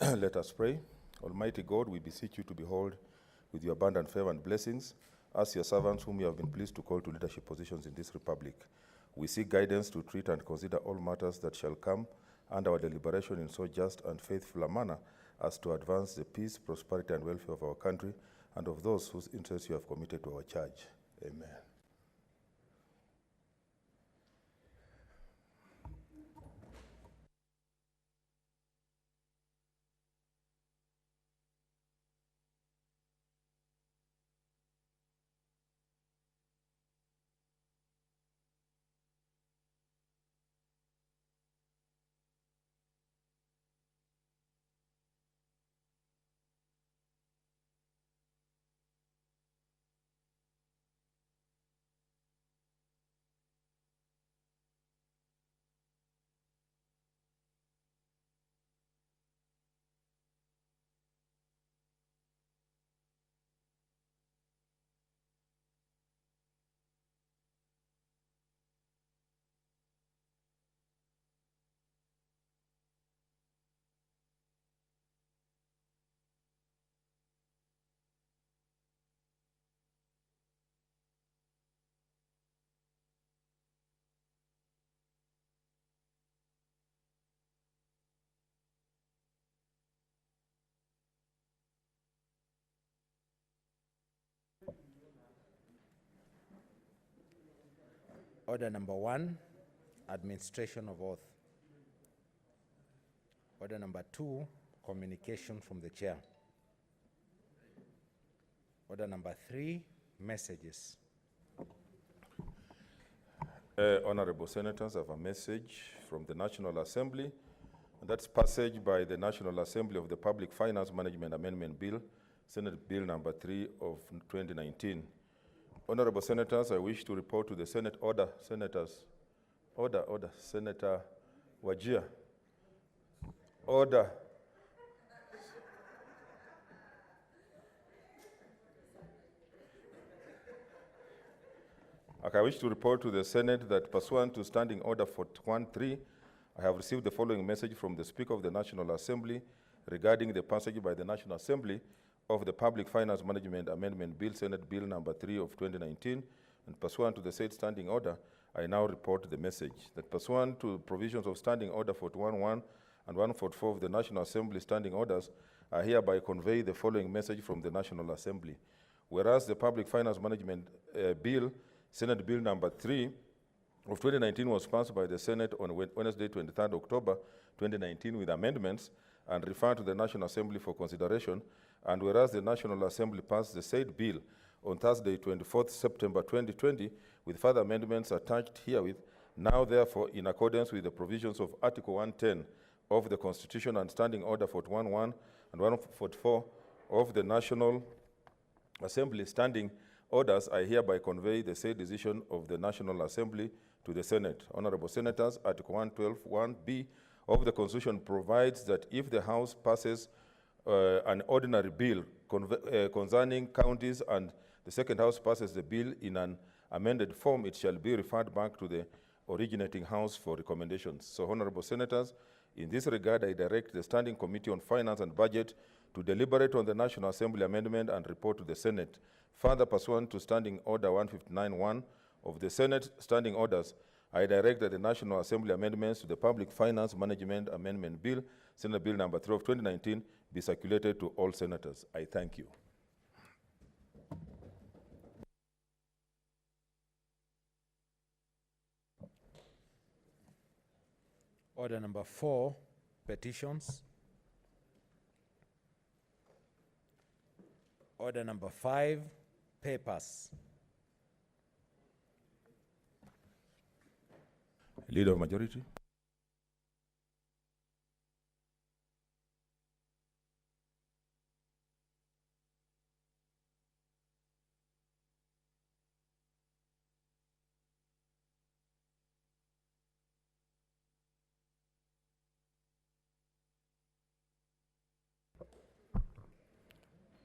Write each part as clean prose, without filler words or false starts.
Let us pray. Almighty God, we beseech you to behold with your abundant favor and blessings as your servants whom you have been pleased to call to leadership positions in this republic. We seek guidance to treat and consider all matters that shall come under our deliberation in so just and faithful a manner as to advance the peace, prosperity, and welfare of our country and of those whose interests you have committed to our charge. Amen. Order number 1, administration of oath. Order number 2, communication from the chair. Order number 3, messages. Honorable Senators, I have a message from the National Assembly, and that's passage by the National Assembly of the Public Finance Management Amendment Bill, Senate Bill number 3 of 2019. Honorable Senators, I wish to report to the Senate order. Senators, order. Senator Wajir, order. I wish to report to the Senate that pursuant to Standing Order 413, I have received the following message from the Speaker of the National Assembly regarding the passage by the National Assembly of the Public Finance Management Amendment Bill, Senate Bill number 3 of 2019, and pursuant to the said standing order, I now report the message that pursuant to provisions of Standing Order 411 and 144 of the National Assembly Standing Orders, I hereby convey the following message from the National Assembly. Whereas the Public Finance Management Bill, Senate Bill number 3 of 2019 was passed by the Senate on Wednesday, 23rd October 2019 with amendments and referred to the National Assembly for consideration, and whereas the National Assembly passed the said bill on Thursday, 24th September 2020, with further amendments attached herewith, now therefore, in accordance with the provisions of Article 110 of the Constitution and Standing Order 411 and 144 of the National Assembly Standing Orders, I hereby convey the said decision of the National Assembly to the Senate. Honorable Senators, Article 112(1)(b) of the Constitution provides that if the House passes an ordinary bill concerning counties and the second House passes the bill in an amended form, it shall be referred back to the originating House for recommendations. So, Honorable Senators, in this regard, I direct the Standing Committee on Finance and Budget to deliberate on the National Assembly amendment and report to the Senate. Further, pursuant to Standing Order 159(1) of the Senate Standing Orders, I direct that the National Assembly amendments to the Public Finance Management Amendment Bill, Senate Bill number 3 of 2019, be circulated to all senators. I thank you. Order number 4, petitions. Order number 5, papers. Leader of Majority.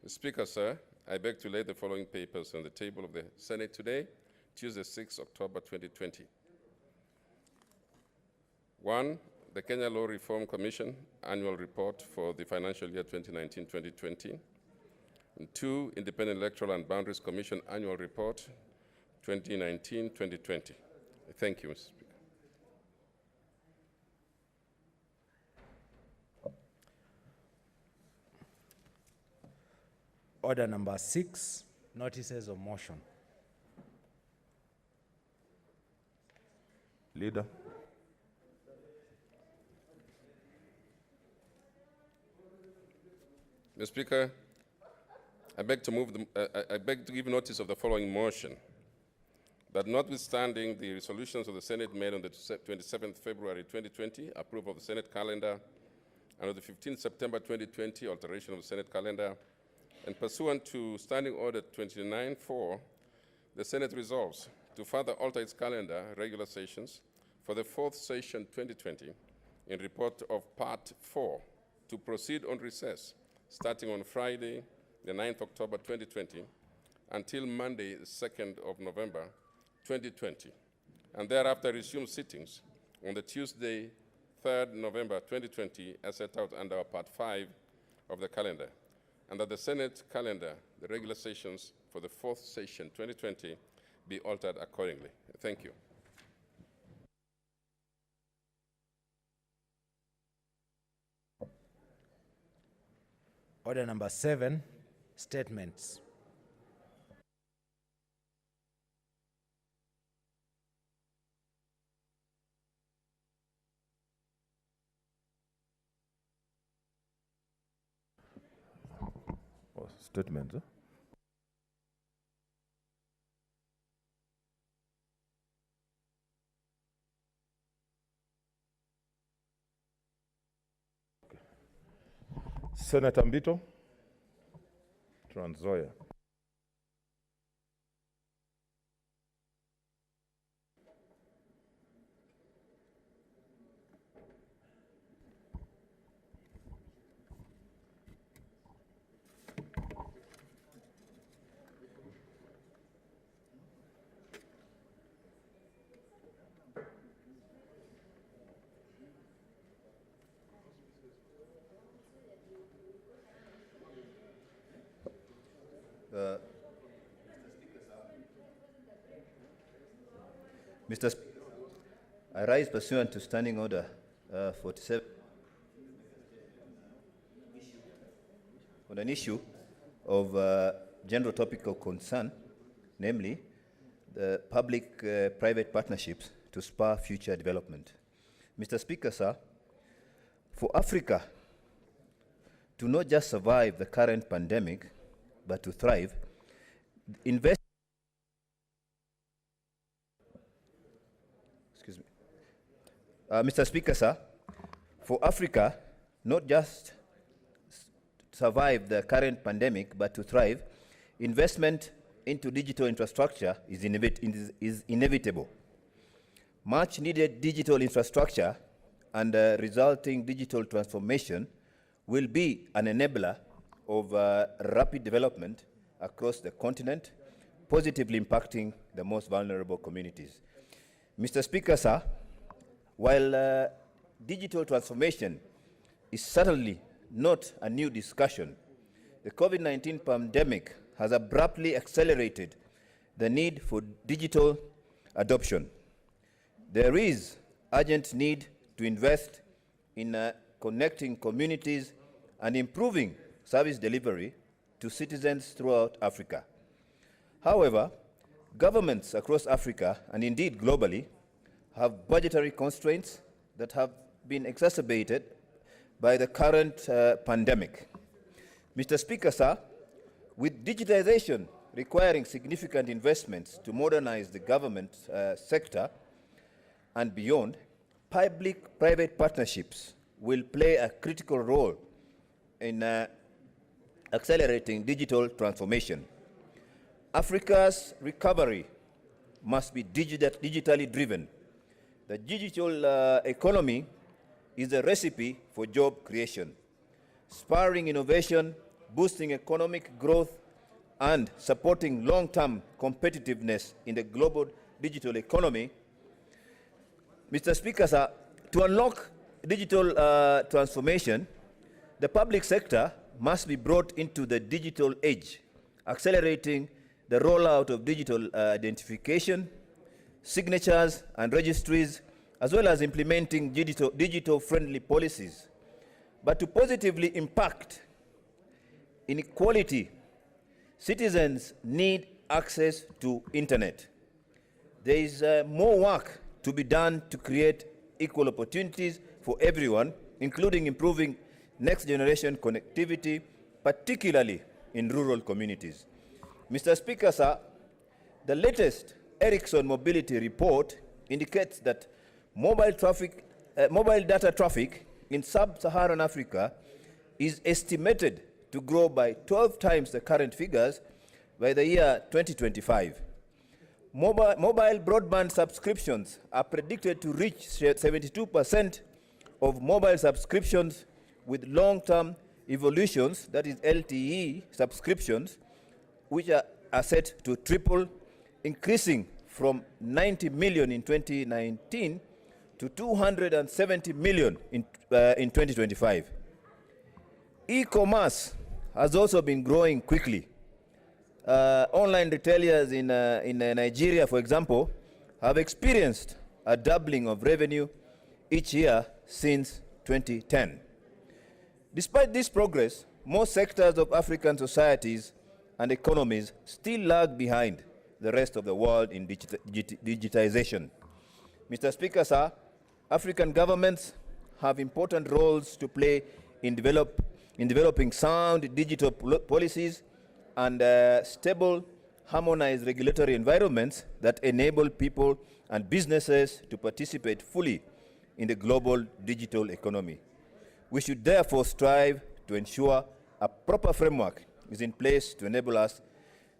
Speaker, sir, I beg to lay the following papers on the table of the Senate today, Tuesday, 6 October 2020. 1, the Kenya Law Reform Commission Annual Report for the financial year 2019-2020. And 2, Independent Electoral and Boundaries Commission Annual Report 2019-2020. Thank you, Mr. Speaker. Order number 6, notices of motion. Leader. Mr. Speaker, I beg to give notice of the following motion: that notwithstanding the resolutions of the Senate made on the 27th February 2020, approval of the Senate calendar, and on the 15th September 2020, alteration of the Senate calendar, and pursuant to Standing Order 29-4, the Senate resolves to further alter its calendar regular sessions for the 4th session 2020 in report of Part 4 to proceed on recess starting on Friday, the 9th October 2020, until Monday, the 2nd of November 2020, and thereafter resume sittings on the Tuesday, 3rd November 2020, as set out under Part 5 of the calendar, and that the Senate calendar, the regular sessions for the 4th session 2020, be altered accordingly. Thank you. Order number 7, statements. Oh, statement. Huh? Senator Mbito, Trans Nzoia. Mr. Speaker, I rise pursuant to Standing Order 47 on an issue of general topical concern, namely the public-private partnerships to spur future development. Mr. Speaker, sir, for Africa to not just survive the current pandemic, but to thrive, Mr. Speaker, sir, for Africa not just survive the current pandemic, but to thrive, investment into digital infrastructure is inevitable. Much needed digital infrastructure and resulting digital transformation will be an enabler of rapid development across the continent, positively impacting the most vulnerable communities. Mr. Speaker, sir, while digital transformation is certainly not a new discussion, the COVID-19 pandemic has abruptly accelerated the need for digital adoption. There is urgent need to invest in connecting communities and improving service delivery to citizens throughout Africa. However, governments across Africa, and indeed globally, have budgetary constraints that have been exacerbated by the current pandemic. Mr. Speaker, sir, with digitization requiring significant investments to modernize the government sector and beyond, public-private partnerships will play a critical role in accelerating digital transformation. Africa's recovery must be digitally driven. The digital economy is a recipe for job creation, spurring innovation, boosting economic growth, and supporting long-term competitiveness in the global digital economy. Mr. Speaker, sir, to unlock transformation, the public sector must be brought into the digital age, accelerating the rollout of digital identification, signatures and registries, as well as implementing digital-friendly policies. But to positively impact inequality, citizens need access to internet. There is more work to be done to create equal opportunities for everyone, including improving next-generation connectivity, particularly in rural communities. Mr. Speaker, sir, the latest Ericsson Mobility Report indicates that mobile data traffic in sub-Saharan Africa is estimated to grow by 12 times the current figures by the year 2025. Mobile broadband subscriptions are predicted to reach 72% of mobile subscriptions, with long-term evolutions, that is LTE subscriptions, which are set to triple, increasing from 90 million in 2019 to 270 million in 2025. E-commerce has also been growing quickly. Online retailers in Nigeria, for example, have experienced a doubling of revenue each year since 2010. Despite this progress, most sectors of African societies and economies still lag behind the rest of the world in digitization. Mr. Speaker, sir, African governments have important roles to play in developing sound digital policies and stable, harmonized regulatory environments that enable people and businesses to participate fully in the global digital economy. We should therefore strive to ensure a proper framework is in place to enable us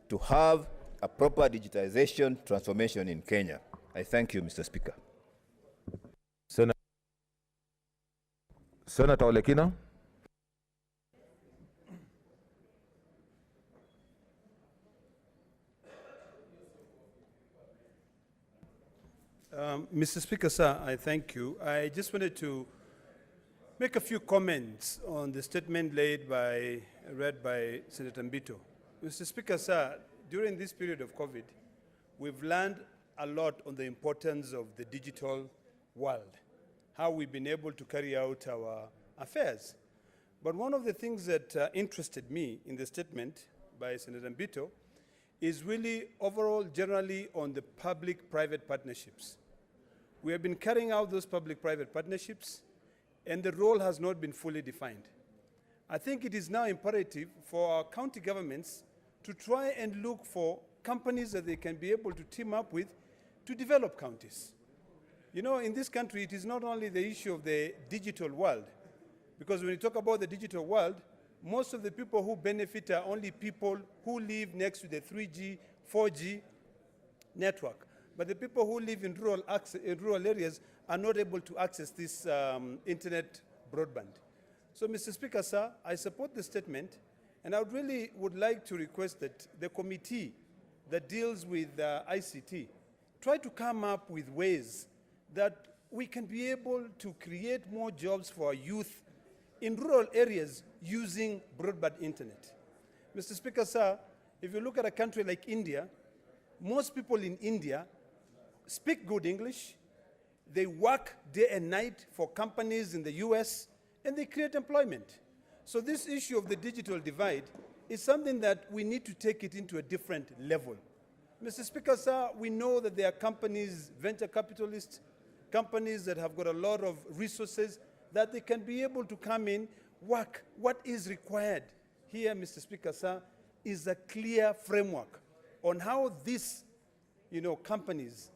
to have a proper digitization transformation in Kenya. I thank you, Mr. Speaker. Senator Olekina. Mr. Speaker, sir, I thank you. I just wanted to make a few comments on the statement read by Senator Mbito. Mr. Speaker, sir, during this period of COVID, we've learned a lot on the importance of the digital world, how we've been able to carry out our affairs. But one of the things that interested me in the statement by Senator Mbito is really overall generally on the public-private partnerships. We have been carrying out those public-private partnerships, and the role has not been fully defined. I think it is now imperative for our county governments to try and look for companies that they can be able to team up with to develop counties. You know, in this country, it is not only the issue of the digital world, because when you talk about the digital world, most of the people who benefit are only people who live next to the 3G, 4G network. But the people who live in rural areas are not able to access this internet broadband. So, Mr. Speaker, sir, I support the statement, and I would like to request that the committee that deals with ICT try to come up with ways that we can be able to create more jobs for our youth in rural areas using broadband internet. Mr. Speaker, sir, if you look at a country like India, most people in India speak good English, they work day and night for companies in the US, and they create employment. So this issue of the digital divide is something that we need to take it into a different level. Mr. Speaker, sir, we know that there are companies, venture capitalists, companies that have got a lot of resources that they can be able to come in, work. What is required here, Mr. Speaker, sir, is a clear framework on how these companies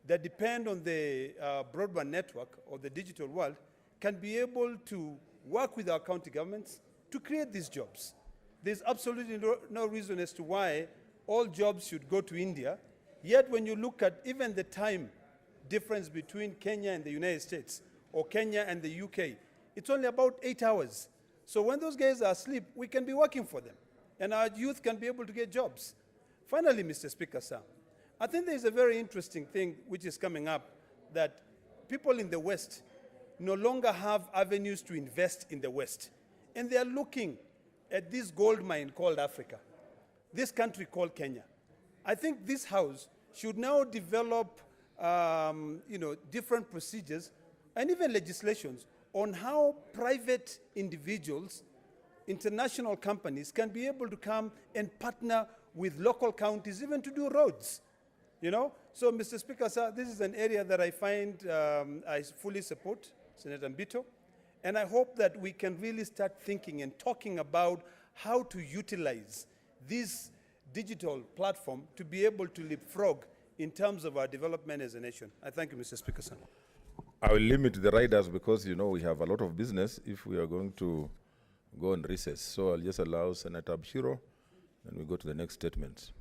that depend on the broadband network or the digital world can be able to work with our county governments to create these jobs. There's absolutely no reason as to why all jobs should go to India. Yet when you look at even the time difference between Kenya and the United States, or Kenya and the UK, it's only about 8 hours. So when those guys are asleep, we can be working for them, and our youth can be able to get jobs. Finally, Mr. Speaker, sir, I think there's a very interesting thing which is coming up, that people in the West no longer have avenues to invest in the West. And they are looking at this gold mine called Africa, this country called Kenya. I think this House should now develop different procedures and even legislations on how private individuals, international companies can be able to come and partner with local counties, even to do roads. So, Mr. Speaker, sir, this is an area that I find I fully support Senator Mbito, and I hope that we can really start thinking and talking about how to utilize this digital platform to be able to leapfrog in terms of our development as a nation. I thank you, Mr. Speaker, sir. I will limit the riders because, we have a lot of business if we are going to go on recess. So I'll just allow Senator Abshiro, and we go to the next statement.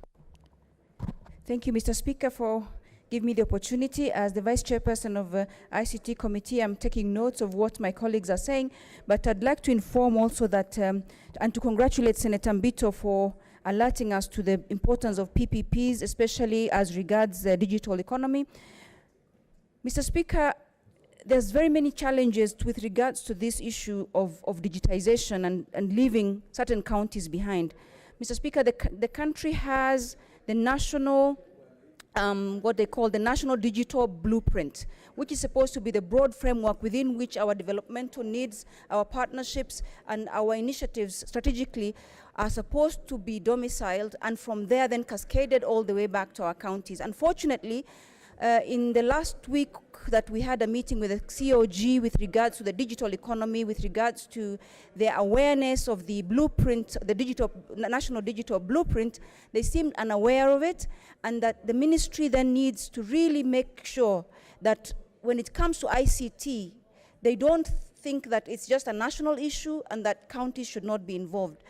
Thank you, Mr. Speaker, for giving me the opportunity. As the Vice Chairperson of the ICT Committee, I'm taking notes of what my colleagues are saying, but I'd like to inform also that, and to congratulate Senator Mbito for alerting us to the importance of PPPs, especially as regards the digital economy. Mr. Speaker, there's very many challenges with regards to this issue of digitization and leaving certain counties behind. Mr. Speaker, the country has the national, what they call the National Digital Blueprint, which is supposed to be the broad framework within which our developmental needs, our partnerships, and our initiatives strategically are supposed to be domiciled, and from there then cascaded all the way back to our counties. Unfortunately, in the last week that we had a meeting with the COG with regards to the digital economy, with regards to their awareness of the blueprint, the National Digital Blueprint, they seemed unaware of it, and that the ministry then needs to really make sure that when it comes to ICT, they don't think that it's just a national issue and that counties should not be involved.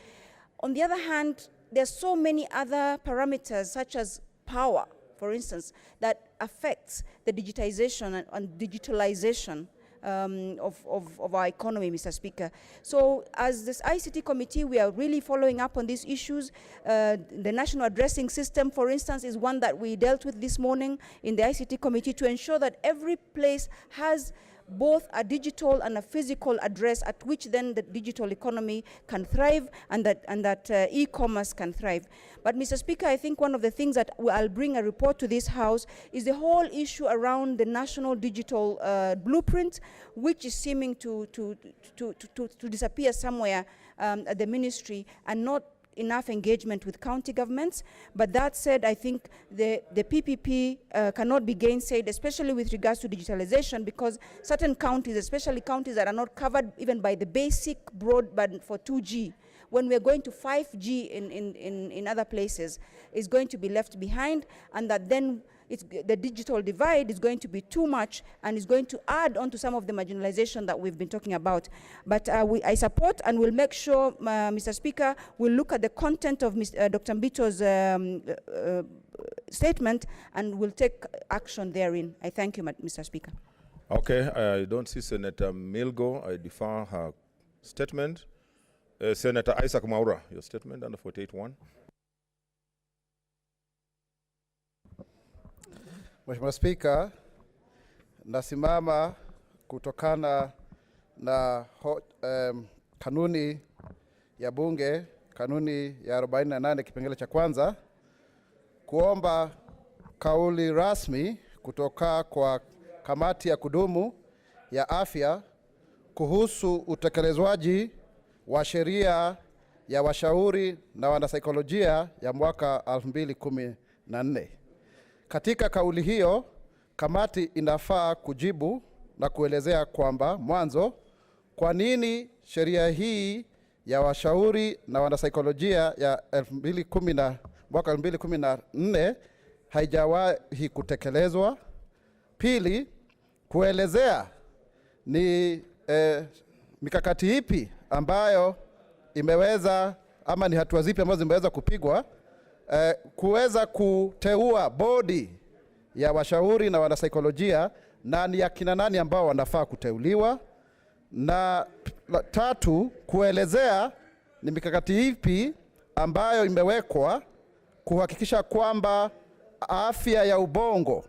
On the other hand, there's so many other parameters, such as power, for instance, that affects the digitization and digitalization of our economy, Mr. Speaker. So as this ICT committee, we are really following up on these issues. The national addressing system, for instance, is one that we dealt with this morning in the ICT committee to ensure that every place has both a digital and a physical address at which then the digital economy can thrive and that e-commerce can thrive. But Mr. Speaker, I think one of the things that I'll bring a report to this House is the whole issue around the National Digital Blueprint, which is seeming to disappear somewhere at the ministry and not enough engagement with county governments. But that said, I think the PPP cannot be gainsaid, especially with regards to digitalization, because certain counties, especially counties that are not covered even by the basic broadband for 2G, when we're going to 5G in other places, is going to be left behind, and that then the digital divide is going to be too much and is going to add on to some of the marginalization that we've been talking about. But I support and will make sure, Mr. Speaker, we'll look at the content of Dr. Mbito's statement and we'll take action therein. I thank you, Mr. Speaker. Okay, I don't see Senator Milgo. I defer her statement. Senator Isaac Maura, your statement under 48.1. Mheshimiwa Spika, nasimama kutokana na kanuni ya bunge, kanuni ya 48 kipengele cha kwanza, kuomba kauli rasmi kutoka kwa kamati ya kudumu ya afya kuhusu utekelezwaji wa sheria ya washauri na wanasaikolojia ya mwaka 2014. Katika kauli hiyo, kamati inafaa kujibu na kuelezea kwamba mwanzo, kwa nini sheria hii ya washauri na wanasaikolojia ya mwaka 2014 haijawahi kutekelezwa. Pili, kuelezea ni mikakati ipi ambayo imeweza ama ni hatua zipi ambazo zimeweza kupigwa kuweza kuteua bodi ya washauri na wanasaikolojia, na ni akina nani ambao wanafaa kuteuliwa. Na tatu, kuelezea ni mikakati ipi ambayo imewekwa kuhakikisha kwamba afya ya ubongo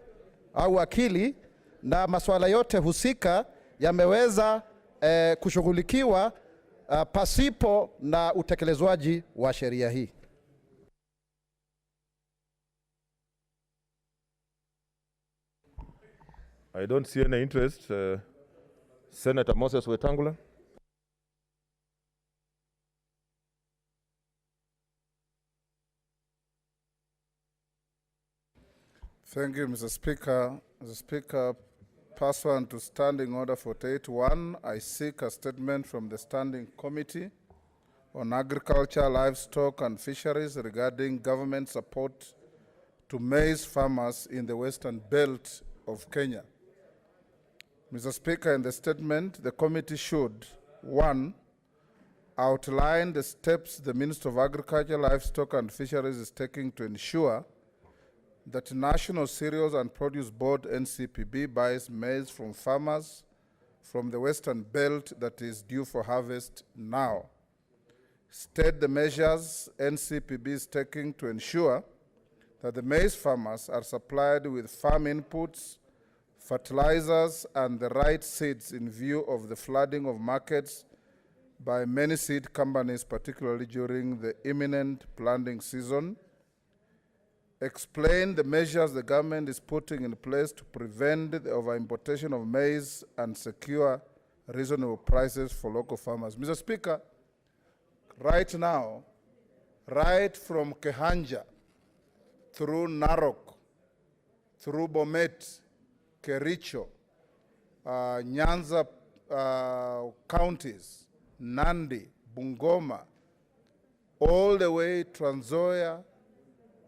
au akili na masuala yote husika yameweza kushughulikiwa pasipo na utekelezwaji wa sheria hii. I don't see any interest. Senator Moses Wetangula. Thank you, Mr. Speaker. Mr. Speaker, pursuant to Standing Order 48.1, I seek a statement from the Standing Committee on Agriculture, Livestock and Fisheries regarding government support to maize farmers in the western belt of Kenya. Mr. Speaker, in the statement, the committee should, 1, outline the steps the Minister of Agriculture, Livestock and Fisheries is taking to ensure that National Cereals and Produce Board NCPB buys maize from farmers from the western belt that is due for harvest now. State the measures NCPB is taking to ensure that the maize farmers are supplied with farm inputs, fertilizers, and the right seeds in view of the flooding of markets by many seed companies, particularly during the imminent planting season. Explain the measures the government is putting in place to prevent the over-importation of maize and secure reasonable prices for local farmers. Mr. Speaker, right now, right from Kehanja, through Narok, through Bomet, Kericho, Nyanza counties, Nandi, Bungoma, all the way Trans Nzoia,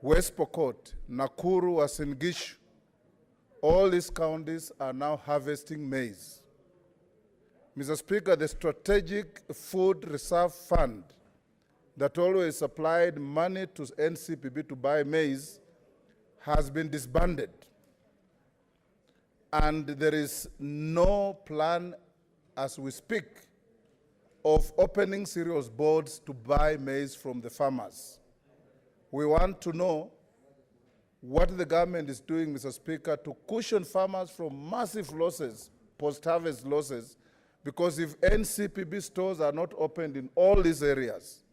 West Pokot, Nakuru, Uasin Gishu, all these counties are now harvesting maize. Mr. Speaker, the Strategic Food Reserve Fund that always supplied money to NCPB to buy maize has been disbanded. And there is no plan as we speak of opening cereals boards to buy maize from the farmers. We want to know what the government is doing, Mr. Speaker, to cushion farmers from massive losses, post-harvest losses, because if NCPB stores are not opened in all these areas,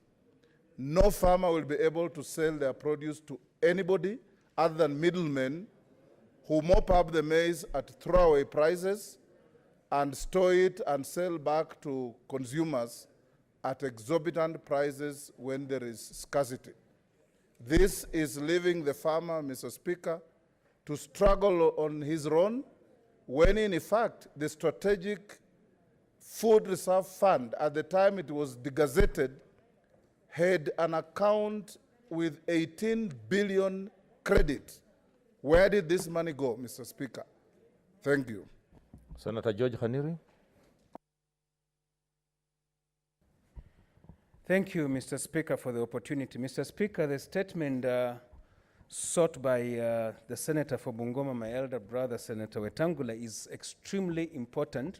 no farmer will be able to sell their produce to anybody other than middlemen who mop up the maize at throwaway prices and store it and sell back to consumers at exorbitant prices when there is scarcity. This is leaving the farmer, Mr. Speaker, to struggle on his own, when in fact the Strategic Food Reserve Fund, at the time it was degazetted, had an account with 18 billion credit. Where did this money go, Mr. Speaker? Thank you. Senator George Khaniri. Thank you, Mr. Speaker, for the opportunity. Mr. Speaker, the statement sought by the Senator for Bungoma, my elder brother, Senator Wetangula, is extremely important,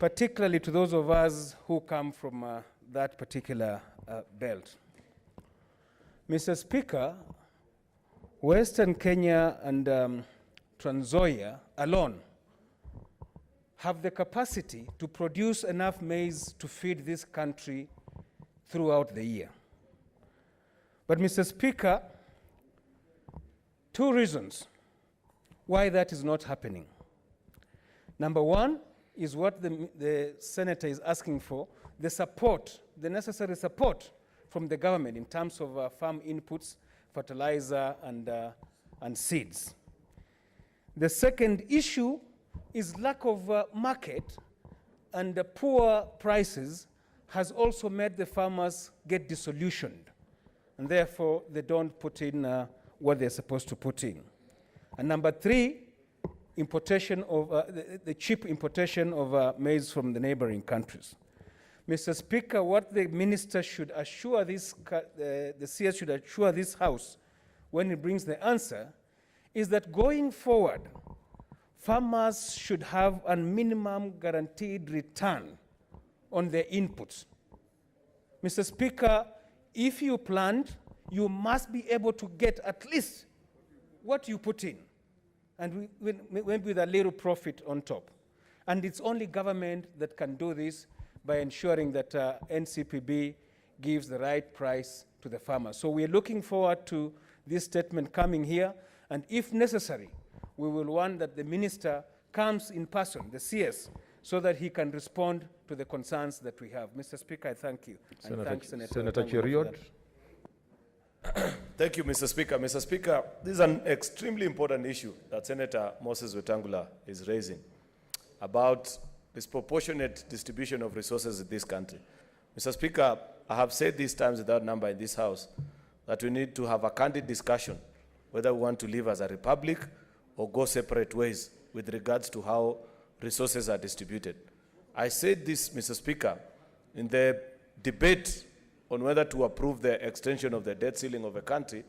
particularly to those of us who come from that particular belt. Mr. Speaker, Western Kenya and Trans Nzoia alone have the capacity to produce enough maize to feed this country throughout the year. But Mr. Speaker, two reasons why that is not happening. Number one is what the Senator is asking for, the support, the necessary support from the government in terms of farm inputs, fertilizer, and seeds. The second issue is lack of market, and the poor prices has also made the farmers get disillusioned, and therefore they don't put in what they're supposed to put in. And number three, importation of the cheap importation of maize from the neighboring countries. Mr. Speaker, what the minister should assure this, the CS should assure this House when he brings the answer, is that going forward, farmers should have a minimum guaranteed return on their inputs. Mr. Speaker, if you plant, you must be able to get at least what you put in, and with a little profit on top. And it's only government that can do this by ensuring that NCPB gives the right price to the farmers. So we're looking forward to this statement coming here, and if necessary, we will want that the minister comes in person, the CS, so that he can respond to the concerns that we have. Mr. Speaker, I thank you. And thank Senator Wetangula for Cheriot. that. Thank you, Mr. Speaker. Mr. Speaker, this is an extremely important issue that Senator Moses Wetangula is raising about disproportionate distribution of resources in this country. Mr. Speaker, I have said these times without number in this House that we need to have a candid discussion whether we want to live as a republic or go separate ways with regards to how resources are distributed. I said this, Mr. Speaker, in the debate on whether to approve the extension of the debt ceiling of a country,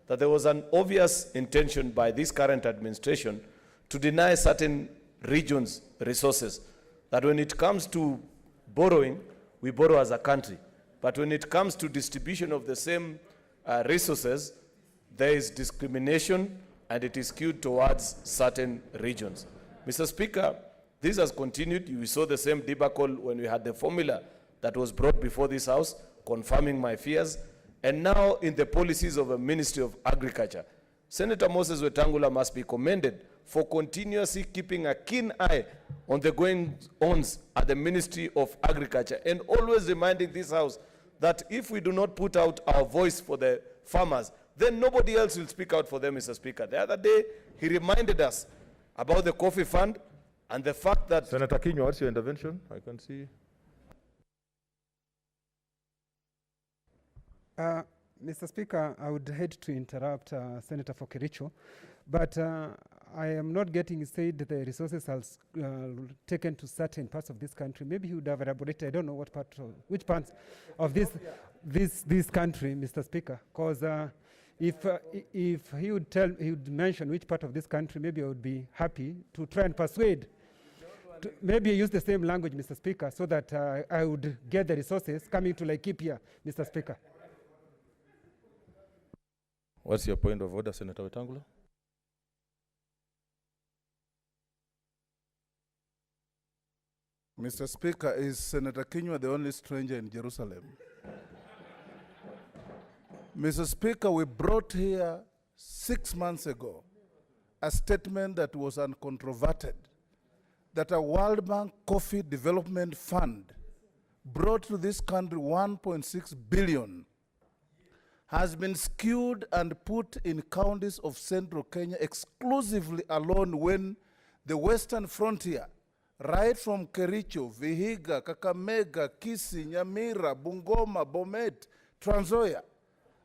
that there was an obvious intention by this current administration to deny certain regions resources, that when it comes to borrowing, we borrow as a country. But when it comes to distribution of the same resources, there is discrimination and it is skewed towards certain regions. Mr. Speaker, this has continued. You saw the same debacle when we had the formula that was brought before this House, confirming my fears. And now in the policies of the Ministry of Agriculture, Senator Moses Wetangula must be commended for continuously keeping a keen eye on the goings-ons at the Ministry of Agriculture and always reminding this House that if we do not put out our voice for the farmers, then nobody else will speak out for them, Mr. Speaker. The other day, he reminded us about the coffee fund and the fact that... Senator Kinyo, what's your intervention? I can see. Mr. Speaker, I would hate to interrupt Senator Fokericho, but I am not getting said the resources are taken to certain parts of this country. Maybe he would have elaborated. I don't know what part, which parts of this country, Mr. Speaker. Because if he would mention which part of this country, maybe I would be happy to try and persuade. Maybe use the same language, Mr. Speaker, so that I would get the resources coming to Laikipia, Mr. Speaker. What's your point of order, Senator Wetangula? Mr. Speaker, is Senator Kinyo the only stranger in Jerusalem? Mr. Speaker, we brought here 6 months ago a statement that was uncontroverted, that a World Bank Coffee Development Fund brought to this country 1.6 billion has been skewed and put in counties of central Kenya exclusively alone, when the western frontier, right from Kericho, Vihiga, Kakamega, Kisii, Nyamira, Bungoma, Bomet, Trans Nzoia,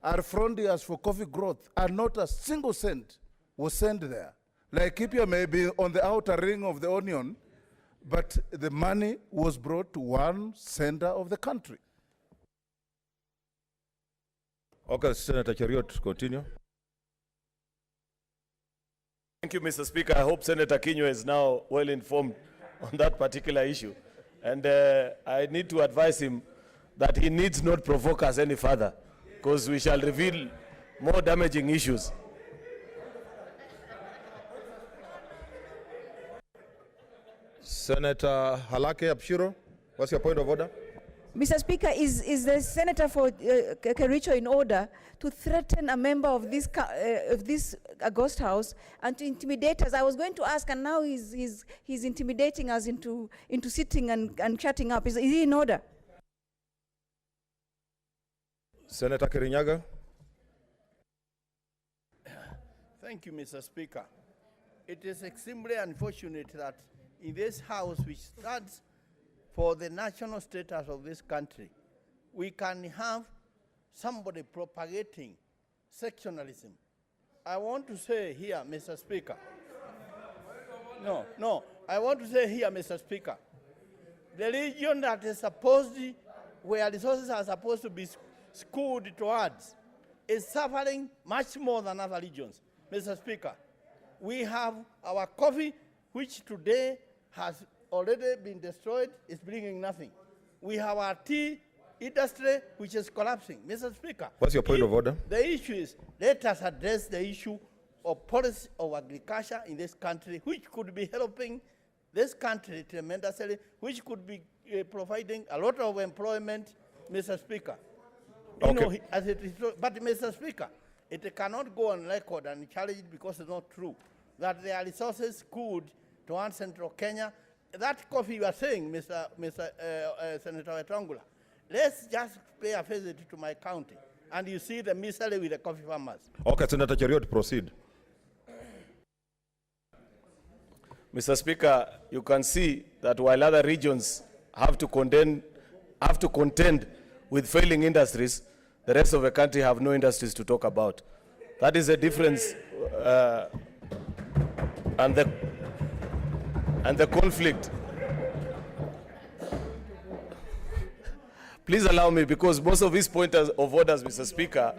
are frontiers for coffee growth, and not a single cent was sent there. Laikipia may be on the outer ring of the onion, but the money was brought to one center of the country. Okay, Senator Cheriot, continue. Thank you, Mr. Speaker. I hope Senator Kinyo is now well informed on that particular issue. And I need to advise him that he needs not provoke us any further, because we shall reveal more damaging issues. Senator Halake Abshiro, what's your point of order? Mr. Speaker, is the senator for Kericho in order to threaten a member of this August House and to intimidate us? I was going to ask, and now he's intimidating us into sitting and shutting up. Is he in order? Senator Kirinyaga. Thank you, Mr. Speaker. It is extremely unfortunate that in this House, which stands for the national status of this country, we can have somebody propagating sectionalism. I want to say here, Mr. Speaker. I want to say here, Mr. Speaker, the region that is where resources are supposed to be skewed towards is suffering much more than other regions. Mr. Speaker, we have our coffee, which today has already been destroyed, is bringing nothing. We have our tea industry, which is collapsing. Mr. Speaker, what's your point of order? The issue is, let us address the issue of policy of agriculture in this country, which could be helping this country tremendously, which could be providing a lot of employment, Mr. Speaker. You know, as it is, but Mr. Speaker, it cannot go on record and challenge it because it's not true that there are resources good towards Central Kenya. That coffee you are saying, Senator Wetangula, let's just pay a visit to my county and you see the misery with the coffee farmers. Okay, Senator Cheriot, proceed. Mr. Speaker, you can see that while other regions have to contend with failing industries, the rest of the country have no industries to talk about. That is the difference and the conflict. Please allow me, because most of these pointers of orders, Mr. Speaker,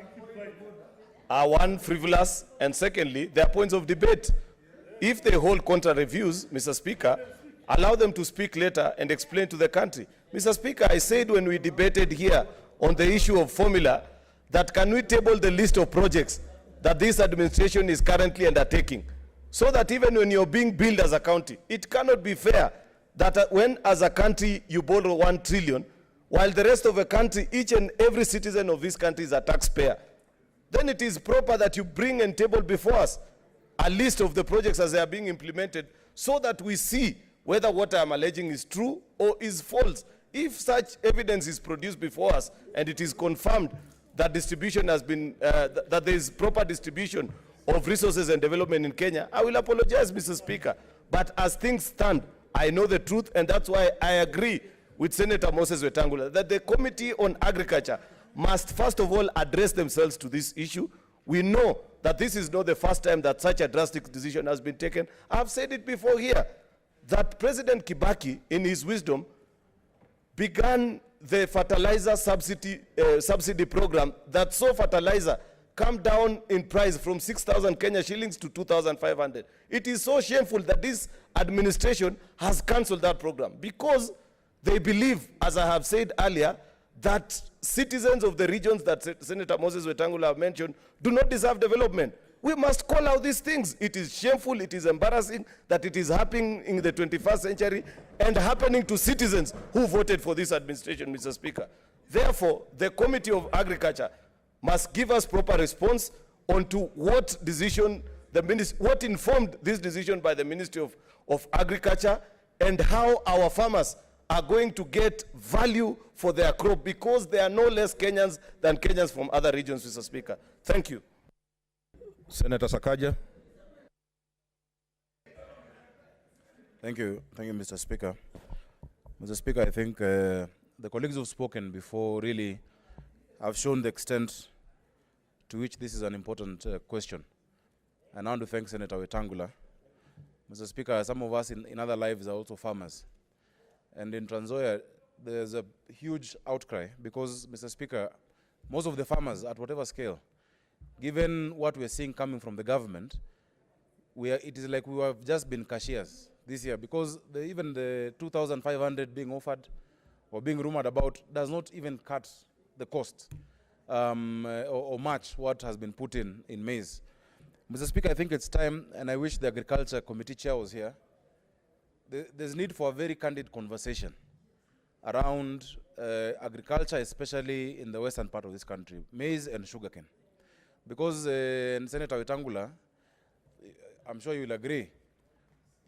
are one, frivolous, and secondly, they are points of debate. If they hold contrary views, Mr. Speaker, allow them to speak later and explain to the country. Mr. Speaker, I said when we debated here on the issue of formula, that can we table the list of projects that this administration is currently undertaking, so that even when you're being billed as a county, it cannot be fair that when as a country you borrow 1 trillion, while the rest of the country, each and every citizen of this country is a taxpayer. Then it is proper that you bring and table before us a list of the projects as they are being implemented, so that we see whether what I am alleging is true or is false. If such evidence is produced before us and it is confirmed that distribution has been, that there is proper distribution of resources and development in Kenya, I will apologize, Mr. Speaker. But as things stand, I know the truth, and that's why I agree with Senator Moses Wetangula that the Committee on Agriculture must first of all address themselves to this issue. We know that this is not the first time that such a drastic decision has been taken. I've said it before here, that President Kibaki, in his wisdom, began the fertilizer subsidy program that saw fertilizer come down in price from 6,000 Kenya shillings to 2,500. It is so shameful that this administration has cancelled that program, because they believe, as I have said earlier, that citizens of the regions that Senator Moses Wetangula have mentioned do not deserve development. We must call out these things. It is shameful, it is embarrassing that it is happening in the 21st century and happening to citizens who voted for this administration, Mr. Speaker. Therefore, the Committee of Agriculture must give us proper response onto what decision, what informed this decision by the Ministry of Agriculture, and how our farmers are going to get value for their crop, because they are no less Kenyans than Kenyans from other regions, Mr. Speaker. Thank you. Senator Sakaja. Thank you, Mr. Speaker. Mr. Speaker, I think the colleagues who have spoken before really have shown the extent to which this is an important question. And I want to thank Senator Wetangula. Mr. Speaker, some of us in other lives are also farmers. And in Trans Nzoia, there's a huge outcry because, Mr. Speaker, most of the farmers at whatever scale, given what we're seeing coming from the government, it is like we have just been cashiers this year, because even the 2,500 being offered or being rumored about does not even cut the cost or match what has been put in maize. Mr. Speaker, I think it's time, and I wish the Agriculture Committee Chair was here. There's need for a very candid conversation around agriculture, especially in the western part of this country, maize and sugarcane. Because, Senator Wetangula, I'm sure you'll agree,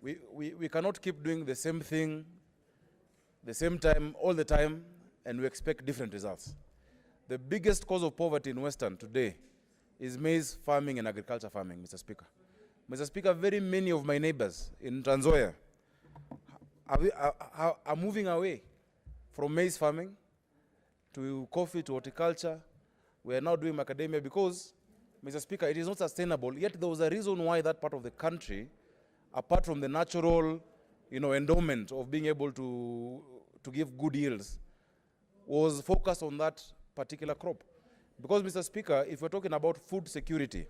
we cannot keep doing the same thing, the same time, all the time, and we expect different results. The biggest cause of poverty in Western today is maize farming and agriculture farming, Mr. Speaker. Mr. Speaker, very many of my neighbors in Trans Nzoia are moving away from maize farming to coffee, to horticulture. We are now doing macadamia because, Mr. Speaker, it is not sustainable. Yet there was a reason why that part of the country, apart from the natural, endowment of being able to give good yields, was focused on that particular crop. Because, Mr. Speaker, if we're talking about food security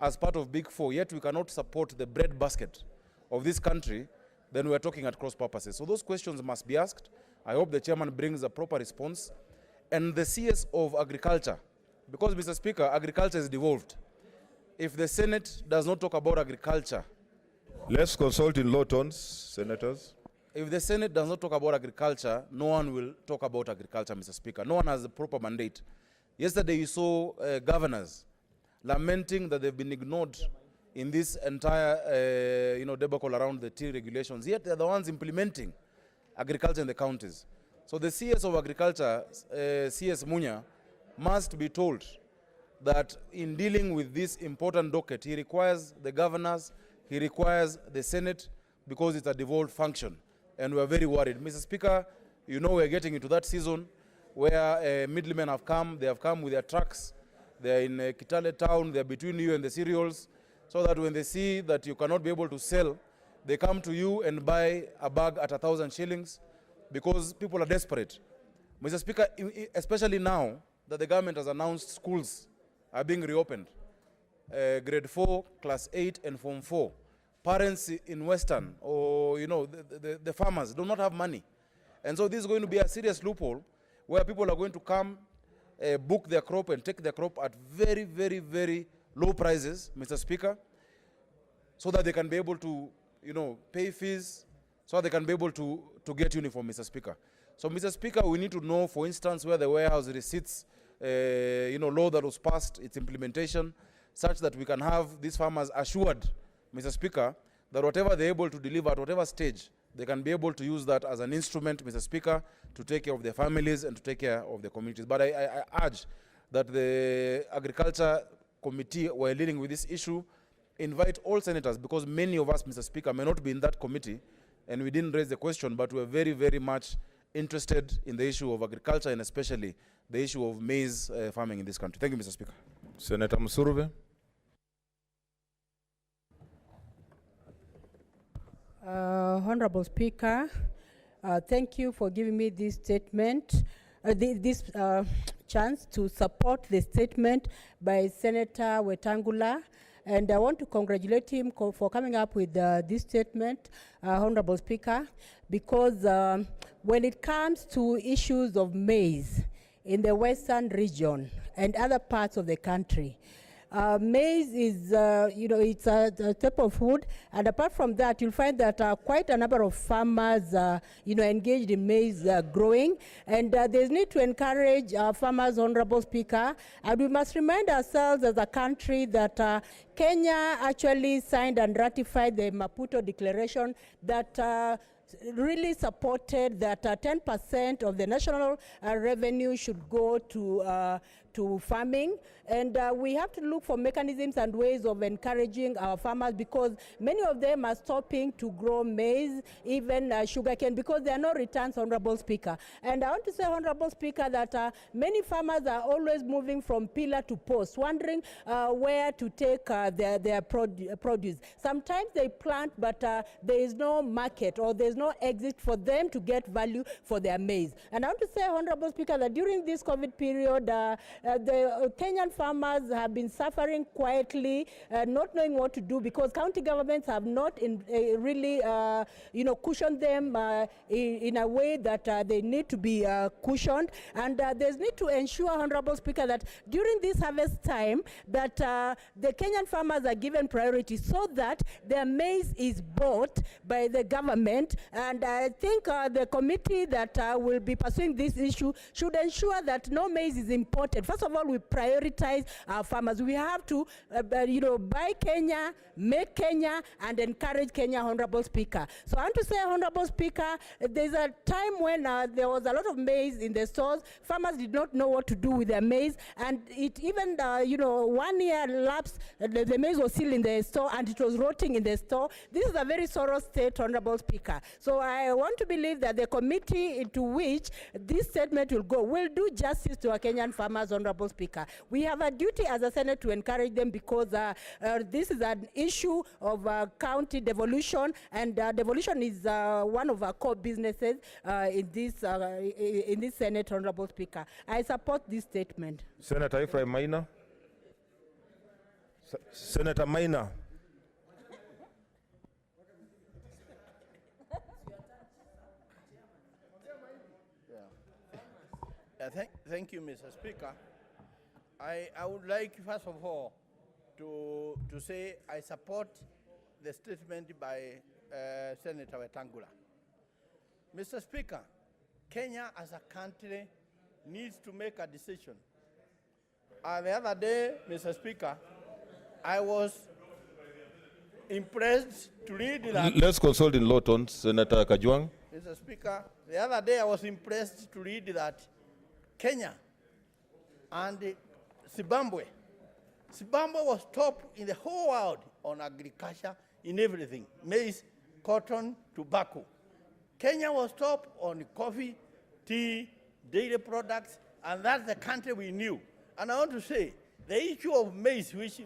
as part of Big Four, yet we cannot support the bread basket of this country, then we are talking at cross purposes. So those questions must be asked. I hope the chairman brings a proper response. And the CS of agriculture, because, Mr. Speaker, agriculture is devolved. If the Senate does not talk about agriculture, Let's consult in low tones, senators. If the Senate does not talk about agriculture, no one will talk about agriculture, Mr. Speaker. No one has a proper mandate. Yesterday you saw governors lamenting that they've been ignored in this entire debacle around the tea regulations, yet they're the ones implementing agriculture in the counties. So the CS of Agriculture, CS Munya, must be told that in dealing with this important docket, he requires the governors, he requires the Senate, because it's a devolved function. And we're very worried. Mr. Speaker, you know we're getting into that season where middlemen have come with their trucks, they're in Kitale town, they're between you and the cereals, so that when they see that you cannot be able to sell, they come to you and buy a bag at 1,000 shillings because people are desperate. Mr. Speaker, especially now that the government has announced schools are being reopened, grade 4, class 8, and Form 4. Parents in Western or, the farmers do not have money. And so this is going to be a serious loophole where people are going to come, book their crop and take their crop at very, very, very low prices, Mr. Speaker, so that they can be able to, pay fees, so that they can be able to get uniform, Mr. Speaker. So, Mr. Speaker, we need to know, for instance, where the warehouse receipts, law that was passed, its implementation, such that we can have these farmers assured, Mr. Speaker, that whatever they're able to deliver at whatever stage, they can be able to use that as an instrument, Mr. Speaker, to take care of their families and to take care of the communities. But I urge that the Agriculture Committee, while dealing with this issue, invite all senators, because many of us, Mr. Speaker, may not be in that committee, and we didn't raise the question, but we're very, very much interested in the issue of agriculture and especially the issue of maize farming in this country. Thank you, Mr. Speaker. Senator Musuruve. Honorable Speaker, thank you for giving me this statement, this chance to support the statement by Senator Wetangula. And I want to congratulate him for coming up with this statement, Honorable Speaker, because when it comes to issues of maize in the Western region and other parts of the country, maize is, it's a type of food, and apart from that, you'll find that quite a number of farmers, engaged in maize growing, and there's need to encourage farmers, Honorable Speaker, and we must remind ourselves as a country that Kenya actually signed and ratified the Maputo Declaration that really supported that 10% of the national revenue should go to farming, and we have to look for mechanisms and ways of encouraging our farmers, because many of them are stopping to grow maize, even sugarcane, because there are no returns, Honorable Speaker. And I want to say, Honorable Speaker, that many farmers are always moving from pillar to post, wondering where to take their produce. Sometimes they plant, but there is no market or there is no exit for them to get value for their maize. And I want to say, Honorable Speaker, that during this COVID period, the Kenyan farmers have been suffering quietly, not knowing what to do, because county governments have not really, cushioned them in a way that they need to be cushioned. And there's need to ensure, Honorable Speaker, that during this harvest time, that the Kenyan farmers are given priority so that their maize is bought by the government. And I think the committee that will be pursuing this issue should ensure that no maize is imported. First of all, we prioritize our farmers. We have to, buy Kenya, make Kenya, and encourage Kenya, Honorable Speaker. So I want to say, Honorable Speaker, there's a time when there was a lot of maize in the stores. Farmers did not know what to do with their maize, and it even, 1 year lapsed, the maize was still in the store, and it was rotting in the store. This is a very sorrow state, Honorable Speaker. So I want to believe that the committee into which this statement will go will do justice to our Kenyan farmers, Honorable Speaker. We have a duty as a Senate to encourage them, because this is an issue of county devolution, and devolution is one of our core businesses in this Senate, Honorable Speaker. I support this statement. Senator Ephraim Maina. Senator Maina. Thank you, Mr. Speaker. I would like, first of all, to say I support the statement by Senator Wetangula. Mr. Speaker, Kenya as a country needs to make a decision. The other day, Mr. Speaker, I was impressed to read that. Let's consult in low tones, Senator Kajwang. Mr. Speaker, the other day I was impressed to read that Kenya and Zimbabwe was top in the whole world on agriculture in everything, maize, cotton, tobacco. Kenya was top on coffee, tea, dairy products, and that's the country we knew. And I want to say, the issue of maize, which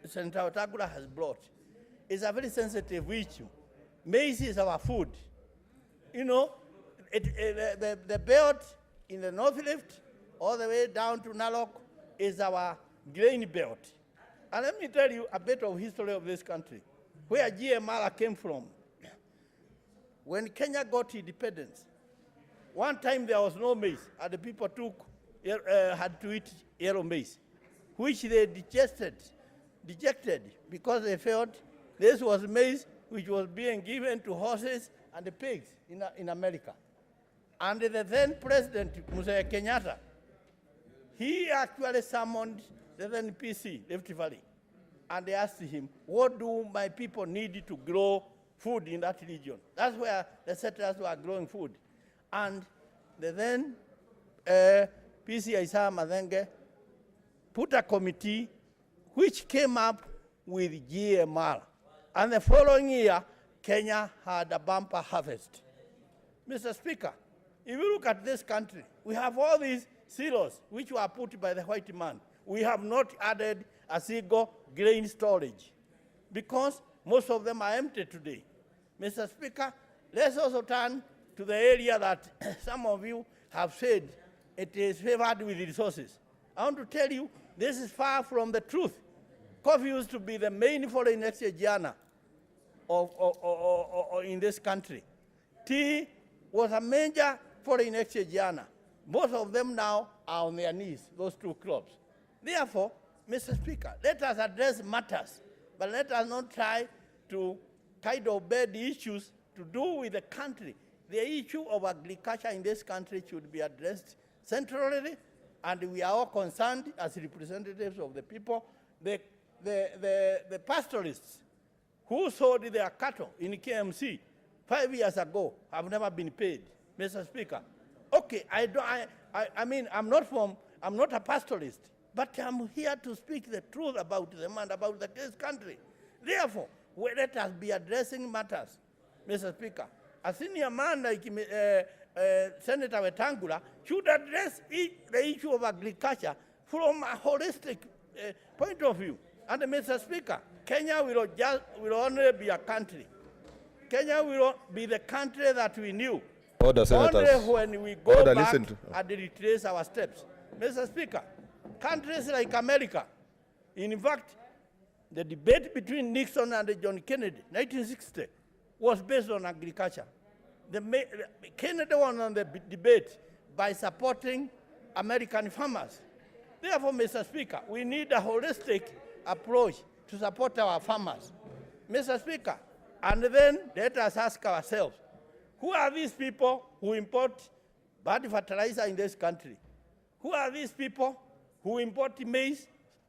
Senator Wetangula has brought, is a very sensitive issue. Maize is our food. You know, the belt in the North Rift, all the way down to Narok, is our grain belt. And let me tell you a bit of history of this country, where GMR came from. When Kenya got independence, one time there was no maize, and the people had to eat yellow maize, which they dejected because they felt this was maize which was being given to horses and the pigs in America. And the then president, Mzee Kenyatta, he actually summoned the then PC, Rift Valley, and they asked him, what do my people need to grow food in that region? That's where the settlers were growing food. And the then PC Isaiah Madenge put a committee which came up with GMR. And the following year, Kenya had a bumper harvest. Mr. Speaker, if you look at this country, we have all these silos which were put by the white man. We have not added a single grain storage because most of them are empty today. Mr. Speaker, let's also turn to the area that some of you have said it is favored with resources. I want to tell you, this is far from the truth. Coffee used to be the main foreign exchange earner in this country. Tea was a major foreign exchange earner. Most of them now are on their knees, those two crops. Therefore, Mr. Speaker, let us address matters, but let us not try to kind of bear the issues to do with the country. The issue of agriculture in this country should be addressed centrally, and we are all concerned as representatives of the people. The pastoralists who sold their cattle in KMC 5 years ago have never been paid, Mr. Speaker. Okay, I mean, I'm not a pastoralist, but I'm here to speak the truth about them and about this country. Therefore, let us be addressing matters, Mr. Speaker. A senior man like Senator Wetangula should address the issue of agriculture from a holistic point of view. And Mr. Speaker, Kenya will only be a country. Kenya will be the country that we knew. Order, Senators. Only when we go Order, back listen and retrace our steps. Mr. Speaker, countries like America, in fact, the debate between Nixon and John Kennedy, 1960, was based on agriculture. Kennedy won on the debate by supporting American farmers. Therefore, Mr. Speaker, we need a holistic approach to support our farmers. Mr. Speaker, and then let us ask ourselves, who are these people who import bad fertilizer in this country? Who are these people who import maize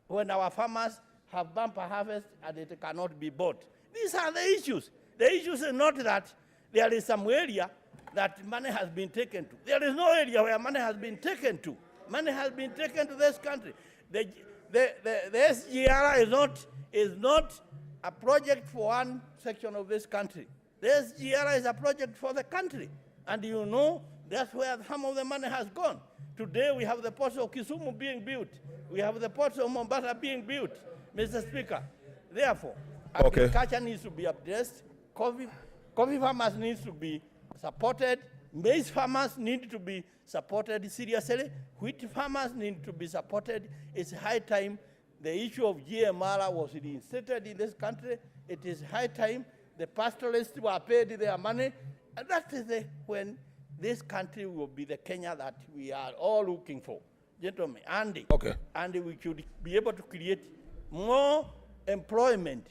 when our farmers have bumper harvest and it cannot be bought? These are the issues. The issues are not that there is some area that money has been taken to. There is no area where money has been taken to. Money has been taken to this country. The SGR is not a project for one section of this country. The SGR is a project for the country. And you know, that's where some of the money has gone. Today we have the ports of Kisumu being built. We have the ports of Mombasa being built, Mr. Speaker. Therefore, agriculture needs to be addressed. Coffee farmers need to be supported. Maize farmers need to be supported seriously. Wheat farmers need to be supported. It's high time the issue of GMR was reinstated in this country. It is high time the pastoralists were paid their money. And that is when this country will be the Kenya that we are all looking for. Gentlemen, and we should be able to create more employment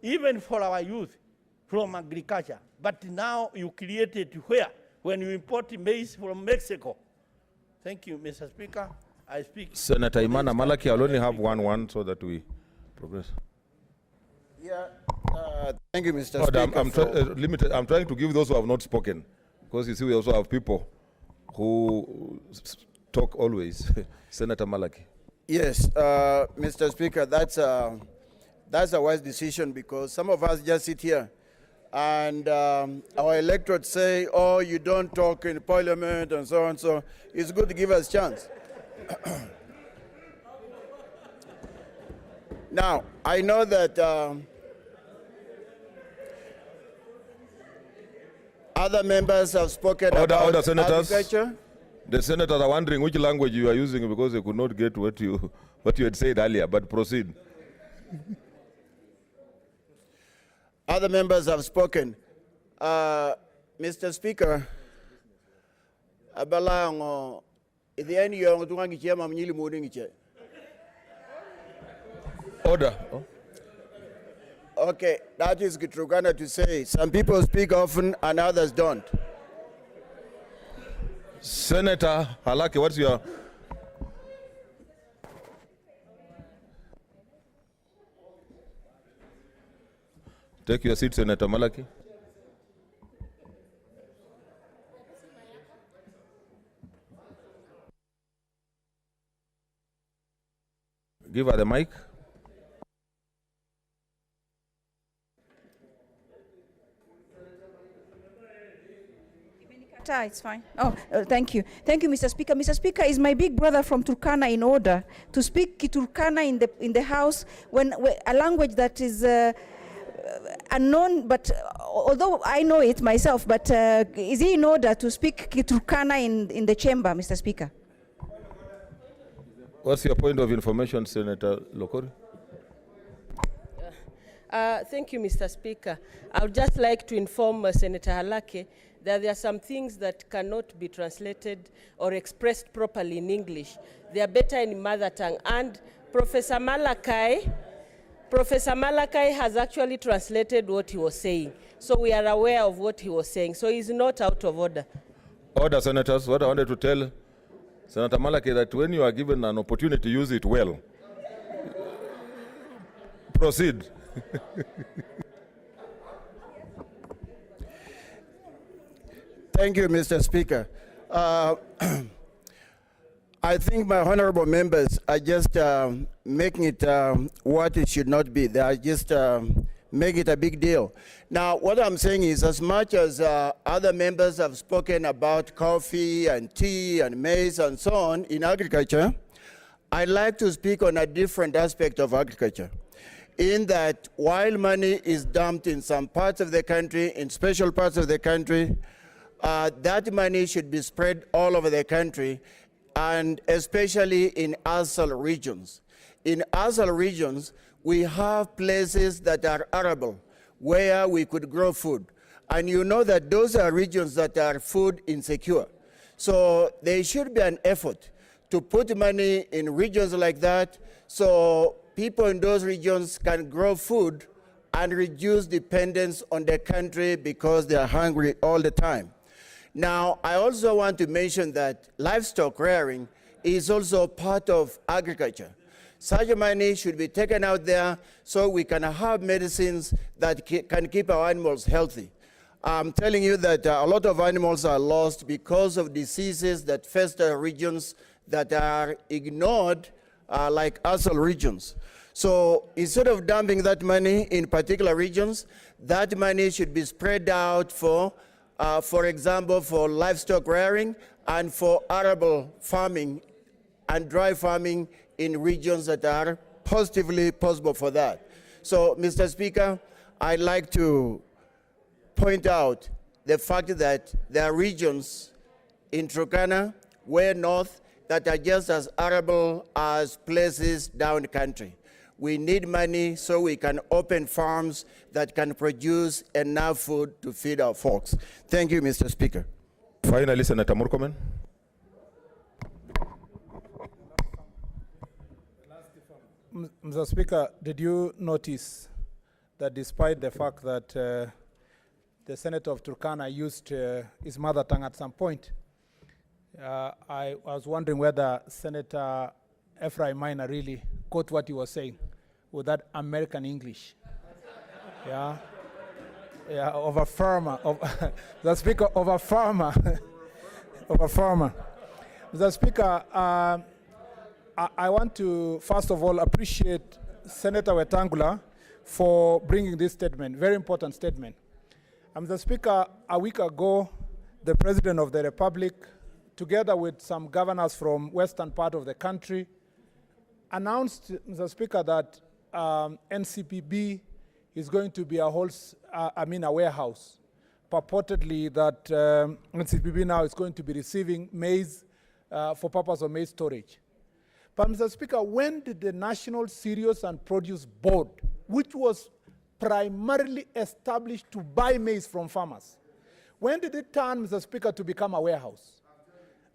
even for our youth from agriculture. But now you create it where? When you import maize from Mexico. Thank you, Mr. Speaker. I speak. Senator Imana Malaki, I'll only have one so that we progress. Yeah, thank you, Mr. Order, Speaker. I'm trying to give those who have not spoken, because you see we also have people who talk always. Senator Malaki. Yes, Mr. Speaker, that's a wise decision, because some of us just sit here and our electorates say, oh, you don't talk in parliament and so on, so it's good to give us a chance. Now, I know that other members have spoken about senators. agriculture. The senators are wondering which language you are using because they could not get what you had said earlier, but proceed. Other members have spoken. Mr. Speaker, abalango idiani yong tungangi chema mnyili mudingi che. Order. Okay, that is Kitrugana to say. Some people speak often and others don't. Senator Halaki, what's your... Take your seat, Senator Malaki. Give her the mic. It's fine. Oh, thank you. Thank you, Mr. Speaker. Mr. Speaker, is my big brother from Turkana in order to speak Turkana in the House when a language that is unknown, but although I know it myself, but is he in order to speak Turkana in the chamber, Mr. Speaker? What's your point of information, Senator Lokori? Thank you, Mr. Speaker. I would just like to inform Senator Halake that there are some things that cannot be translated or expressed properly in English. They are better in mother tongue. And Professor Malakai has actually translated what he was saying. So we are aware of what he was saying. So he's not out of order. Order, senators. What I wanted to tell Senator Malaki that when you are given an opportunity, use it well. Proceed. Thank you, Mr. Speaker. I think my honorable members are just making it what it should not be. They are just making it a big deal. Now, what I'm saying is, as much as other members have spoken about coffee and tea and maize and so on in agriculture, I'd like to speak on a different aspect of agriculture. In that, while money is dumped in some parts of the country, in special parts of the country, that money should be spread all over the country, and especially in ASAL regions. In ASAL regions, we have places that are arable, where we could grow food. And you know that those are regions that are food insecure. So there should be an effort to put money in regions like that, so people in those regions can grow food and reduce dependence on the country because they are hungry all the time. Now, I also want to mention that livestock rearing is also part of agriculture. Such money should be taken out there so we can have medicines that can keep our animals healthy. I'm telling you that a lot of animals are lost because of diseases that fester regions that are ignored, like ASAL regions. So instead of dumping that money in particular regions, that money should be spread out for example, for livestock rearing and for arable farming and dry farming in regions that are positively possible for that. So, Mr. Speaker, I'd like to point out the fact that there are regions in Turkana, way north, that are just as arable as places down the country. We need money so we can open farms that can produce enough food to feed our folks. Thank you, Mr. Speaker. Finally, Senator Murkomen. Mr. Speaker, did you notice that despite the fact that the Senator of Turkana used his mother tongue at some point, I was wondering whether Senator Ephraim Minor really caught what he was saying with that American English. Yeah, yeah, of a farmer, of the Speaker, of a farmer, of a farmer. Mr. Speaker, I want to first of all appreciate Senator Wetangula for bringing this statement, very important statement. Mr. Speaker, a week ago, the President of the Republic, together with some governors from western part of the country, announced, Mr. Speaker, that NCPB is going to be a warehouse. Purportedly that NCPB now is going to be receiving maize for purpose of maize storage. But Mr. Speaker, when did the National Cereals and Produce Board, which was primarily established to buy maize from farmers, when did it turn, Mr. Speaker, to become a warehouse?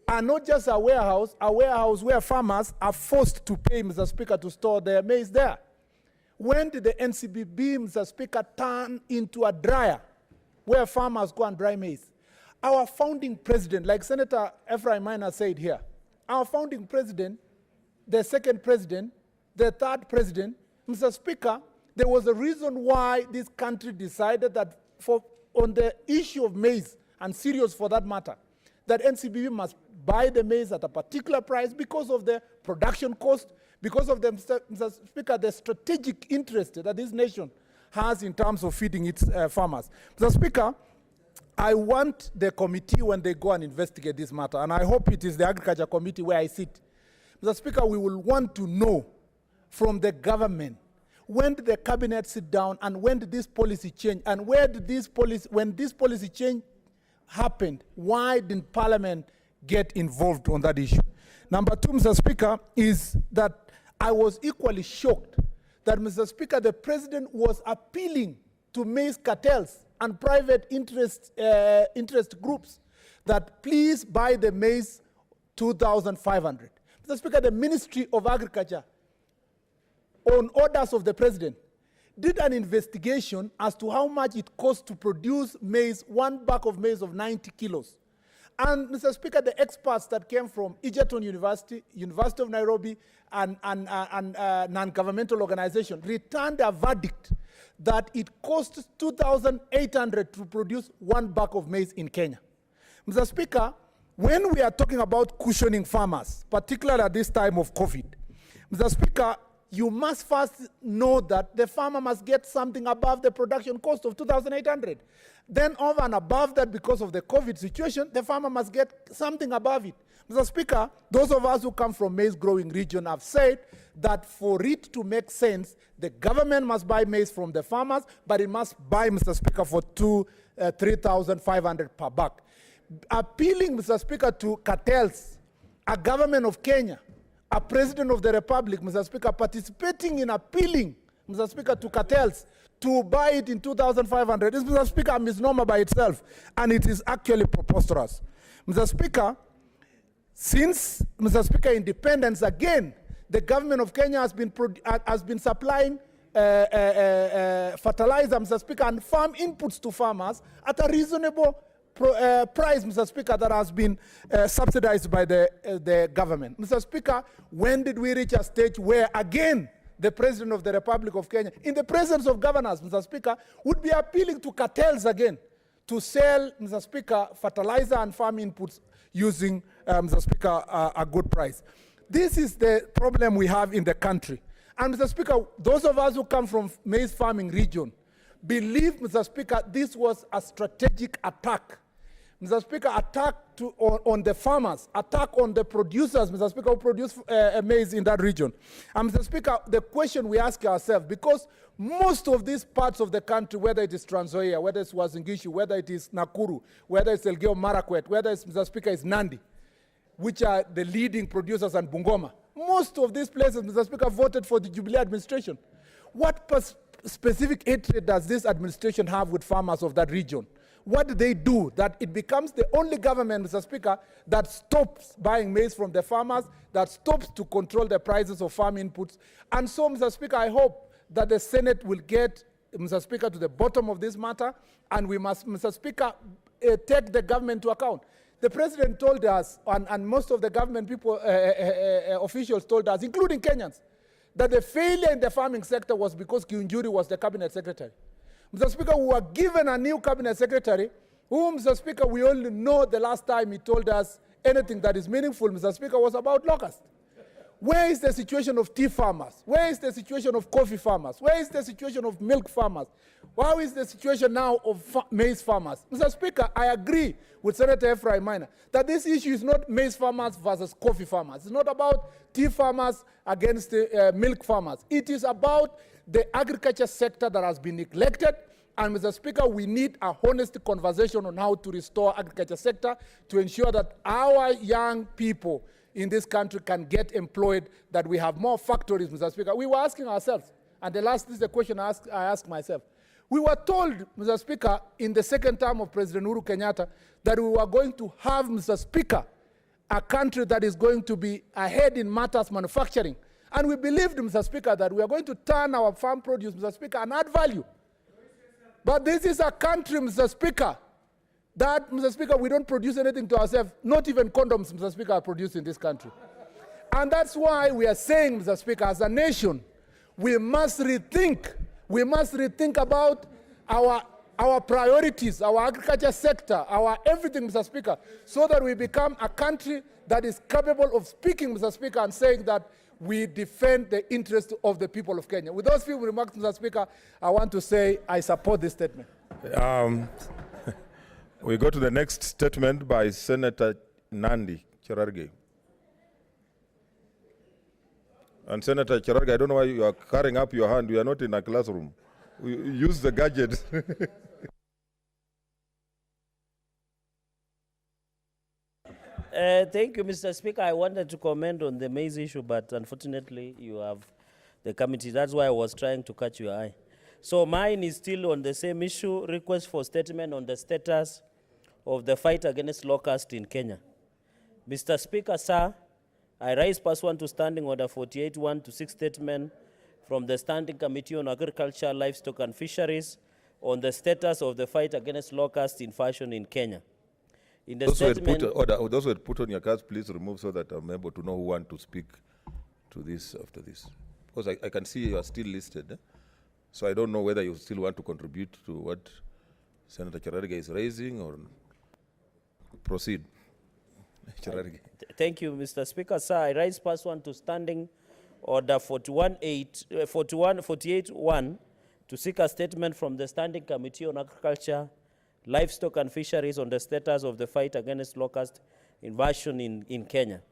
And not just a warehouse where farmers are forced to pay, Mr. Speaker, to store their maize there. When did the NCPB, Mr. Speaker, turn into a dryer where farmers go and dry maize? Our founding president, like Senator Ephraim Minor said here, our founding president, the second president, the third president, Mr. Speaker, there was a reason why this country decided that on the issue of maize and cereals for that matter, that NCPB must buy the maize at a particular price because of the production cost, because of the, Mr. Speaker, the strategic interest that this nation has in terms of feeding its farmers. Mr. Speaker, I want the committee, when they go and investigate this matter, and I hope it is the Agriculture Committee where I sit, Mr. Speaker, we will want to know from the government, when did the cabinet sit down and when did this policy change, and where did this policy, when this policy change happened, why didn't Parliament get involved on that issue? Number two, Mr. Speaker, is that I was equally shocked that, Mr. Speaker, the President was appealing to maize cartels and private interest groups that please buy the maize 2,500. Mr. Speaker, the Ministry of Agriculture, on orders of the President, did an investigation as to how much it costs to produce maize, one bag of maize of 90 kilos. And, Mr. Speaker, the experts that came from Egerton University, University of Nairobi, and non-governmental organization returned a verdict that it costs 2,800 to produce one bag of maize in Kenya. Mr. Speaker, when we are talking about cushioning farmers, particularly at this time of COVID, Mr. Speaker, you must first know that the farmer must get something above the production cost of 2,800. Then over and above that, because of the COVID situation, the farmer must get something above it. Mr. Speaker, those of us who come from maize growing region have said that for it to make sense, the government must buy maize from the farmers, but it must buy, Mr. Speaker, for 3,500 per bag. Appealing, Mr. Speaker, to cartels, a government of Kenya, a president of the republic, Mr. Speaker, participating in appealing, Mr. Speaker, to cartels to buy it in 2,500 is, Mr. Speaker, a misnomer by itself, and it is actually preposterous. Mr. Speaker, since, Mr. Speaker, independence, again, the government of Kenya has been supplying fertilizer, Mr. Speaker, and farm inputs to farmers at a reasonable price, Mr. Speaker, that has been subsidized by the government. Mr. Speaker, when did we reach a stage where, again, the President of the Republic of Kenya, in the presence of governors, Mr. Speaker, would be appealing to cartels again to sell, Mr. Speaker, fertilizer and farm inputs using, Mr. Speaker, a good price? This is the problem we have in the country. And, Mr. Speaker, those of us who come from maize farming region believe, Mr. Speaker, this was a strategic attack. Mr. Speaker, attack on the farmers, attack on the producers, Mr. Speaker, who produce maize in that region. And, Mr. Speaker, the question we ask ourselves, because most of these parts of the country, whether it is Trans Nzoia, whether it's Uasin Gishu, whether it is Nakuru, whether it's Elgeyo Marakwet, whether it's, Mr. Speaker, is Nandi, which are the leading producers, and Bungoma, most of these places, Mr. Speaker, voted for the Jubilee administration. What specific hatred does this administration have with farmers of that region? What do they do that it becomes the only government, Mr. Speaker, that stops buying maize from the farmers, that stops to control the prices of farm inputs? And so, Mr. Speaker, I hope that the Senate will get Mr. Speaker, to the bottom of this matter, and we must, Mr. Speaker, take the government to account. The president told us, and most of the government people, officials told us, including Kenyans, that the failure in the farming sector was because Kiunjuri was the cabinet secretary. Mr. Speaker, we were given a new cabinet secretary, whom, Mr. Speaker, we only know the last time he told us anything that is meaningful, Mr. Speaker, was about locusts. Where is the situation of tea farmers? Where is the situation of coffee farmers? Where is the situation of milk farmers? How is the situation now of maize farmers? Mr. Speaker, I agree with Senator Ephraim Minor that this issue is not maize farmers versus coffee farmers. It's not about tea farmers against milk farmers. It is about the agriculture sector that has been neglected. And Mr. Speaker, we need a honest conversation on how to restore agriculture sector to ensure that our young people in this country can get employed, that we have more factories, Mr. Speaker. We were asking ourselves, and this is the question I asked myself. We were told, Mr. Speaker, in the second term of President Uhuru Kenyatta, that we were going to have, Mr. Speaker, a country that is going to be ahead in matters manufacturing. And we believed, Mr. Speaker, that we are going to turn our farm produce, Mr. Speaker, and add value. But this is a country, Mr. Speaker, that, Mr. Speaker, we don't produce anything to ourselves. Not even condoms, Mr. Speaker, are produced in this country. And that's why we are saying, Mr. Speaker, as a nation, we must rethink about our priorities, our agriculture sector, our everything, Mr. Speaker, so that we become a country that is capable of speaking, Mr. Speaker, and saying that we defend the interest of the people of Kenya. With those few remarks, Mr. Speaker, I want to say I support this statement. We go to the next statement by Senator Nandi Cherargei. And Senator Cherargei, I don't know why you are carrying up your hand. We are not in a classroom. We use the gadget. Thank you, Mr. Speaker. I wanted to comment on the maize issue, but unfortunately you have the committee. That's why I was trying to catch your eye. So mine is still on the same issue, request for statement on the status of the fight against locusts in Kenya. Mr. Speaker, sir, I rise pursuant to Standing Order 48-1 to 6 statement from the Standing Committee on Agriculture, Livestock and Fisheries on the status of the fight against locusts in fashion in Kenya. In the those statement, those who had put on your cards, please remove so that I'm able to know who want to speak to this after this. Because I can see you are still listed. So I don't know whether you still want to contribute to what Senator Cherargei is raising or proceed. Thank you, Mr. Speaker. Sir, I rise pursuant to Standing Order 48-1 to seek a statement from the Standing Committee on Agriculture, Livestock and Fisheries on the status of the fight against locust invasion in Kenya.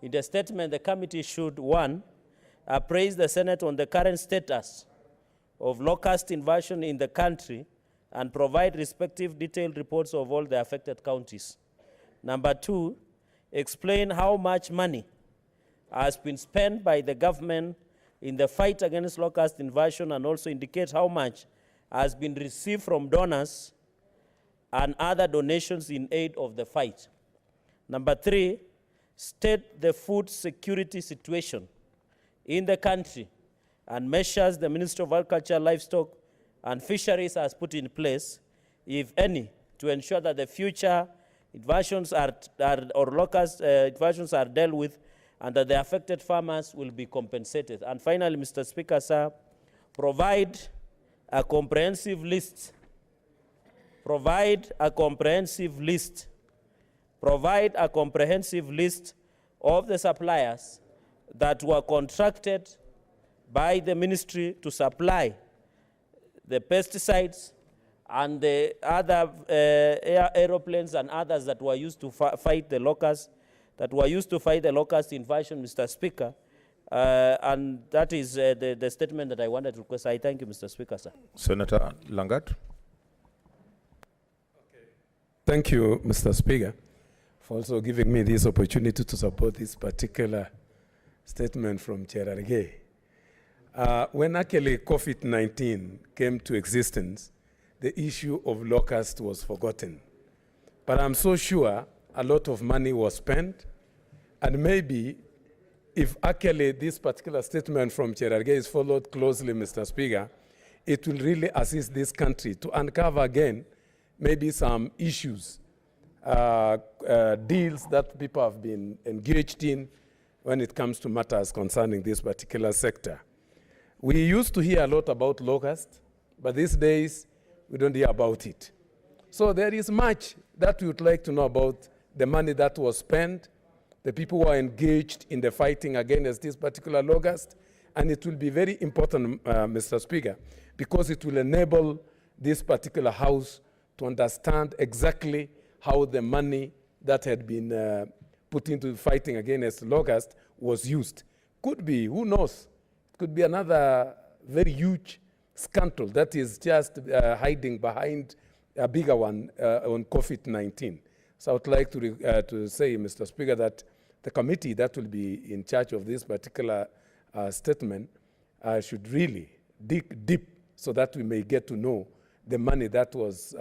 In the statement, the committee should, 1, appraise the Senate on the current status of locust invasion in the country and provide respective detailed reports of all the affected counties. Number 2, explain how much money has been spent by the government in the fight against locust invasion and also indicate how much has been received from donors and other donations in aid of the fight. Number 3, state the food security situation in the country and measures the Ministry of Agriculture, Livestock and Fisheries has put in place, if any, to ensure that the future invasions or locust invasions are dealt with and that the affected farmers will be compensated. And finally, Mr. Speaker, sir, provide a comprehensive list of the suppliers that were contracted by the ministry to supply the pesticides and the other aeroplanes and others that were used to fight the locusts, invasion, Mr. Speaker. And that is the statement that I wanted to request. I thank you, Mr. Speaker, sir. Senator Langat. Thank you, Mr. Speaker, for also giving me this opportunity to support this particular statement from Cherargei. When actually COVID-19 came to existence, the issue of locust was forgotten. But I'm so sure a lot of money was spent, and maybe if actually this particular statement from Cherargei is followed closely, Mr. Speaker, it will really assist this country to uncover again maybe some issues, deals that people have been engaged in when it comes to matters concerning this particular sector. We used to hear a lot about locusts, but these days we don't hear about it. So there is much that we would like to know about the money that was spent, the people who are engaged in the fighting against this particular locust, and it will be very important, Mr. Speaker, because it will enable this particular House to understand exactly how the money that had been put into fighting against locust was used. Could be, who knows? It could be another very huge scandal that is just hiding behind a bigger one on COVID-19. So I would like to say, Mr. Speaker, that the committee that will be in charge of this particular statement should really dig deep so that we may get to know the money that was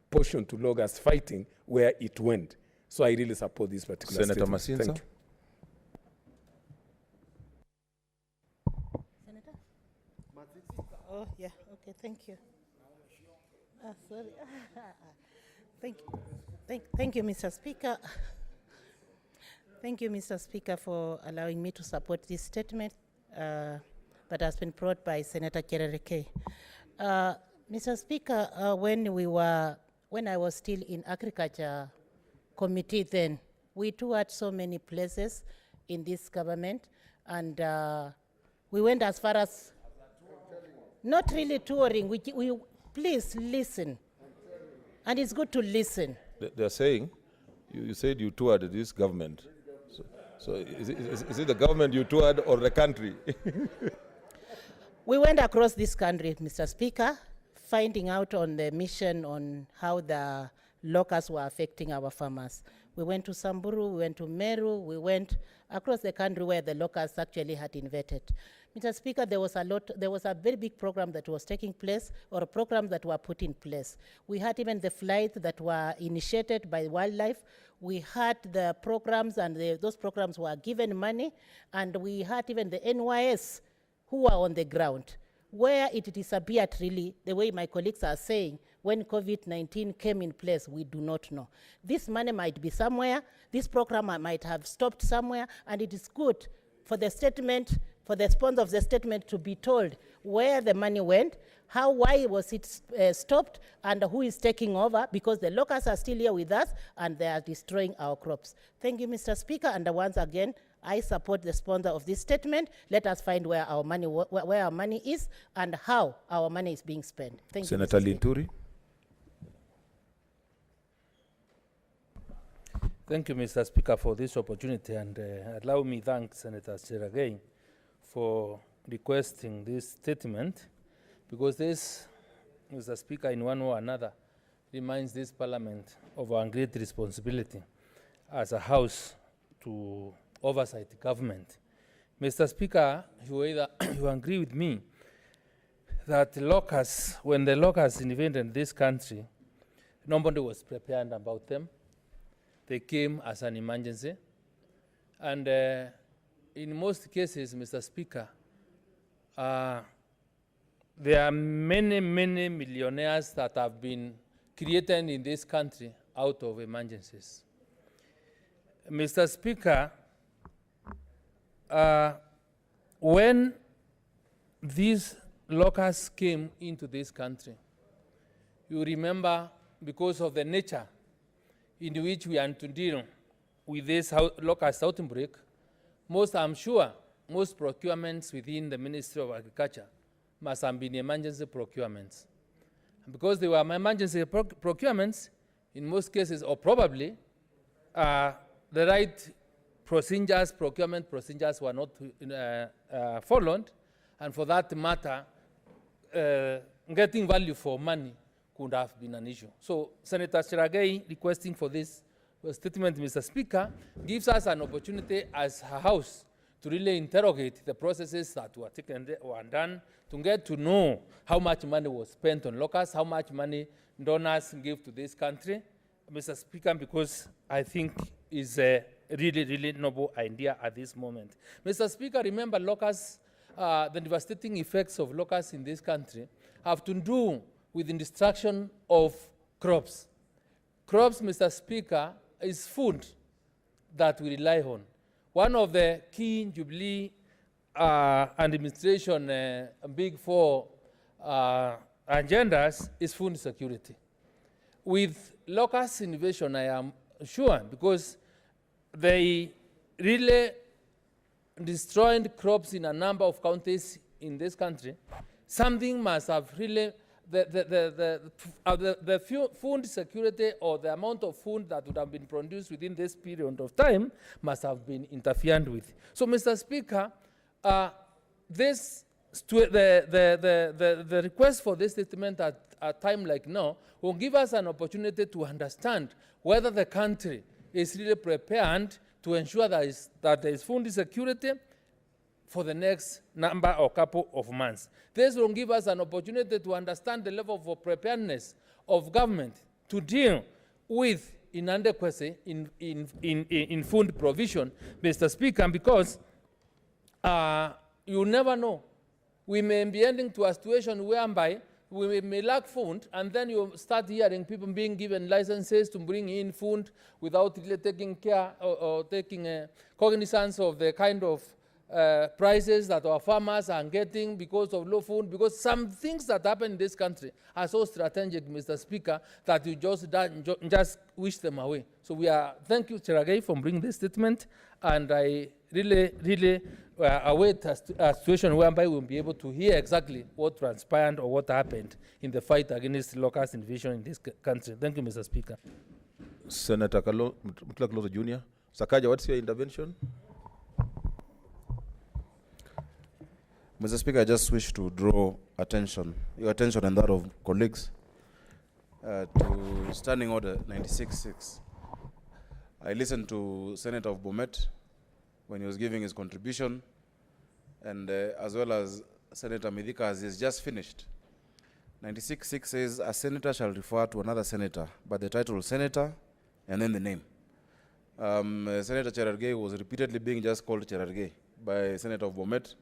portioned to locust fighting, where it went. So I really support this particular Senator statement. Masinza. Thank you. Oh, yeah, okay, thank you. Sorry. Thank you, Mr. Speaker. Thank you, Mr. Speaker, for allowing me to support this statement that has been brought by Senator Cherargei. Mr. Speaker, when I was still in Agriculture Committee then, we toured so many places in this government, and we went as far as, not really touring, we please listen. And it's good to listen. They're saying, you said you toured this government. So is it the government you toured or the country? We went across this country, Mr. Speaker, finding out on the mission on how the locusts were affecting our farmers. We went to Samburu, we went to Meru, we went across the country where the locusts actually had invaded. Mr. Speaker, there was a very big program that was taking place, or programs that were put in place. We had even the flights that were initiated by wildlife. We had the programs, and those programs were given money, and we had even the NYS who were on the ground. Where it disappeared really, the way my colleagues are saying, when COVID-19 came in place, we do not know. This money might be somewhere, this program might have stopped somewhere, and it is good for the statement, for the sponsor of the statement to be told where the money went, why was it stopped, and who is taking over, because the locusts are still here with us and they are destroying our crops. Thank you, Mr. Speaker, and once again, I support the sponsor of this statement. Let us find where our money is and how our money is being spent. Thank you, Senator Mr. Speaker. Linturi. Thank you, Mr. Speaker, for this opportunity, and allow me thank Senator Cherargei for requesting this statement, because this, Mr. Speaker, in one way or another, reminds this Parliament of our great responsibility as a House to oversight government. Mr. Speaker, you agree with me that locusts, when the locusts invaded this country, nobody was prepared about them. They came as an emergency. And in most cases, Mr. Speaker, there are many, many millionaires that have been created in this country out of emergencies. Mr. Speaker, when these locusts came into this country, you remember, because of the nature in which we are to deal with this locust outbreak, I'm sure most procurements within the Ministry of Agriculture must have been emergency procurements. And because they were emergency procurements, in most cases, or probably, the right procedures, procurement procedures were not followed, and for that matter, getting value for money could have been an issue. So Senator Cherargei requesting for this statement, Mr. Speaker, gives us an opportunity as a House to really interrogate the processes that were taken or done, to get to know how much money was spent on locusts, how much money donors give to this country, Mr. Speaker, because I think is a really, really noble idea at this moment. Mr. Speaker, remember locusts, the devastating effects of locusts in this country have to do with the destruction of crops. Crops, Mr. Speaker, is food that we rely on. One of the key Jubilee administration big four agendas is food security. With locust invasion, I am sure, because they really destroyed crops in a number of counties in this country, something must have really, the food security or the amount of food that would have been produced within this period of time must have been interfered with. So, Mr. Speaker, the request for this statement at a time like now will give us an opportunity to understand whether the country is really prepared to ensure that there is food security for the next number or couple of months. This will give us an opportunity to understand the level of preparedness of government to deal with inadequacy in food provision, Mr. Speaker, because you never know. We may be ending to a situation whereby we may lack food, and then you start hearing people being given licenses to bring in food without really taking care or taking cognizance of the kind of prices that our farmers are getting because of low food, because some things that happen in this country are so strategic, Mr. Speaker, that you just wish them away. So thank you, Cherargei, for bringing this statement, and I really await a situation whereby we'll be able to hear exactly what transpired or what happened in the fight against locust invasion in this country. Thank you, Mr. Speaker. Senator Mutula Kilonzo Jr. Sakaja, what's your intervention? Mr. Speaker, I just wish to draw your attention and that of colleagues to Standing Order 96.6. I listened to Senator of Bomet when he was giving his contribution, and as well as Senator Midhika, as he has just finished. 96.6 says, a senator shall refer to another senator by the title senator and then the name. Senator Cherargei was repeatedly being just called Cherargei by Senator of Bomet.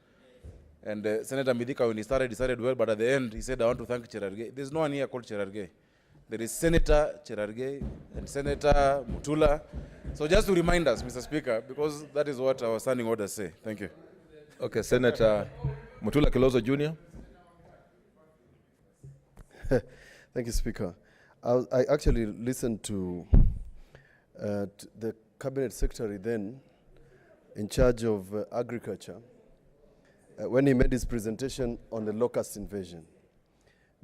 And Senator Midhika, when he started, decided well, but at the end, he said, I want to thank Cherargei. There's no one here called Cherargei. There is Senator Cherargei and Senator Mutula. So just to remind us, Mr. Speaker, because that is what our standing orders say. Thank you. Okay, Senator Mutula Kilonzo Jr. Thank you, Speaker. I actually listened to the Cabinet Secretary then in charge of agriculture when he made his presentation on the locust invasion.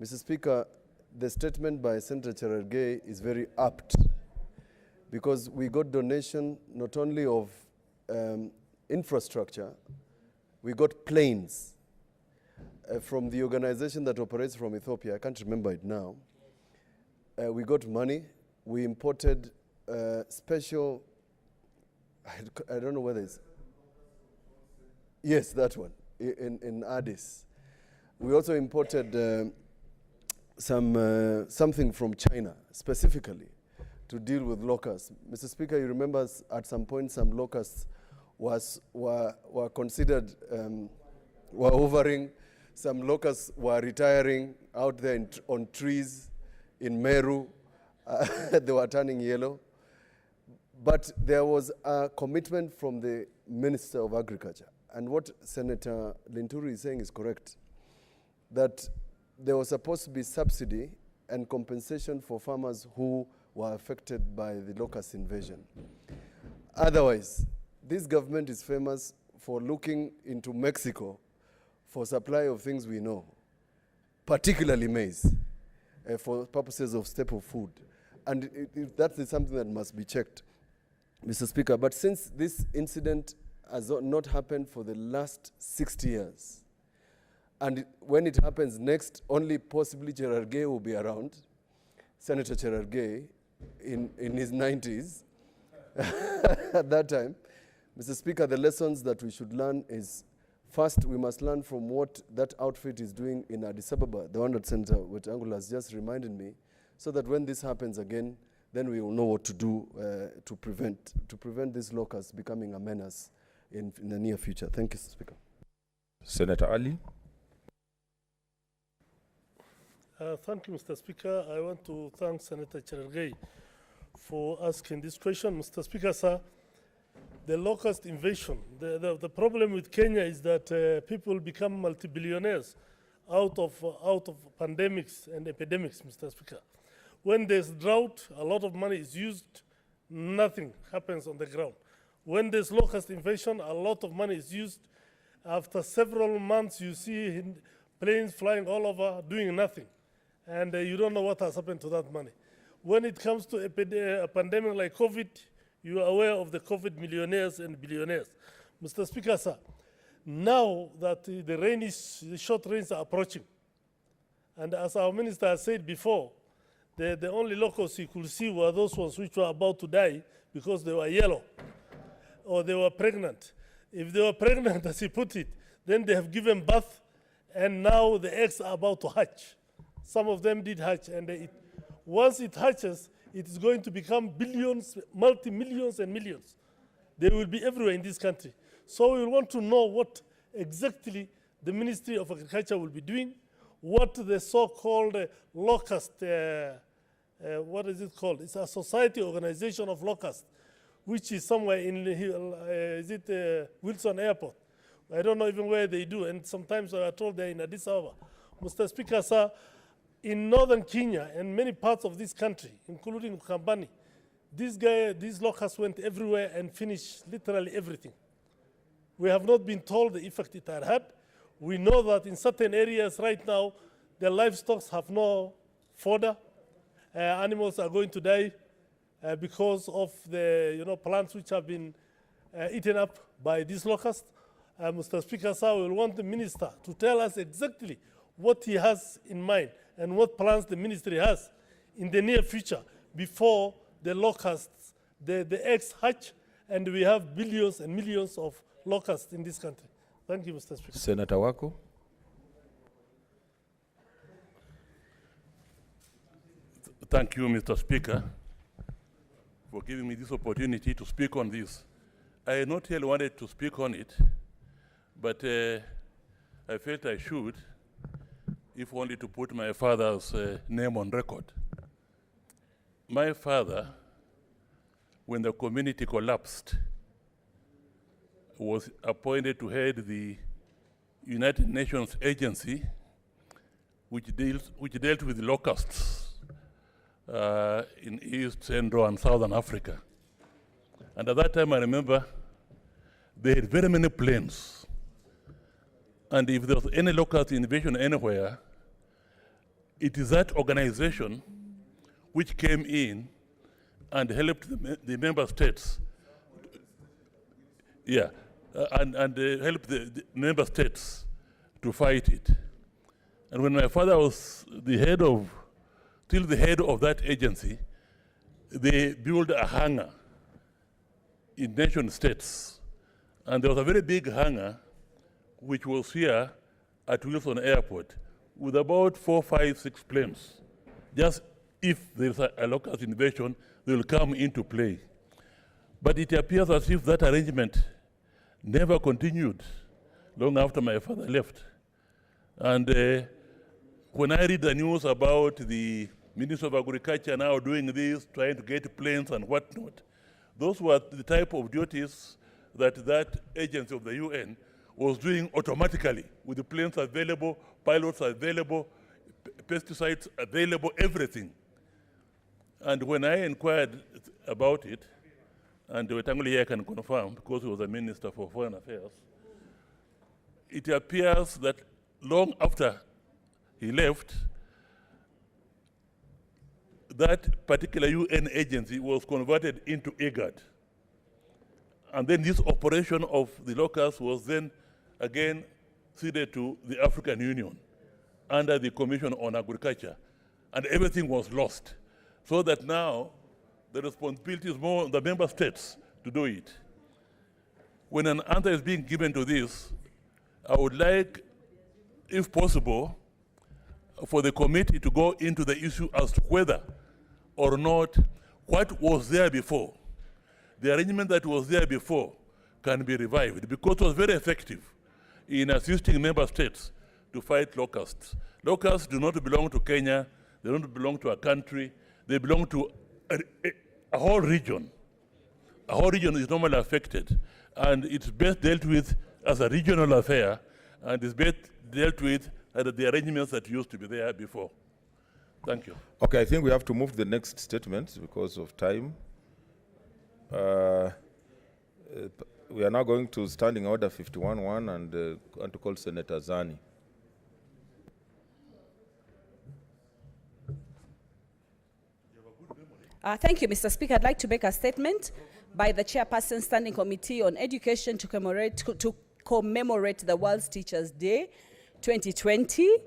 Mr. Speaker, the statement by Senator Cherargei is very apt because we got donation not only of infrastructure, we got planes from the organization that operates from Ethiopia. I can't remember it now. We got money. We imported special, I don't know whether it's, yes, that one, in Addis. We also imported something from China, specifically, to deal with locusts. Mr. Speaker, you remember at some point some locusts were considered, were hovering. Some locusts were retiring out there on trees in Meru. They were turning yellow. But there was a commitment from the Minister of Agriculture. And what Senator Linturi is saying is correct, that there was supposed to be subsidy and compensation for farmers who were affected by the locust invasion. Otherwise, this government is famous for looking into Mexico for supply of things we know, particularly maize, for purposes of staple food. And that is something that must be checked, Mr. Speaker. But since this incident has not happened for the last 60 years, and when it happens next, only possibly Cherargei will be around, Senator Cherargei in his 90s at that time. Mr. Speaker, the lessons that we should learn is, first, we must learn from what that outfit is doing in Addis Ababa, the one that Senator Wetangula has just reminded me, so that when this happens again, then we will know what to do to prevent these locusts becoming a menace in the near future. Thank you, Speaker. Senator Ali. Thank you, Mr. Speaker. I want to thank Senator Cherargei for asking this question. Mr. Speaker, sir, the locust invasion, the problem with Kenya is that people become multi-billionaires out of pandemics and epidemics, Mr. Speaker. When there's drought, a lot of money is used, nothing happens on the ground. When there's locust invasion, a lot of money is used. After several months, you see planes flying all over, doing nothing. And you don't know what has happened to that money. When it comes to a pandemic like COVID, you are aware of the COVID millionaires and billionaires. Mr. Speaker, sir, now that the short rains are approaching, and as our minister has said before, the only locusts you could see were those ones which were about to die because they were yellow or they were pregnant. If they were pregnant, as he put it, then they have given birth and now the eggs are about to hatch. Some of them did hatch, and once it hatches, it is going to become billions, multi-millions and millions. They will be everywhere in this country. So we want to know what exactly the Ministry of Agriculture will be doing, what the so-called locust, what is it called? It's a society organization of locusts, which is somewhere in, Wilson Airport. I don't know even where they do, and sometimes I are told they're in Addis Ababa. Mr. Speaker, sir, in northern Kenya and many parts of this country, including Ukambani, these locusts went everywhere and finished literally everything. We have not been told the effect it had. We know that in certain areas right now, the livestock have no fodder. Animals are going to die because of the plants which have been eaten up by these locusts. Mr. Speaker, sir, we want the minister to tell us exactly what he has in mind and what plans the ministry has in the near future before the locusts, the eggs hatch, and we have billions and millions of locusts in this country. Thank you, Mr. Speaker. Senator Wako. Thank you, Mr. Speaker, for giving me this opportunity to speak on this. I not really wanted to speak on it, but I felt I should, if only to put my father's name on record. My father, when the community collapsed, was appointed to head the United Nations agency which dealt with locusts in East, Central, and Southern Africa. And at that time, I remember they had very many planes. And if there was any locust invasion anywhere, it is that organization which came in and helped the member states. Yeah, and helped the member states to fight it. And when my father was the head of that agency, they built a hangar in nation states. And there was a very big hangar which was here at Wilson Airport with about 4, 5, 6 planes. Just if there's a locust invasion, they will come into play. But it appears as if that arrangement never continued long after my father left. And when I read the news about the Minister of Agriculture now doing this, trying to get planes and whatnot, those were the type of duties that agency of the UN was doing automatically, with the planes available, pilots available, pesticides available, everything. And when I inquired about it, and Wetangula here can confirm, because he was a Minister for Foreign Affairs, it appears that long after he left, that particular UN agency was converted into IGAD. And then this operation of the locusts was then again ceded to the African Union under the Commission on Agriculture, and everything was lost. So that now the responsibility is more on the member states to do it. When an answer is being given to this, I would like, if possible, for the committee to go into the issue as to whether or not what was there before, the arrangement that was there before, can be revived, because it was very effective in assisting member states to fight locusts. Locusts do not belong to Kenya. They don't belong to a country. They belong to a whole region. A whole region is normally affected, and it's best dealt with as a regional affair, and it's best dealt with under the arrangements that used to be there before. Thank you. Okay, I think we have to move to the next statement because of time. We are now going to Standing Order 51-1 and want to call Senator Zani. Thank you, Mr. Speaker. I'd like to make a statement by the Chairperson Standing Committee on Education to commemorate the World Teachers' Day 2020.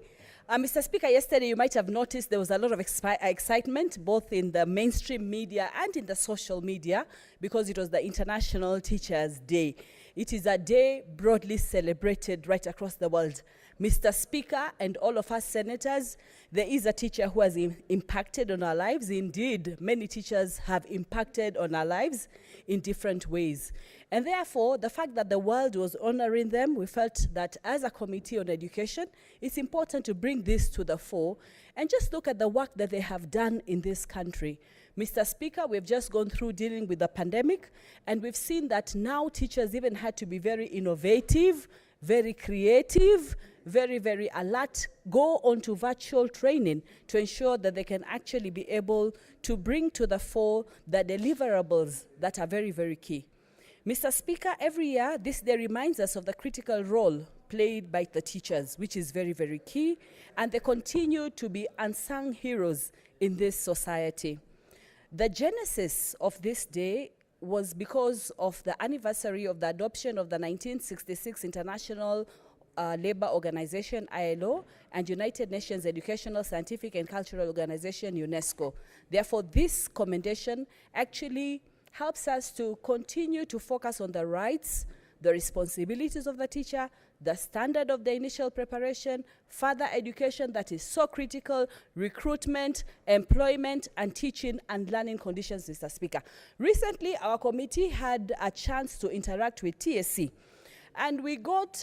Mr. Speaker, yesterday you might have noticed there was a lot of excitement both in the mainstream media and in the social media because it was the International Teachers' Day. It is a day broadly celebrated right across the world. Mr. Speaker and all of us senators, there is a teacher who has impacted on our lives. Indeed, many teachers have impacted on our lives in different ways. And therefore, the fact that the world was honoring them, we felt that as a committee on education, it's important to bring this to the fore and just look at the work that they have done in this country. Mr. Speaker, we've just gone through dealing with the pandemic, and we've seen that now teachers even had to be very innovative, very creative, very, very alert, go on to virtual training to ensure that they can actually be able to bring to the fore the deliverables that are very, very key. Mr. Speaker, every year, this day reminds us of the critical role played by the teachers, which is very, very key, and they continue to be unsung heroes in this society. The genesis of this day was because of the anniversary of the adoption of the 1966 International Labour Organization, ILO, and United Nations Educational, Scientific and Cultural Organization, UNESCO. Therefore, this commendation actually helps us to continue to focus on the rights, the responsibilities of the teacher, the standard of the initial preparation, further education that is so critical, recruitment, employment, and teaching and learning conditions, Mr. Speaker. Recently, our committee had a chance to interact with TSC. And we got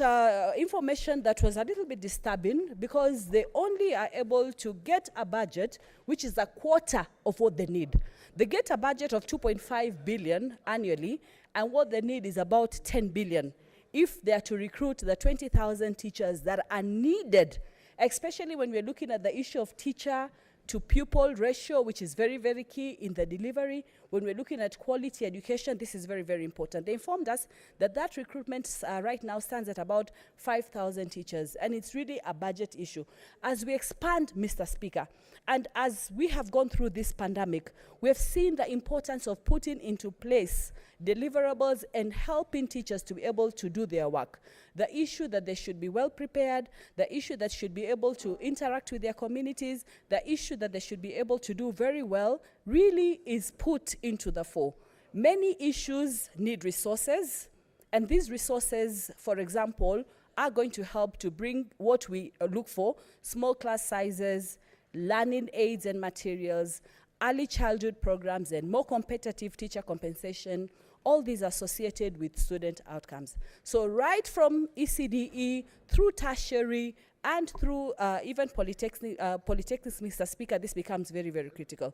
information that was a little bit disturbing because they only are able to get a budget which is a quarter of what they need. They get a budget of 2.5 billion annually, and what they need is about 10 billion if they are to recruit the 20,000 teachers that are needed, especially when we're looking at the issue of teacher to pupil ratio, which is very, very key in the delivery. When we're looking at quality education, this is very, very important. They informed us that that recruitment right now stands at about 5,000 teachers, and it's really a budget issue. As we expand, Mr. Speaker, and as we have gone through this pandemic, we have seen the importance of putting into place deliverables and helping teachers to be able to do their work. The issue that they should be well prepared, the issue that should be able to interact with their communities, the issue that they should be able to do very well really is put into the fore. Many issues need resources, and these resources, for example, are going to help to bring what we look for: small class sizes, learning aids and materials, early childhood programs, and more competitive teacher compensation. All these associated with student outcomes. So right from ECDE through tertiary and through even polytechnics, Mr. Speaker, this becomes very, very critical.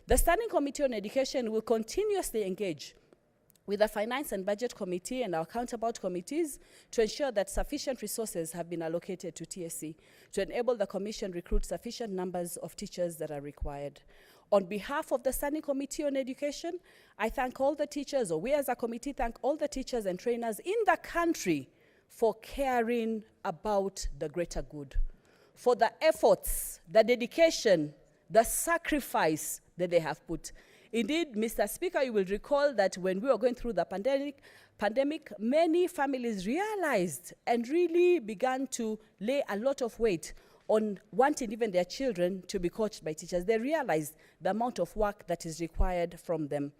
The Standing Committee on Education will continuously engage with the Finance and Budget Committee and our counterpart committees to ensure that sufficient resources have been allocated to TSC to enable the Commission recruit sufficient numbers of teachers that are required. On behalf of the Standing Committee on Education, I thank all the teachers, or we as a committee thank all the teachers and trainers in the country for caring about the greater good, for the efforts, the dedication, the sacrifice that they have put. Indeed, Mr. Speaker, you will recall that when we were going through the pandemic, many families realized and really began to lay a lot of weight on wanting even their children to be coached by teachers. They realized the amount of work that is required from them.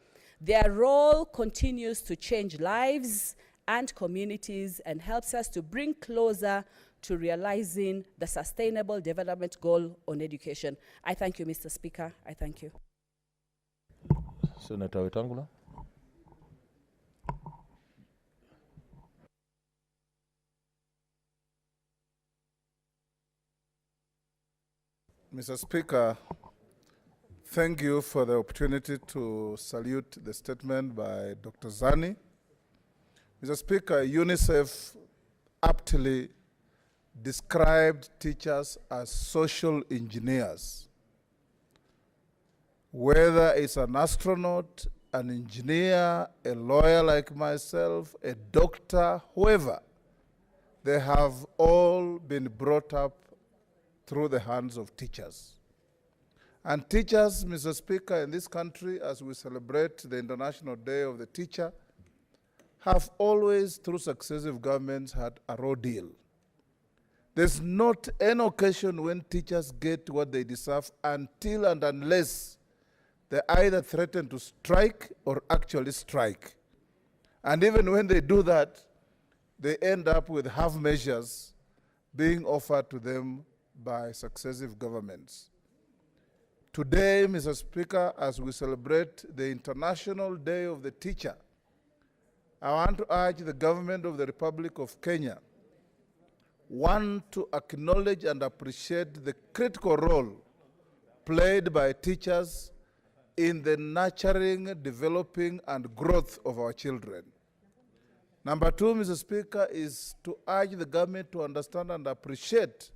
Their role continues to change lives and communities and helps us to bring closer to realizing the Sustainable Development Goal on education. I thank you, Mr. Speaker. I thank you. Senator Wetangula. Mr. Speaker, thank you for the opportunity to salute the statement by Dr. Zani. Mr. Speaker, UNICEF aptly described teachers as social engineers. Whether it's an astronaut, an engineer, a lawyer like myself, a doctor, whoever, they have all been brought up through the hands of teachers. And teachers, Mr. Speaker, in this country, as we celebrate the International Day of the Teacher, have always, through successive governments, had a raw deal. There's not an occasion when teachers get what they deserve until and unless they either threaten to strike or actually strike. And even when they do that, they end up with half measures being offered to them by successive governments. Today, Mr. Speaker, as we celebrate the International Day of the Teacher, I want to urge the government of the Republic of Kenya, one, to acknowledge and appreciate the critical role played by teachers in the nurturing, developing, and growth of our children. Number two, Mr. Speaker, is to urge the government to understand and appreciate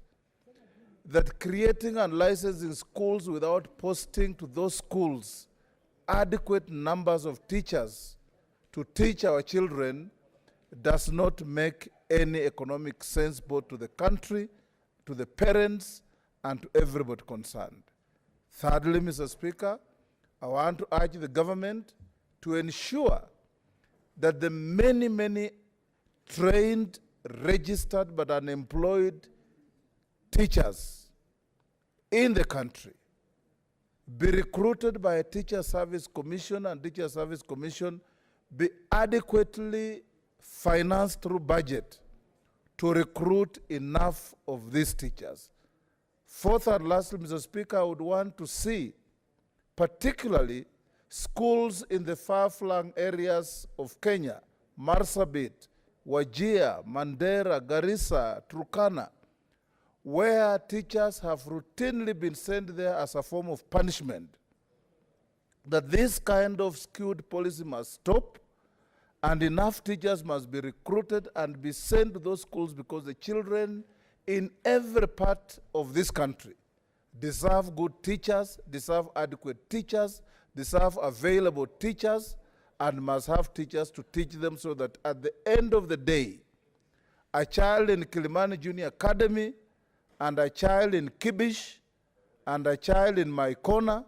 that creating and licensing schools without posting to those schools adequate numbers of teachers to teach our children does not make any economic sense both to the country, to the parents, and to everybody concerned. Thirdly, Mr. Speaker, I want to urge the government to ensure that the many trained, registered, but unemployed teachers in the country be recruited by a Teacher Service Commission, and Teacher Service Commission be adequately financed through budget to recruit enough of these teachers. Fourth and lastly, Mr. Speaker, I would want to see particularly schools in the far-flung areas of Kenya, Marsabit, Wajir, Mandera, Garissa, Turkana, where teachers have routinely been sent there as a form of punishment, that this kind of skewed policy must stop, and enough teachers must be recruited and be sent to those schools, because the children in every part of this country deserve good teachers, deserve adequate teachers, deserve available teachers, and must have teachers to teach them, so that at the end of the day, a child in Kilimani Junior Academy and a child in Kibish and a child in Maikona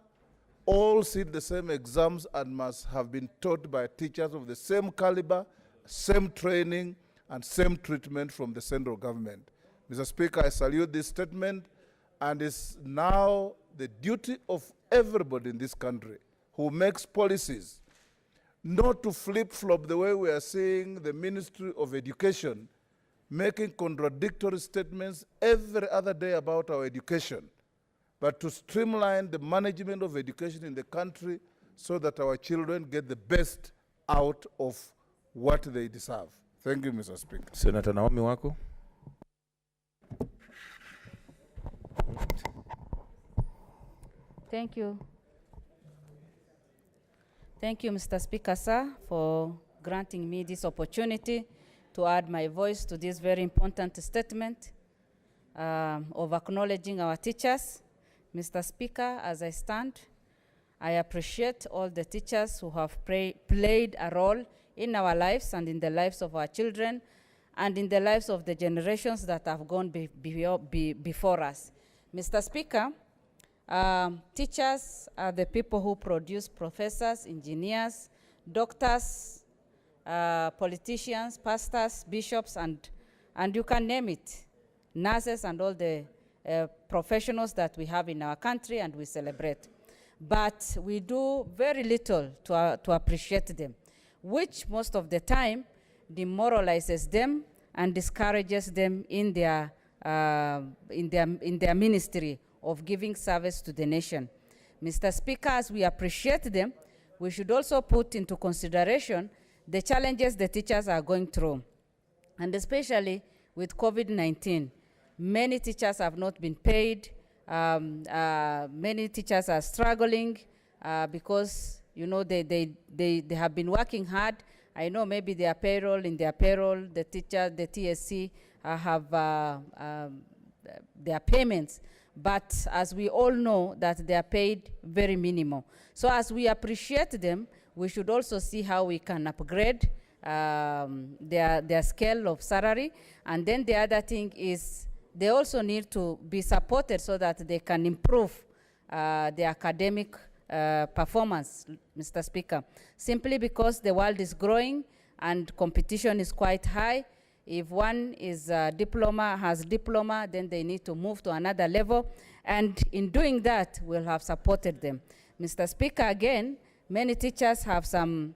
all sit the same exams and must have been taught by teachers of the same caliber, same training, and same treatment from the central government. Mr. Speaker, I salute this statement, and it's now the duty of everybody in this country who makes policies not to flip-flop the way we are seeing the Ministry of Education making contradictory statements every other day about our education, but to streamline the management of education in the country so that our children get the best out of what they deserve. Thank you, Mr. Speaker. Senator Naomi Wako. Thank you. Thank you, Mr. Speaker, sir, for granting me this opportunity to add my voice to this very important statement of acknowledging our teachers. Mr. Speaker, as I stand, I appreciate all the teachers who have played a role in our lives and in the lives of our children and in the lives of the generations that have gone before us. Mr. Speaker, teachers are the people who produce professors, engineers, doctors, politicians, pastors, bishops, and you can name it, nurses and all the professionals that we have in our country and we celebrate. But we do very little to appreciate them, which most of the time demoralizes them and discourages them in their ministry of giving service to the nation. Mr. Speaker, as we appreciate them, we should also put into consideration the challenges the teachers are going through. And especially with COVID-19, many teachers have not been paid Many teachers are struggling because, you know, they have been working hard. I know maybe their payroll, the teacher, the TSC have their payments. But as we all know that they are paid very minimal. So as we appreciate them, we should also see how we can upgrade their scale of salary. And then the other thing is they also need to be supported so that they can improve their academic performance, Mr. Speaker. Simply because the world is growing and competition is quite high. If one is has diploma, then they need to move to another level. And in doing that, we'll have supported them. Mr. Speaker, again, many teachers have some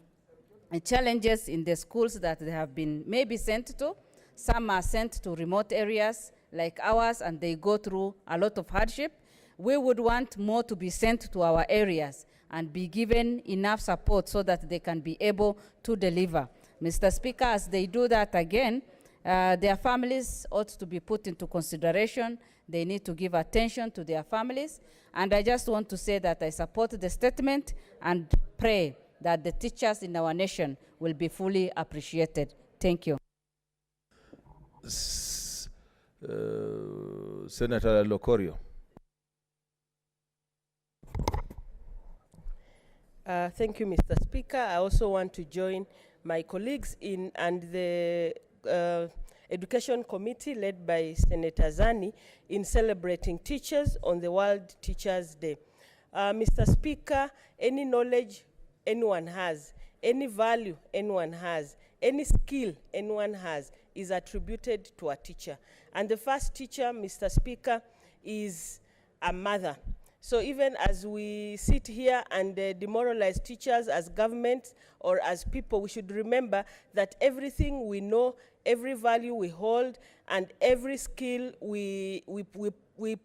challenges in the schools that they have been maybe sent to. Some are sent to remote areas like ours, and they go through a lot of hardship. We would want more to be sent to our areas and be given enough support so that they can be able to deliver. Mr. Speaker, as they do that again, their families ought to be put into consideration. They need to give attention to their families. And I just want to say that I support the statement and pray that the teachers in our nation will be fully appreciated. Thank you. Senator Locorio. Thank you, Mr. Speaker. I also want to join my colleagues in and the Education Committee led by Senator Zani in celebrating teachers on the World Teachers' Day. Mr. Speaker, any knowledge anyone has, any value anyone has, any skill anyone has is attributed to a teacher. And the first teacher, Mr. Speaker, is a mother. So even as we sit here and demoralize teachers as government or as people, we should remember that everything we know, every value we hold, and every skill we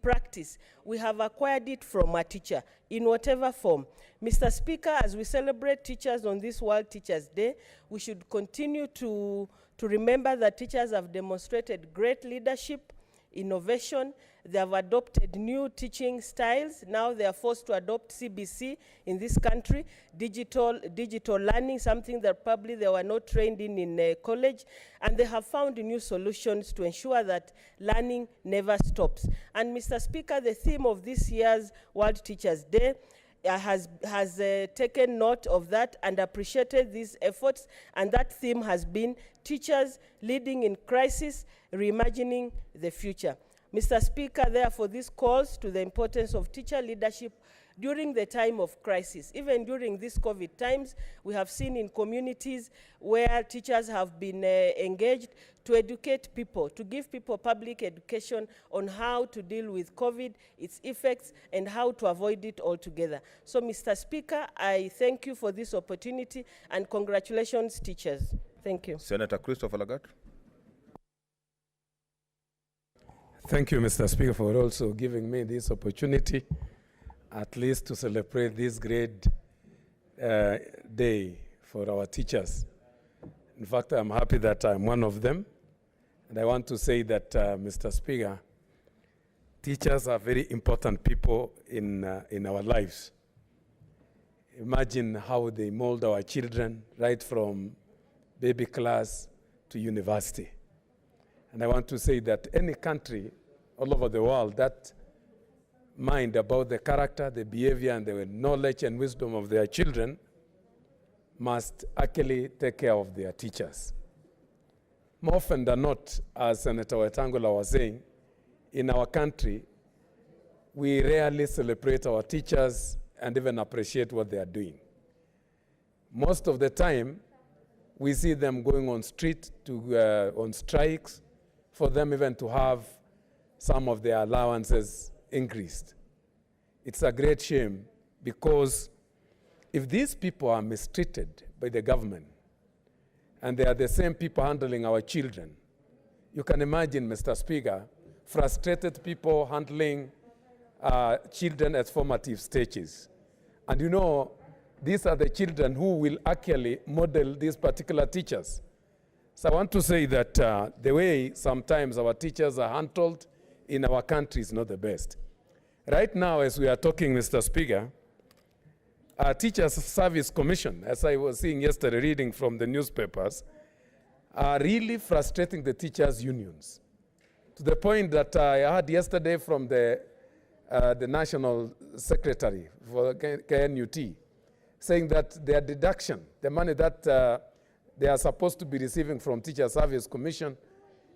practice, we have acquired it from a teacher in whatever form. Mr. Speaker, as we celebrate teachers on this World Teachers' Day, we should continue to remember that teachers have demonstrated great leadership, innovation. They have adopted new teaching styles. Now they are forced to adopt CBC in this country, digital learning, something that probably they were not trained in college. And they have found new solutions to ensure that learning never stops. And Mr. Speaker, the theme of this year's World Teachers' Day has taken note of that and appreciated these efforts, and that theme has been teachers leading in crisis, reimagining the future. Mr. Speaker, therefore, this calls to the importance of teacher leadership during the time of crisis. Even during these COVID times, we have seen in communities where teachers have been engaged to educate people, to give people public education on how to deal with COVID, its effects, and how to avoid it altogether. So, Mr. Speaker, I thank you for this opportunity, and congratulations, teachers. Thank you. Senator Christopher Lagat. Thank you, Mr. Speaker, for also giving me this opportunity, at least to celebrate this great day for our teachers. In fact, I'm happy that I'm one of them. And I want to say that, Mr. Speaker, teachers are very important people in our lives. Imagine how they mold our children right from baby class to university. And I want to say that any country all over the world that mind about the character, the behavior, and the knowledge and wisdom of their children must actually take care of their teachers. More often than not, as Senator Wetangula was saying, in our country, we rarely celebrate our teachers and even appreciate what they are doing. Most of the time, we see them going on street on strikes, for them even to have some of their allowances increased. It's a great shame, because if these people are mistreated by the government and they are the same people handling our children, you can imagine, Mr. Speaker, frustrated people handling children at formative stages. And you know, these are the children who will actually model these particular teachers. So I want to say that the way sometimes our teachers are handled in our country is not the best. Right now, as we are talking, Mr. Speaker, our Teachers Service Commission, as I was seeing yesterday reading from the newspapers, are really frustrating the teachers' unions, to the point that I heard yesterday from the National Secretary for KNUT, saying that their deduction, the money that they are supposed to be receiving from Teachers Service Commission,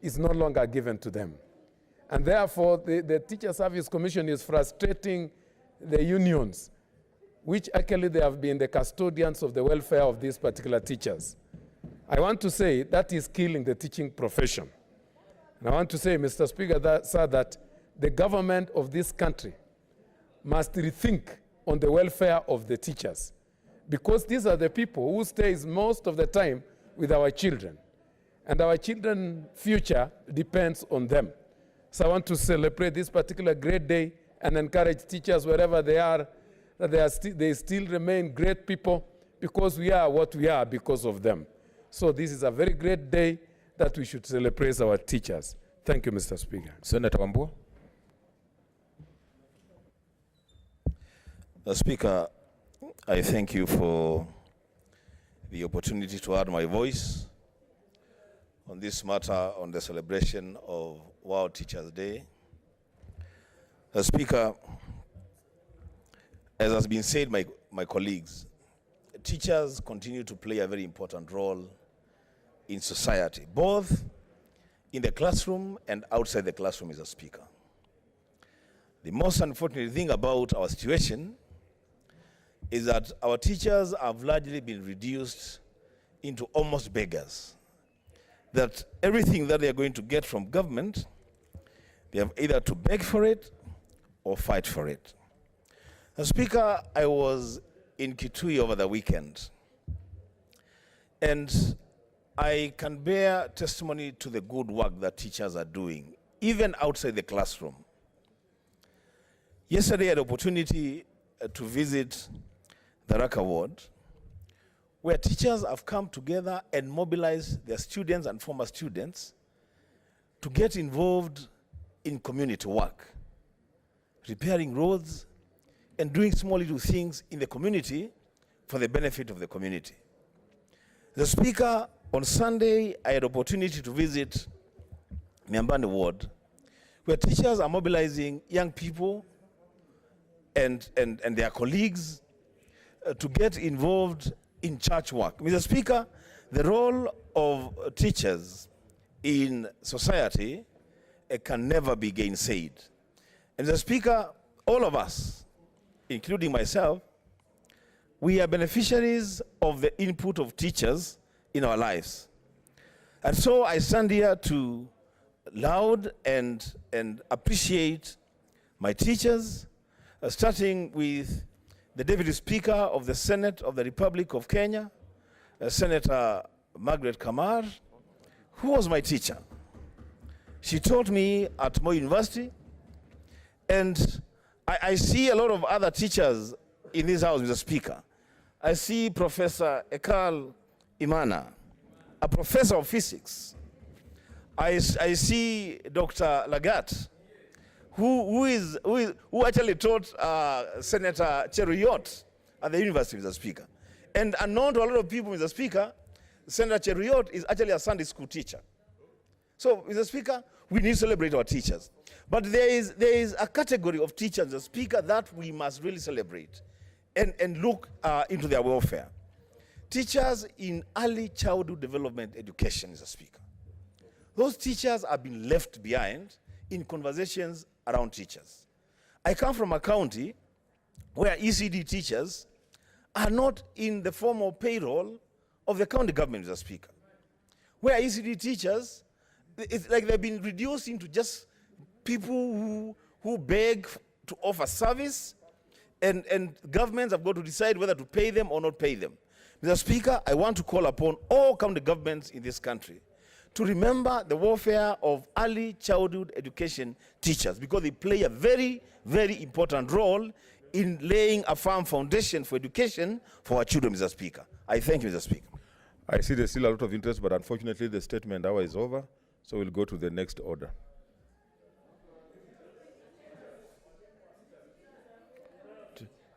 is no longer given to them. And therefore, the Teachers Service Commission is frustrating the unions, which actually they have been the custodians of the welfare of these particular teachers. I want to say that is killing the teaching profession. And I want to say, Mr. Speaker, that the government of this country must rethink on the welfare of the teachers, because these are the people who stays most of the time with our children. And our children's future depends on them. So I want to celebrate this particular great day and encourage teachers wherever they are, that they still remain great people, because we are what we are because of them. So this is a very great day that we should celebrate our teachers. Thank you, Mr. Speaker. Senator Wambua. Speaker, I thank you for the opportunity to add my voice on this matter, on the celebration of World Teachers' Day. Speaker, as has been said by my colleagues, teachers continue to play a very important role in society, both in the classroom and outside the classroom, Mr. Speaker. The most unfortunate thing about our situation is that our teachers have largely been reduced into almost beggars. That everything that they are going to get from government, they have either to beg for it or fight for it. Speaker, I was in Kitui over the weekend, and I can bear testimony to the good work that teachers are doing, even outside the classroom. Yesterday I had the opportunity to visit the Raka ward, where teachers have come together and mobilized their students and former students to get involved in community work, repairing roads and doing small little things in the community for the benefit of the community. The Speaker, on Sunday, I had the opportunity to visit Miambani ward, where teachers are mobilizing young people and their colleagues to get involved in church work. Mr. Speaker, the role of teachers in society can never be gainsaid. And Mr. Speaker, all of us, including myself, we are beneficiaries of the input of teachers in our lives. And so I stand here to laud and appreciate my teachers, starting with the Deputy Speaker of the Senate of the Republic of Kenya, Senator Margaret Kamar, who was my teacher. She taught me at Moi University, and I see a lot of other teachers in this house, Mr. Speaker. I see Professor Ekal Imana, a professor of physics. I see Dr. Lagat, who actually taught Senator Cheruyot at the university, Mr. Speaker. And unknown to a lot of people, Mr. Speaker, Senator Cheruyot is actually a Sunday school teacher. So, Mr. Speaker, we need to celebrate our teachers. But there is a category of teachers, Mr. Speaker, that we must really celebrate and look into their welfare. Teachers in early childhood development education, Mr. Speaker. Those teachers have been left behind in conversations around teachers. I come from a county where ECD teachers are not in the formal payroll of the county government, Mr. Speaker. Where ECD teachers, it's like they've been reduced into just people who beg to offer service, and governments have got to decide whether to pay them or not pay them. Mr. Speaker, I want to call upon all county governments in this country to remember the welfare of early childhood education teachers, because they play a very, very important role in laying a firm foundation for education for our children, Mr. Speaker. I thank you, Mr. Speaker. I see there's still a lot of interest, but unfortunately the statement hour is over, so we'll go to the next order.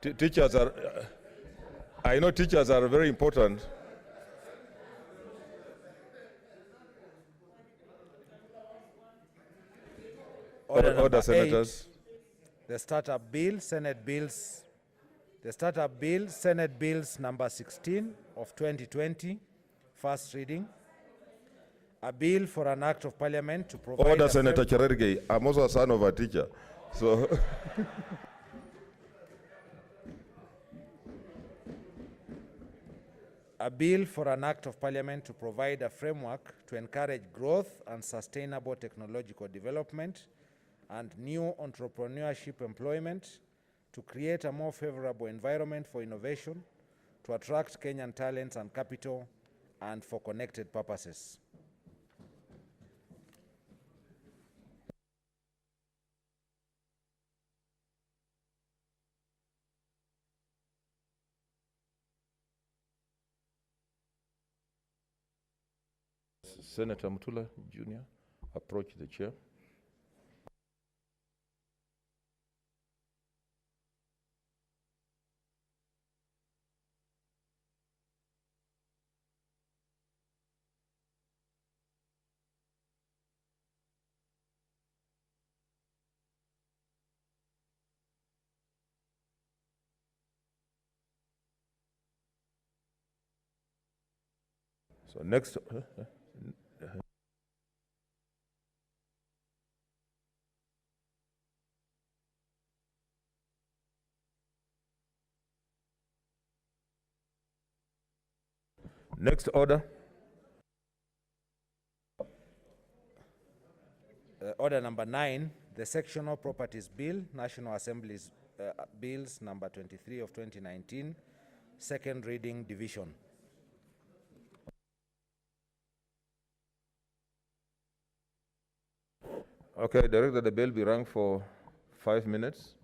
Teachers are, I know teachers are very important. Order number Senators. 8, the Startup Bill, Senate Bills. The Startup Bill, Senate Bills number 16 of 2020, first reading. A bill for an act of parliament to provide... Order, Senator Cherargei. I'm also a son of a teacher. So... A bill for an act of parliament to provide a framework to encourage growth and sustainable technological development and new entrepreneurship employment, to create a more favorable environment for innovation, to attract Kenyan talents and capital, and for connected purposes. Senator Mutula Jr. approach the chair. So next, next order. Order number 9, the Sectional Properties Bill, National Assembly's Bills number 23 of 2019, second reading division. Okay, direct that the bill be rung for 5 minutes.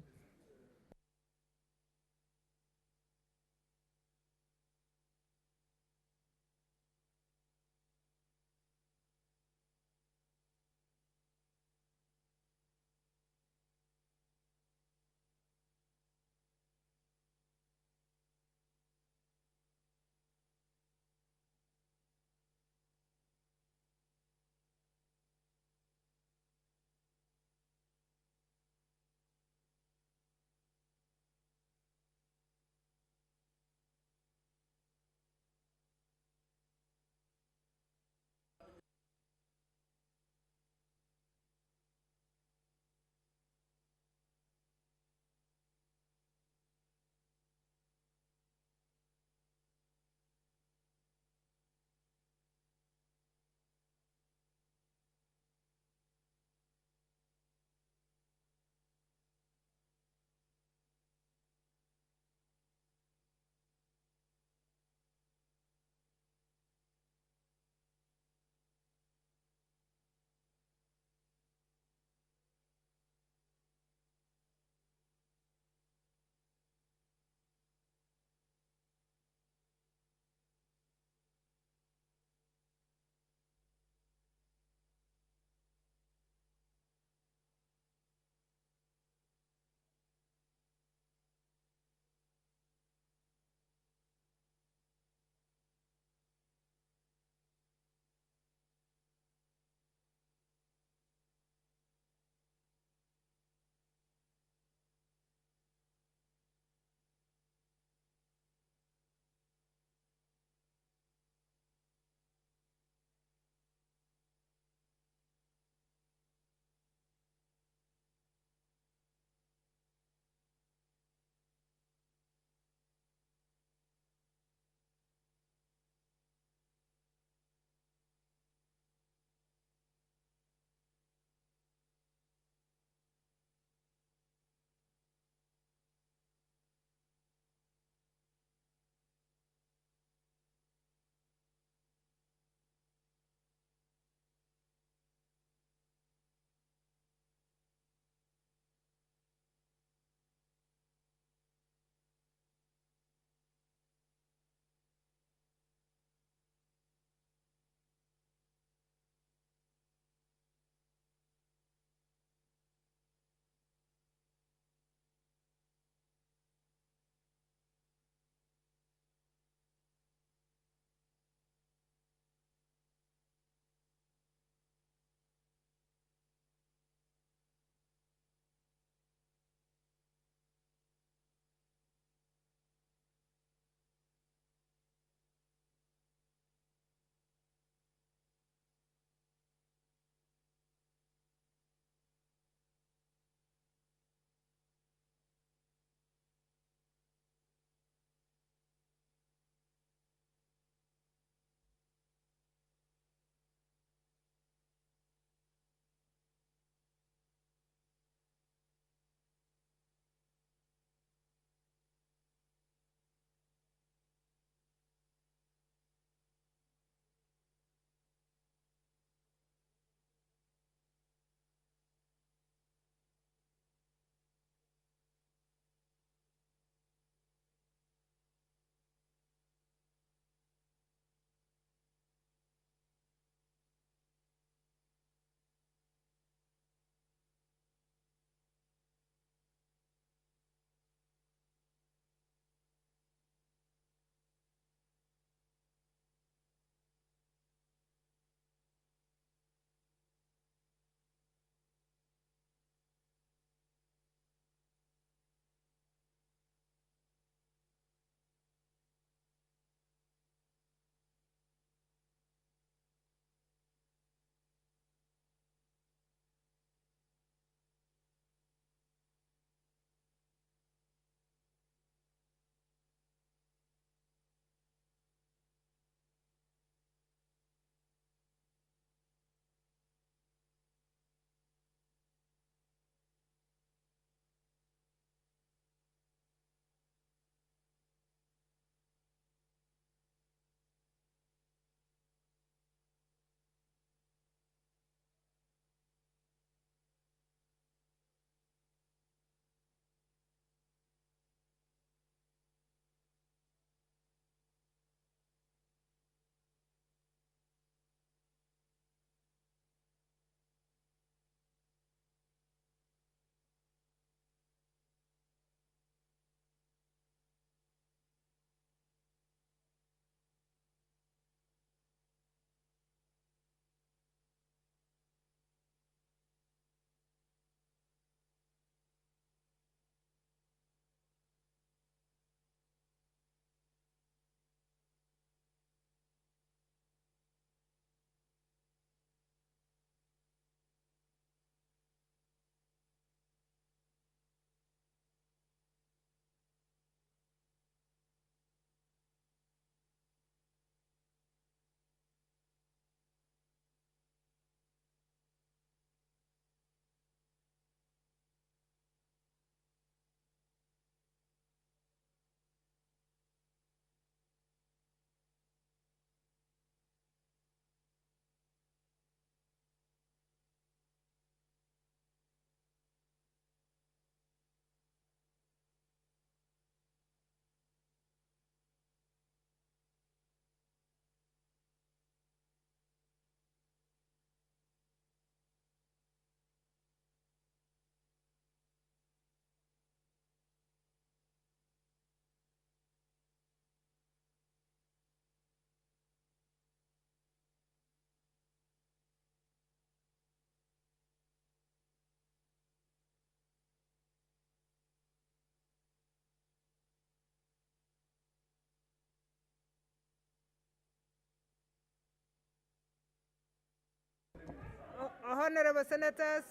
Honorable Senators,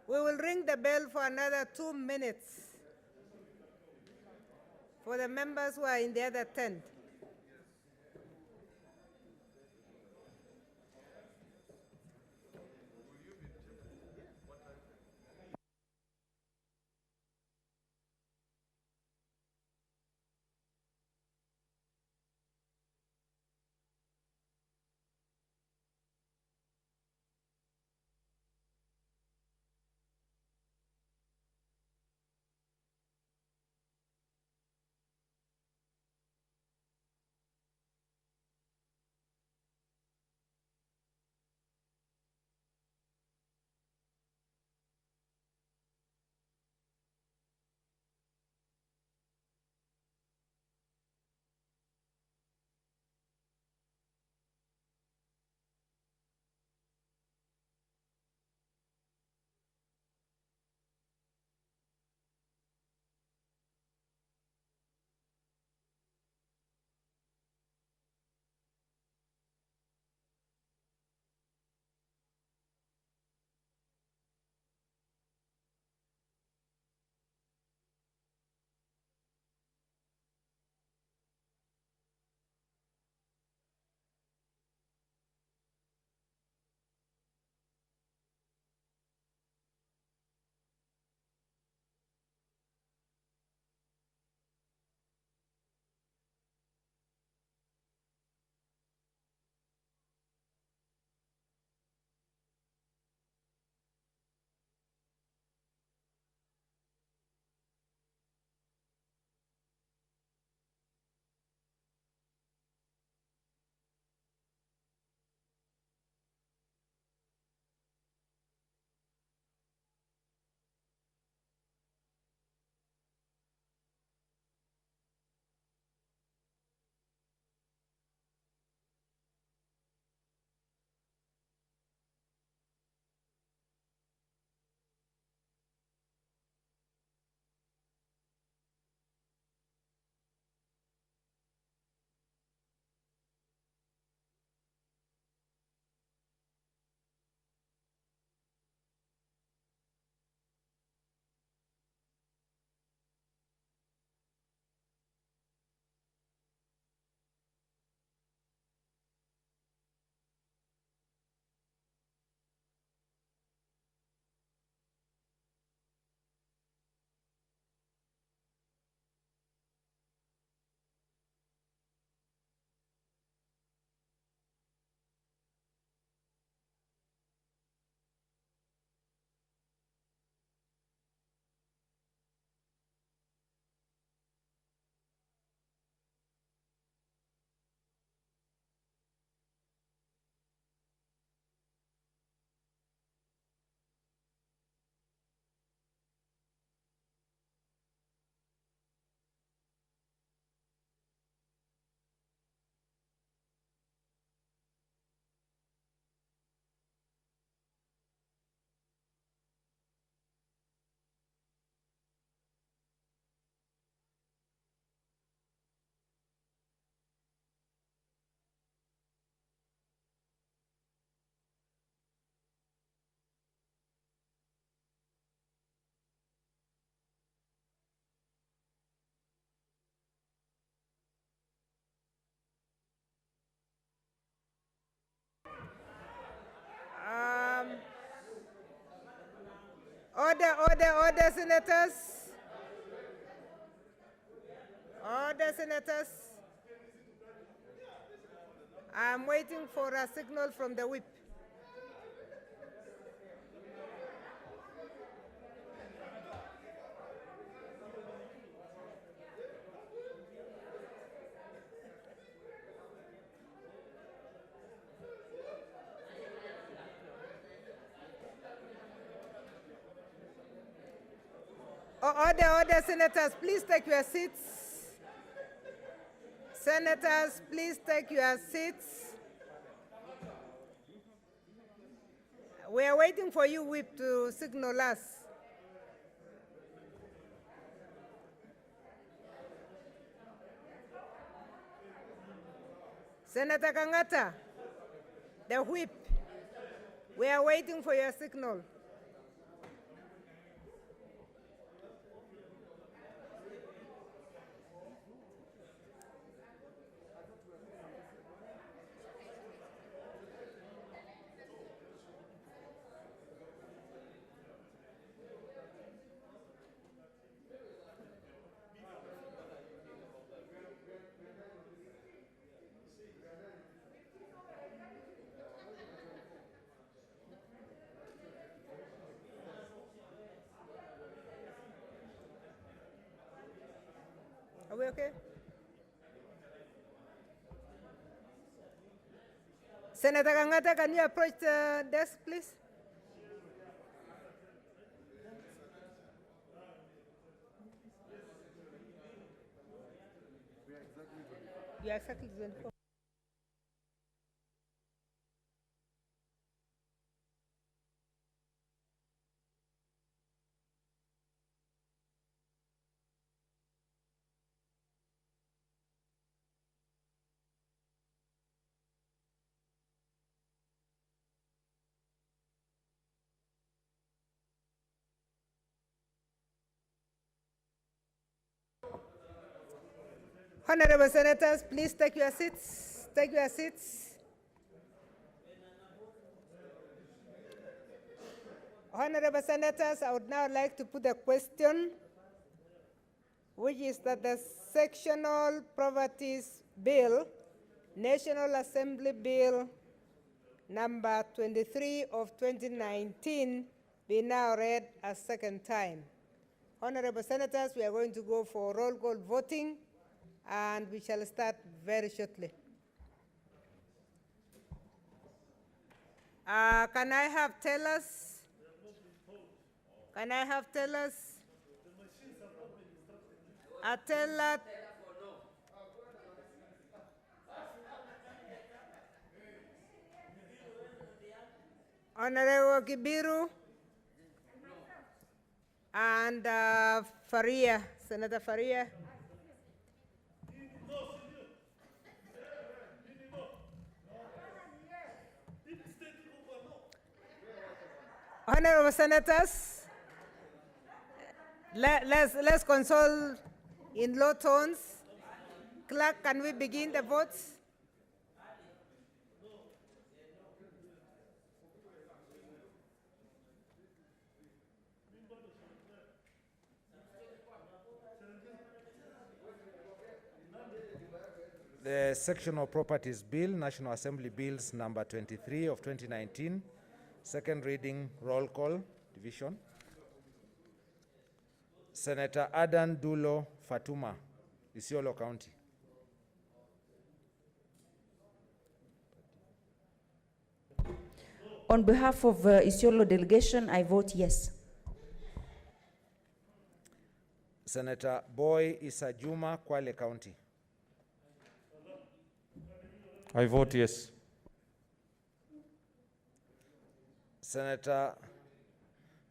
we will ring the bell for another 2 minutes for the members who are in the other tent. Order, senators. Order, senators. I'm waiting for a signal from the whip. Order, senators, please take your seats. Senators, please take your seats. We are waiting for you, whip, to signal us. Senator Kangata, the whip. We are waiting for your signal. Are we okay? Senator Kangata, can you approach the desk, please? You are exactly 24. Honorable Senators, please take your seats. Take your seats. Honorable Senators, I would now like to put a question, which is that the Sectional Properties Bill, National Assembly Bill number 23 of 2019, be now read a second time. Honorable Senators, we are going to go for roll call voting, and we shall start very shortly. Can I have tellers? Can I have tellers? A teller. Honorable Kibiru and Faria, Senator Faria. Honorable Senators, let's consult in low tones. Clerk, can we begin the votes? The Sectional Properties Bill, National Assembly Bills number 23 of 2019, second reading, roll call, division. Senator Adan Dulo Fatuma, Isiolo County. On behalf of Isiolo delegation, I vote yes. Senator Boy Isajuma, Kwale County. I vote yes. Senator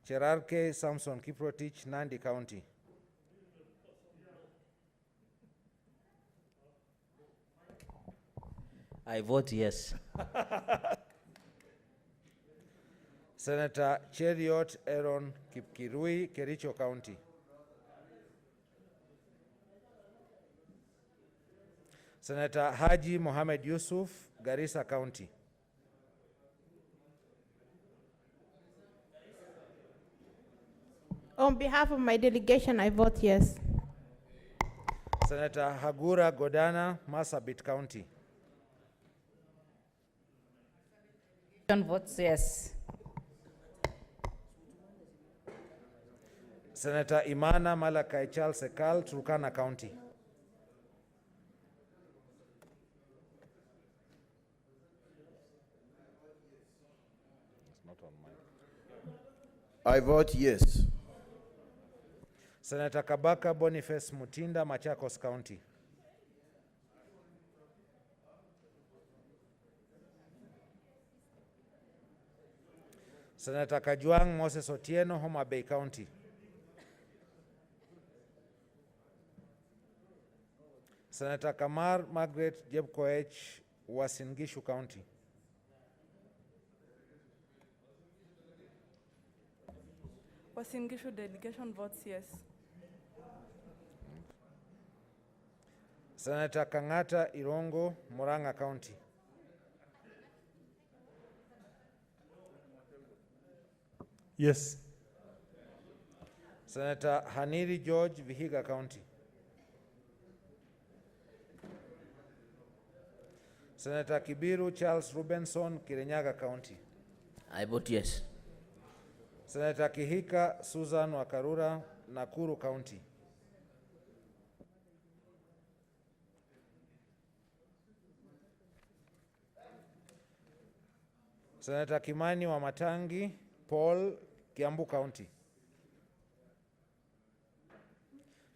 Cherarke Samson Kiprotich, Nandi County. I vote yes. Senator Cheriot Aaron Kipkirui, Kericho County. Senator Haji Mohamed Yusuf, Garissa County. On behalf of my delegation, I vote yes. Senator Hagura Godana, Marsabit County. Votes yes. Senator Imana Malakai Charles Sekal, Turkana County. I vote yes. Senator Kabaka Boniface Mutinda, Machakos County. Senator Kajuang Moses Otieno, Homa Bay County. Senator Kamar Margaret Jebkoech, Uasin Gishu County. Uasin Gishu delegation votes yes. Senator Kangata Irongo, Murang'a County. Yes. Senator Haniri George, Vihiga County. Senator Kibiru Charles Rubenson, Kirinyaga County. I vote yes. Senator Kihika Susan Wakarura, Nakuru County. Senator Kimani Wamatangi Paul, Kiambu County.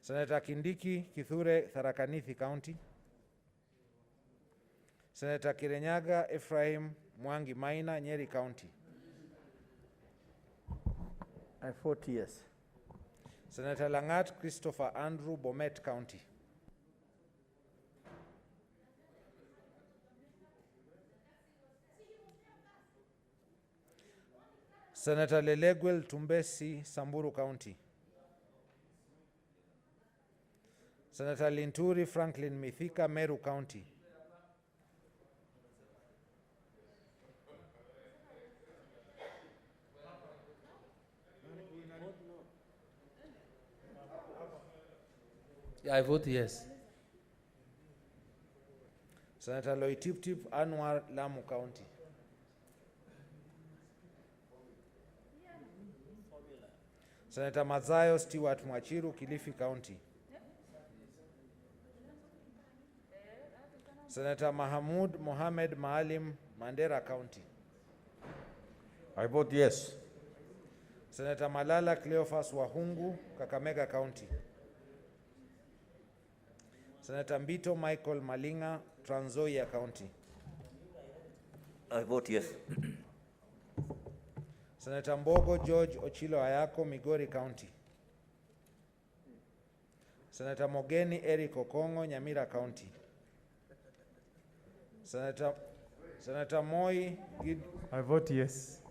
Senator Kindiki Kithure, Tharaka Nithi County. Senator Kirinyaga Ephraim Mwangi Maina, Nyeri County. I vote yes. Senator Langat Christopher Andrew, Bomet County. Senator Leleguel Tumbesi, Samburu County. Senator Linturi Franklin Mithika, Meru County. I vote yes. Senator Loitiptip Anwar, Lamu County. Senator Mazayo Stewart Mwachiru, Kilifi County. Senator Mahamud Mohamed Maalim, Mandera County. I vote yes. Senator Malala Cleophas Wahungu, Kakamega County. Senator Mbito Michael Malinga, Trans Nzoia County. I vote yes. Senator Mbogo George Ochilo Ayako, Migori County. Senator Mogeni Eric Okongo, Nyamira County. Senator Moi I vote yes.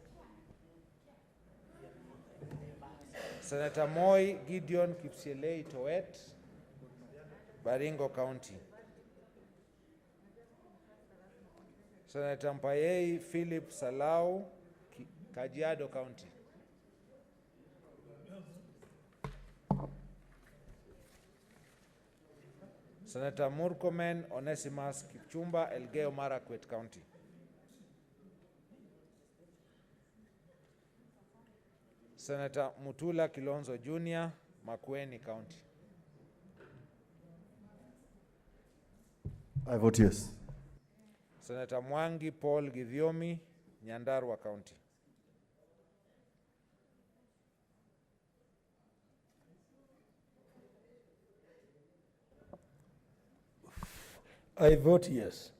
Senator Moi Gideon Kipsielei Towet, Baringo County. Senator Mpayei Philip Salau, Kajiado County. Senator Murkomen Onesimus Kipchumba, Elgeyo Marakwet County. Senator Mutula Kilonzo Jr., Makueni County. I vote yes. Senator Mwangi Paul Githiomi, Nyandarua County. I vote yes.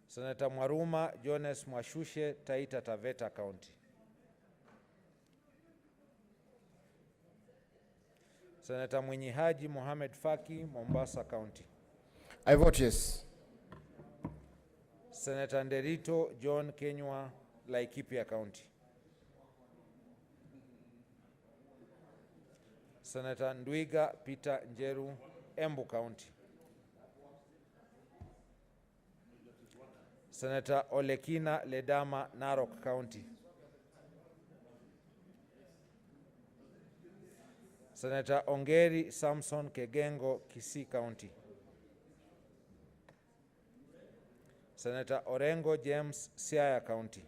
Senator Mwaruma Jones Mwashushe, Taita Taveta County. Senator Mwinyi Haji Mohamed Faki, Mombasa County. I vote yes. Senator Nderito John Kenywa, Laikipia County. Senator Ndwiga Peter Njeru, Embu County. Senator Olekina Ledama, Narok County. Senator Ongeri Samson Kegengo, Kisii County. Senator Orengo James, Siaya County.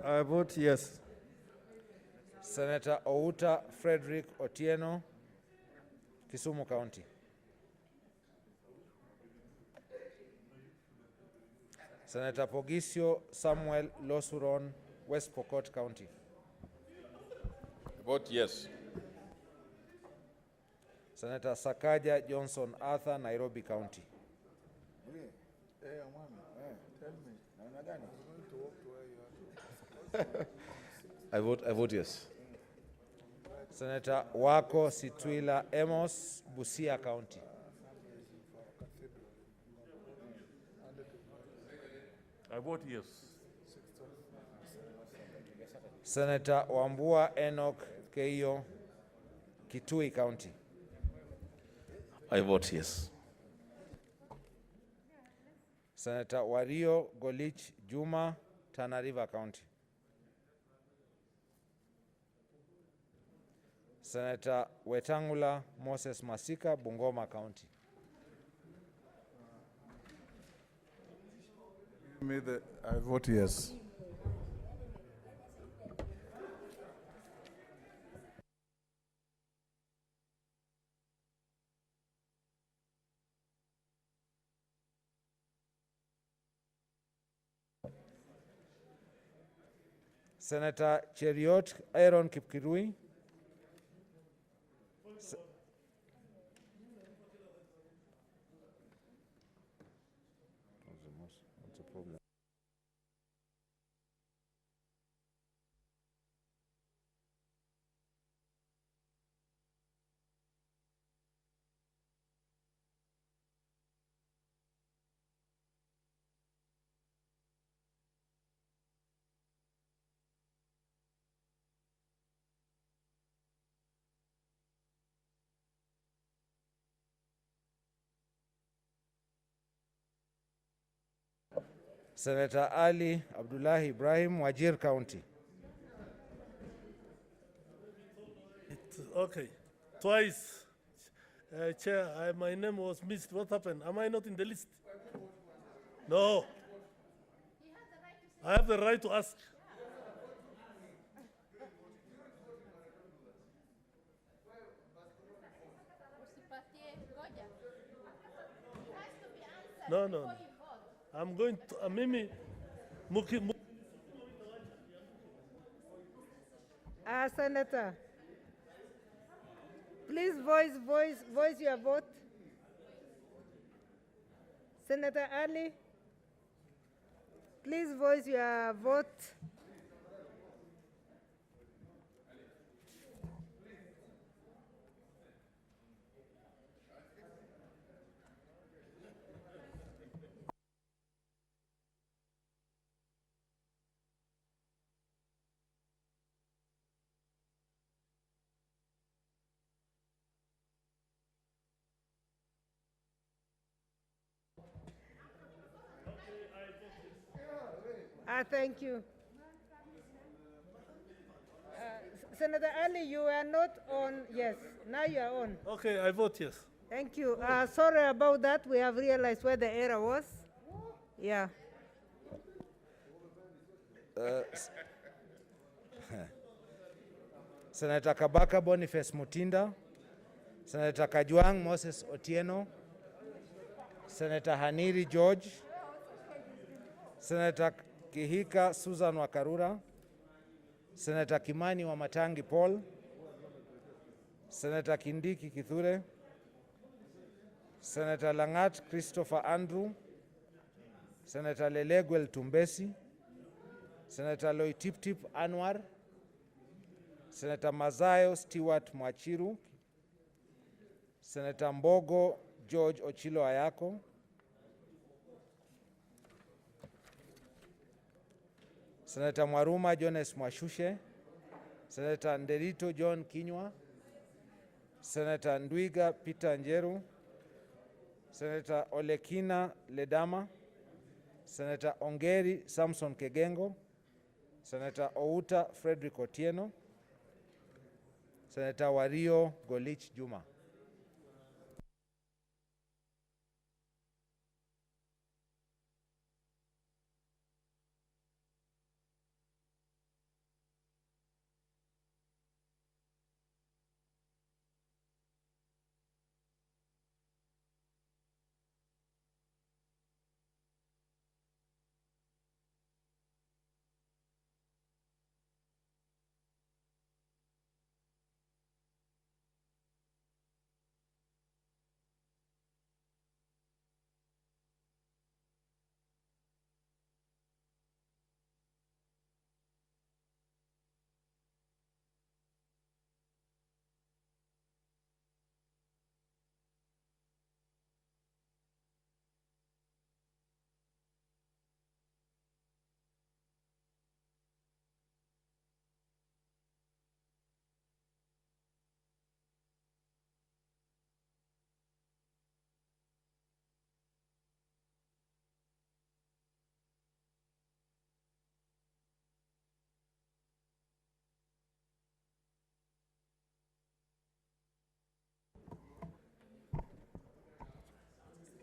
I vote yes. Senator Outa Frederick Otieno, Kisumu County. Senator Pogisio Samuel Losuron, West Pokot County. Vote yes. Senator Sakaja Johnson Arthur, Nairobi County. I vote yes. Senator Wako Situila Amos, Busia County. I vote yes. Senator Wambua Enoch Keio, Kitui County. I vote yes. Senator Wario Golich Juma, Tana River County. Senator Wetangula Moses Masika, Bungoma County. I vote yes. Senator Cheriot Aaron Kipkirui. What's the problem? Senator Ali Abdullahi Ibrahim, Wajir County. Okay, twice. Chair, my name was missed. What happened? Am I not in the list? No. I have the right to ask. No. I'm going to Mimi Muki. Senator, please voice your vote. Senator Ali, please voice your vote. Thank you. Senator Ali, you are not on. Yes, now you are on. Okay, I vote yes. Thank you. Sorry about that. We have realized where the error was. Yeah. Senator Kabaka Boniface Mutinda, Senator Kajwang Moses Otieno, Senator Haniri George, Senator Kihika Susan Wakarura, Senator Kimani Wamatangi Paul, Senator Kindiki Kithure, Senator Langat Christopher Andrew, Senator Leleguel Tumbesi, Senator Loitiptip Anwar, Senator Mazayo Stewart Mwachiru, Senator Mbogo George Ochilo Ayako, Senator Mwaruma Jones Mwashushe, Senator Nderito John Kinywa, Senator Ndwiga Peter Njeru, Senator Olekina Ledama, Senator Ongeri Samson Kegengo, Senator Outa Frederick Otieno, Senator Wario Golich Juma.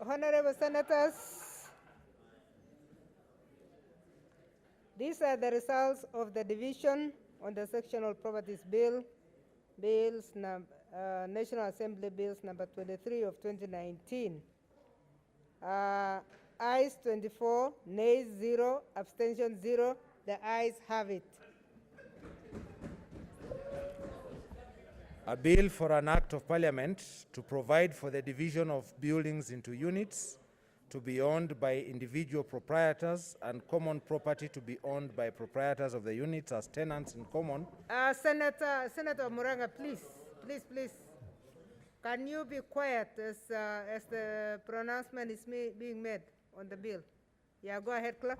Honorable Senators, these are the results of the division on the Sectional Properties Bill, National Assembly Bills number 23 of 2019. Ayes 24, nays 0, abstention 0. The ayes have it. A bill for an act of parliament to provide for the division of buildings into units to be owned by individual proprietors and common property to be owned by proprietors of the units as tenants in common. Senator Muranga, please. Can you be quiet as the pronouncement is being made on the bill? Yeah, go ahead, clerk.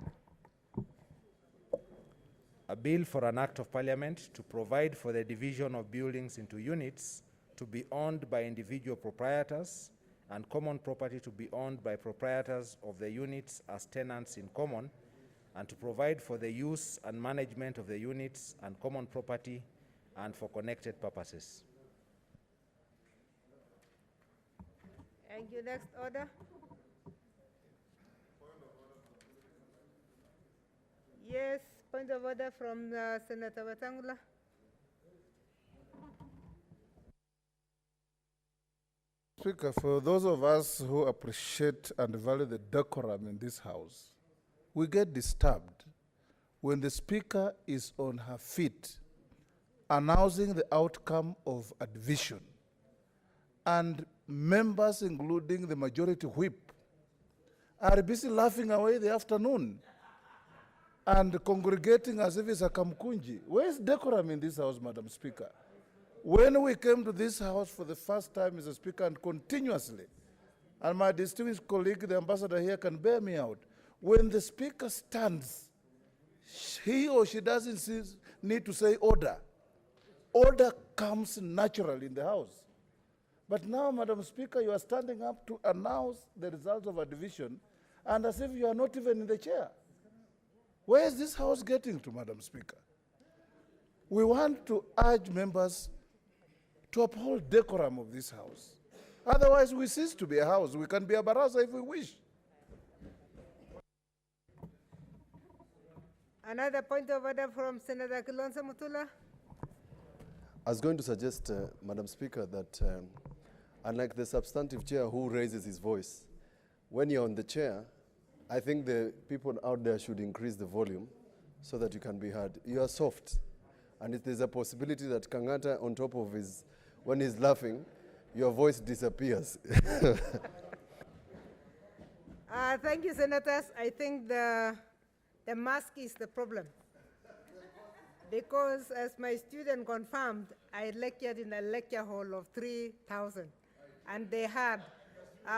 A bill for an act of parliament to provide for the division of buildings into units to be owned by individual proprietors and common property to be owned by proprietors of the units as tenants in common, and to provide for the use and management of the units and common property and for connected purposes. Thank you. Next order. Yes, point of order from Senator Wetangula. Speaker, for those of us who appreciate and value the decorum in this House, we get disturbed when the Speaker is on her feet announcing the outcome of a division, and members, including the majority whip, are busy laughing away the afternoon and congregating as if it's a kamkunji. Where is decorum in this House, Madam Speaker? When we came to this House for the first time, Mr. Speaker, and continuously, and my distinguished colleague, the ambassador here, can bear me out, when the Speaker stands, he or she doesn't need to say order. Order comes naturally in the House. But now, Madam Speaker, you are standing up to announce the results of a division, and as if you are not even in the chair. Where is this House getting to, Madam Speaker? We want to urge members to uphold decorum of this House. Otherwise, we cease to be a House. We can be a baraza if we wish. Another point of order from Senator Kilonzo Mutula. I was going to suggest, Madam Speaker, that unlike the substantive chair who raises his voice, when you're on the chair, I think the people out there should increase the volume so that you can be heard. You are soft, and if there's a possibility that Kangata on top of his, when he's laughing, your voice disappears. Thank you, Senators. I think the mask is the problem. Because as my student confirmed, I lectured in a lecture hall of 3,000, and they had.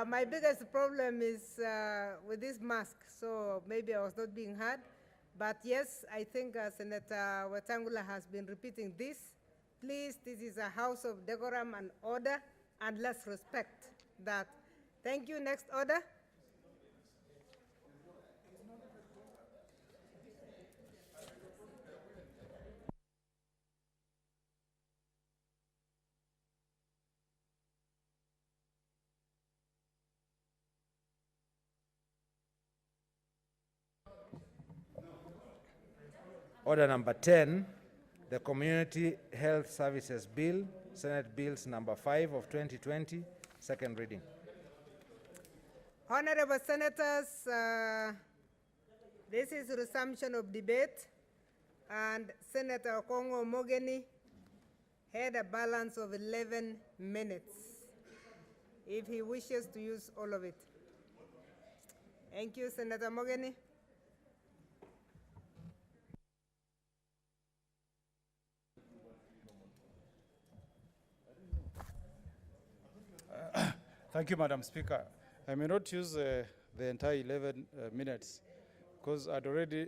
My biggest problem is with this mask, so maybe I was not being heard. But yes, I think Senator Wetangula has been repeating this. Please, this is a house of decorum and order, and let's respect that. Thank you. Next order. Order number 10, the Community Health Services Bill, Senate Bills number 5 of 2020, second reading. Honorable Senators, this is resumption of debate, and Senator Kongo Mogeni had a balance of 11 minutes, if he wishes to use all of it. Thank you, Senator Mogeni. Thank you, Madam Speaker. I may not use the entire 11 minutes because I'd already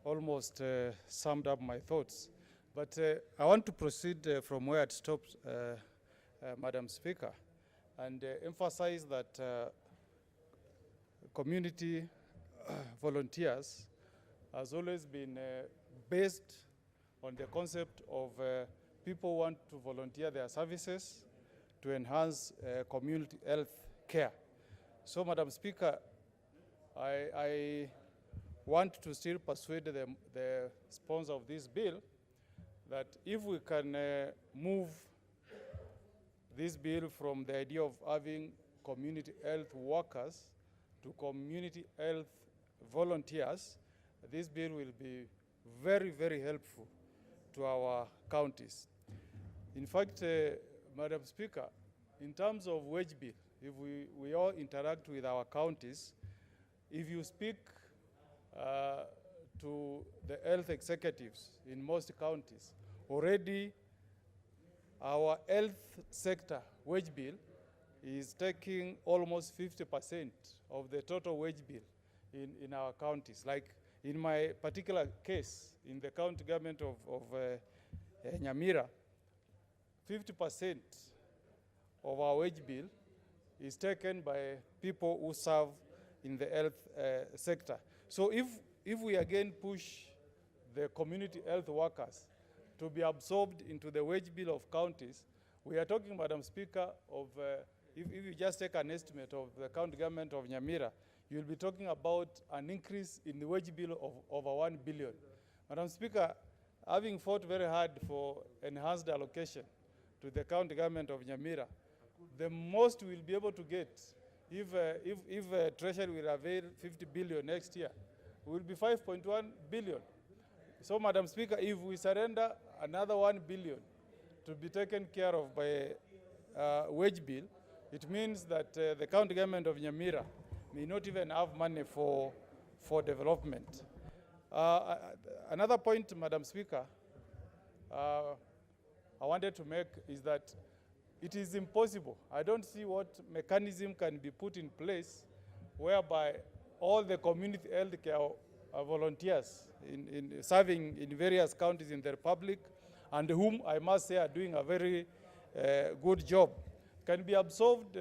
almost summed up my thoughts. But I want to proceed from where it stopped, Madam Speaker, and emphasize that community volunteers has always been based on the concept of people want to volunteer their services to enhance community health care. So, Madam Speaker, I want to still persuade the sponsor of this bill that if we can move this bill from the idea of having community health workers to community health volunteers, this bill will be very, very helpful to our counties. In fact, Madam Speaker, in terms of wage bill, if we all interact with our counties, if you speak to the health executives in most counties, already our health sector wage bill is taking almost 50% of the total wage bill in our counties. Like in my particular case, in the county government of Nyamira, 50% of our wage bill is taken by people who serve in the health sector. So if we again push the community health workers to be absorbed into the wage bill of counties, we are talking, Madam Speaker, of if you just take an estimate of the county government of Nyamira, you'll be talking about an increase in the wage bill of over 1 billion. Madam Speaker, having fought very hard for enhanced allocation to the county government of Nyamira, the most we'll be able to get if Treasury will avail 50 billion next year, will be 5.1 billion. So, Madam Speaker, if we surrender another 1 billion to be taken care of by wage bill, it means that the county government of Nyamira may not even have money for development. Another point, Madam Speaker, I wanted to make is that it is impossible. I don't see what mechanism can be put in place whereby all the community health care volunteers in serving in various counties in the Republic, and whom I must say are doing a very good job, can be absorbed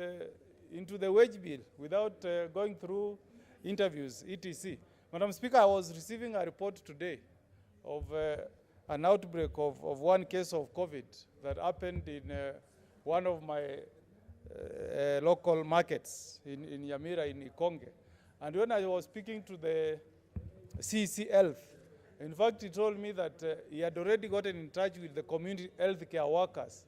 into the wage bill without going through interviews, etc. Madam Speaker, I was receiving a report today of an outbreak of one case of COVID that happened in one of my local markets in Nyamira, in Ikonge. And when I was speaking to the CEC Health, in fact, he told me that he had already gotten in touch with the community health care workers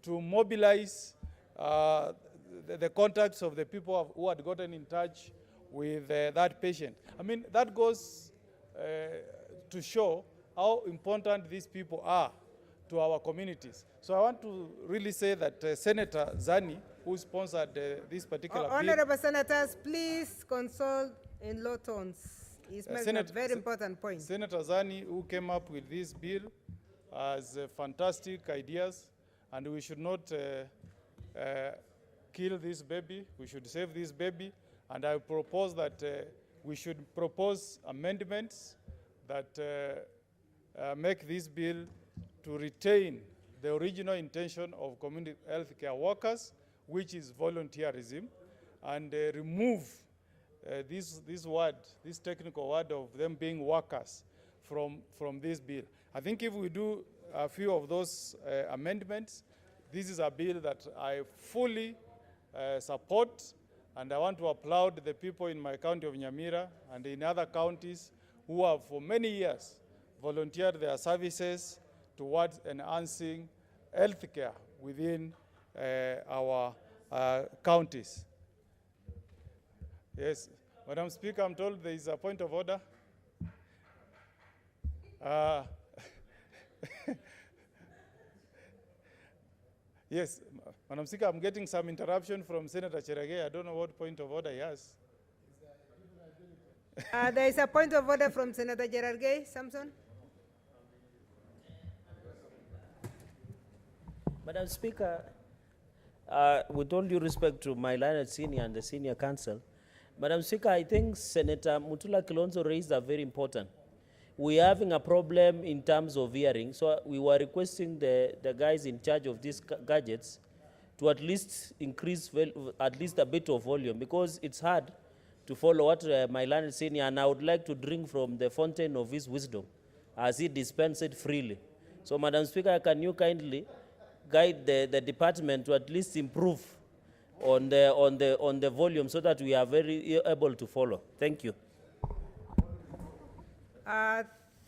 to mobilize the contacts of the people who had gotten in touch with that patient. I mean, that goes to show how important these people are to our communities. So I want to really say that Senator Zani, who sponsored this particular bill— Honorable Senators, please consult in low tones. He's making a very important point. Senator Zani, who came up with this bill, has fantastic ideas, and we should not kill this baby. We should save this baby. And I propose that we should propose amendments that make this bill to retain the original intention of community health care workers, which is volunteerism, and remove this technical word of them being workers from this bill. I think if we do a few of those amendments, this is a bill that I fully support, and I want to applaud the people in my county of Nyamira and in other counties who have for many years volunteered their services towards enhancing health care within our counties. Yes, Madam Speaker, I'm told there is a point of order. Yes, Madam Speaker, I'm getting some interruption from Senator Cherage. I don't know what point of order he has. There is a point of order from Senator Cherage. Samson? Madam Speaker, with all due respect to my learned senior and the senior counsel, Madam Speaker, I think Senator Mutula Kilonzo raised a very important. We are having a problem in terms of hearing, so we were requesting the guys in charge of these gadgets to at least increase at least a bit of volume, because it's hard to follow what my learned senior, and I would like to drink from the fountain of his wisdom as he dispensed it freely. So, Madam Speaker, can you kindly guide the department to at least improve on the volume so that we are very able to follow. Thank you.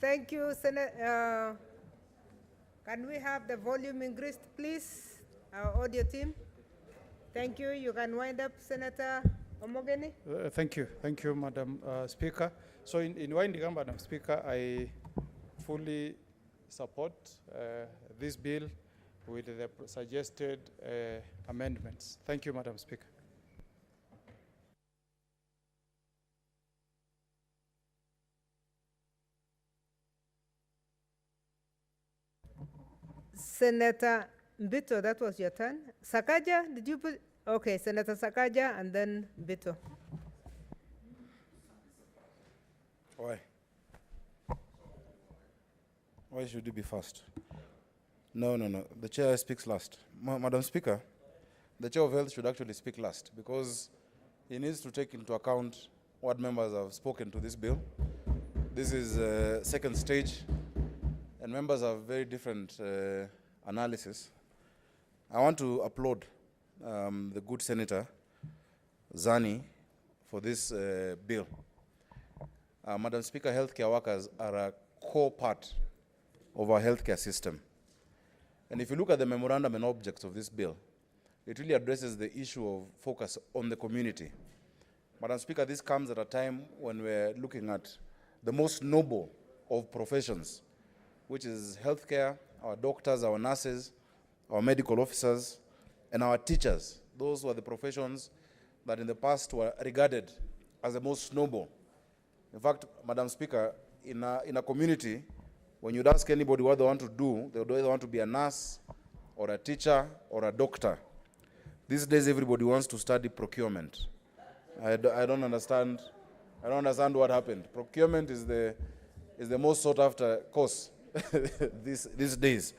Thank you, Senator. Can we have the volume increased, please, our audio team? Thank you. You can wind up, Senator Omogeni. Thank you, Madam Speaker. So in winding up, Madam Speaker, I fully support this bill with the suggested amendments. Thank you, Madam Speaker. Senator Mbito, that was your turn. Sakaja, did you put? Okay, Senator Sakaja and then Mbito. Why? Why should you be first? No. The chair speaks last. Madam Speaker, the chair of health should actually speak last because he needs to take into account what members have spoken to this bill. This is second stage, and members have very different analysis. I want to applaud the good Senator Zani for this bill. Madam Speaker, healthcare workers are a core part of our healthcare system. And if you look at the memorandum and objects of this bill, it really addresses the issue of focus on the community. Madam Speaker, this comes at a time when we're looking at the most noble of professions, which is healthcare, our doctors, our nurses, our medical officers, and our teachers. Those were the professions that in the past were regarded as the most noble. In fact, Madam Speaker, in a community, when you'd ask anybody what they want to do, they would either want to be a nurse or a teacher or a doctor. These days, everybody wants to study procurement. I don't understand what happened. Procurement is the most sought after course these days.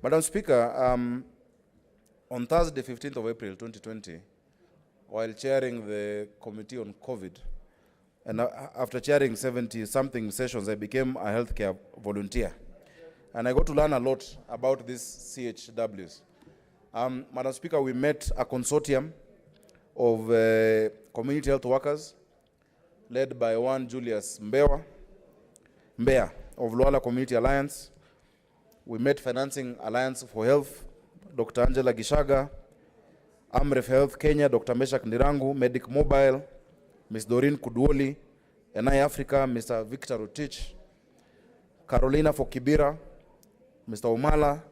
Madam Speaker, on Thursday, 15th of April, 2020, while chairing the Committee on COVID, and after chairing 70-something sessions, I became a healthcare volunteer. And I got to learn a lot about these CHWs. Madam Speaker, we met a consortium of community health workers led by one Julius Mbeya of Luala Community Alliance. We met Financing Alliance for Health, Dr. Angela Gishaga, Amref Health Kenya, Dr. Meshak Ndirangu, Medic Mobile, Ms. Doreen Kuduoli, NI Africa, Mr. Victor Rotich, Carolina for Kibira, Mr. Omala,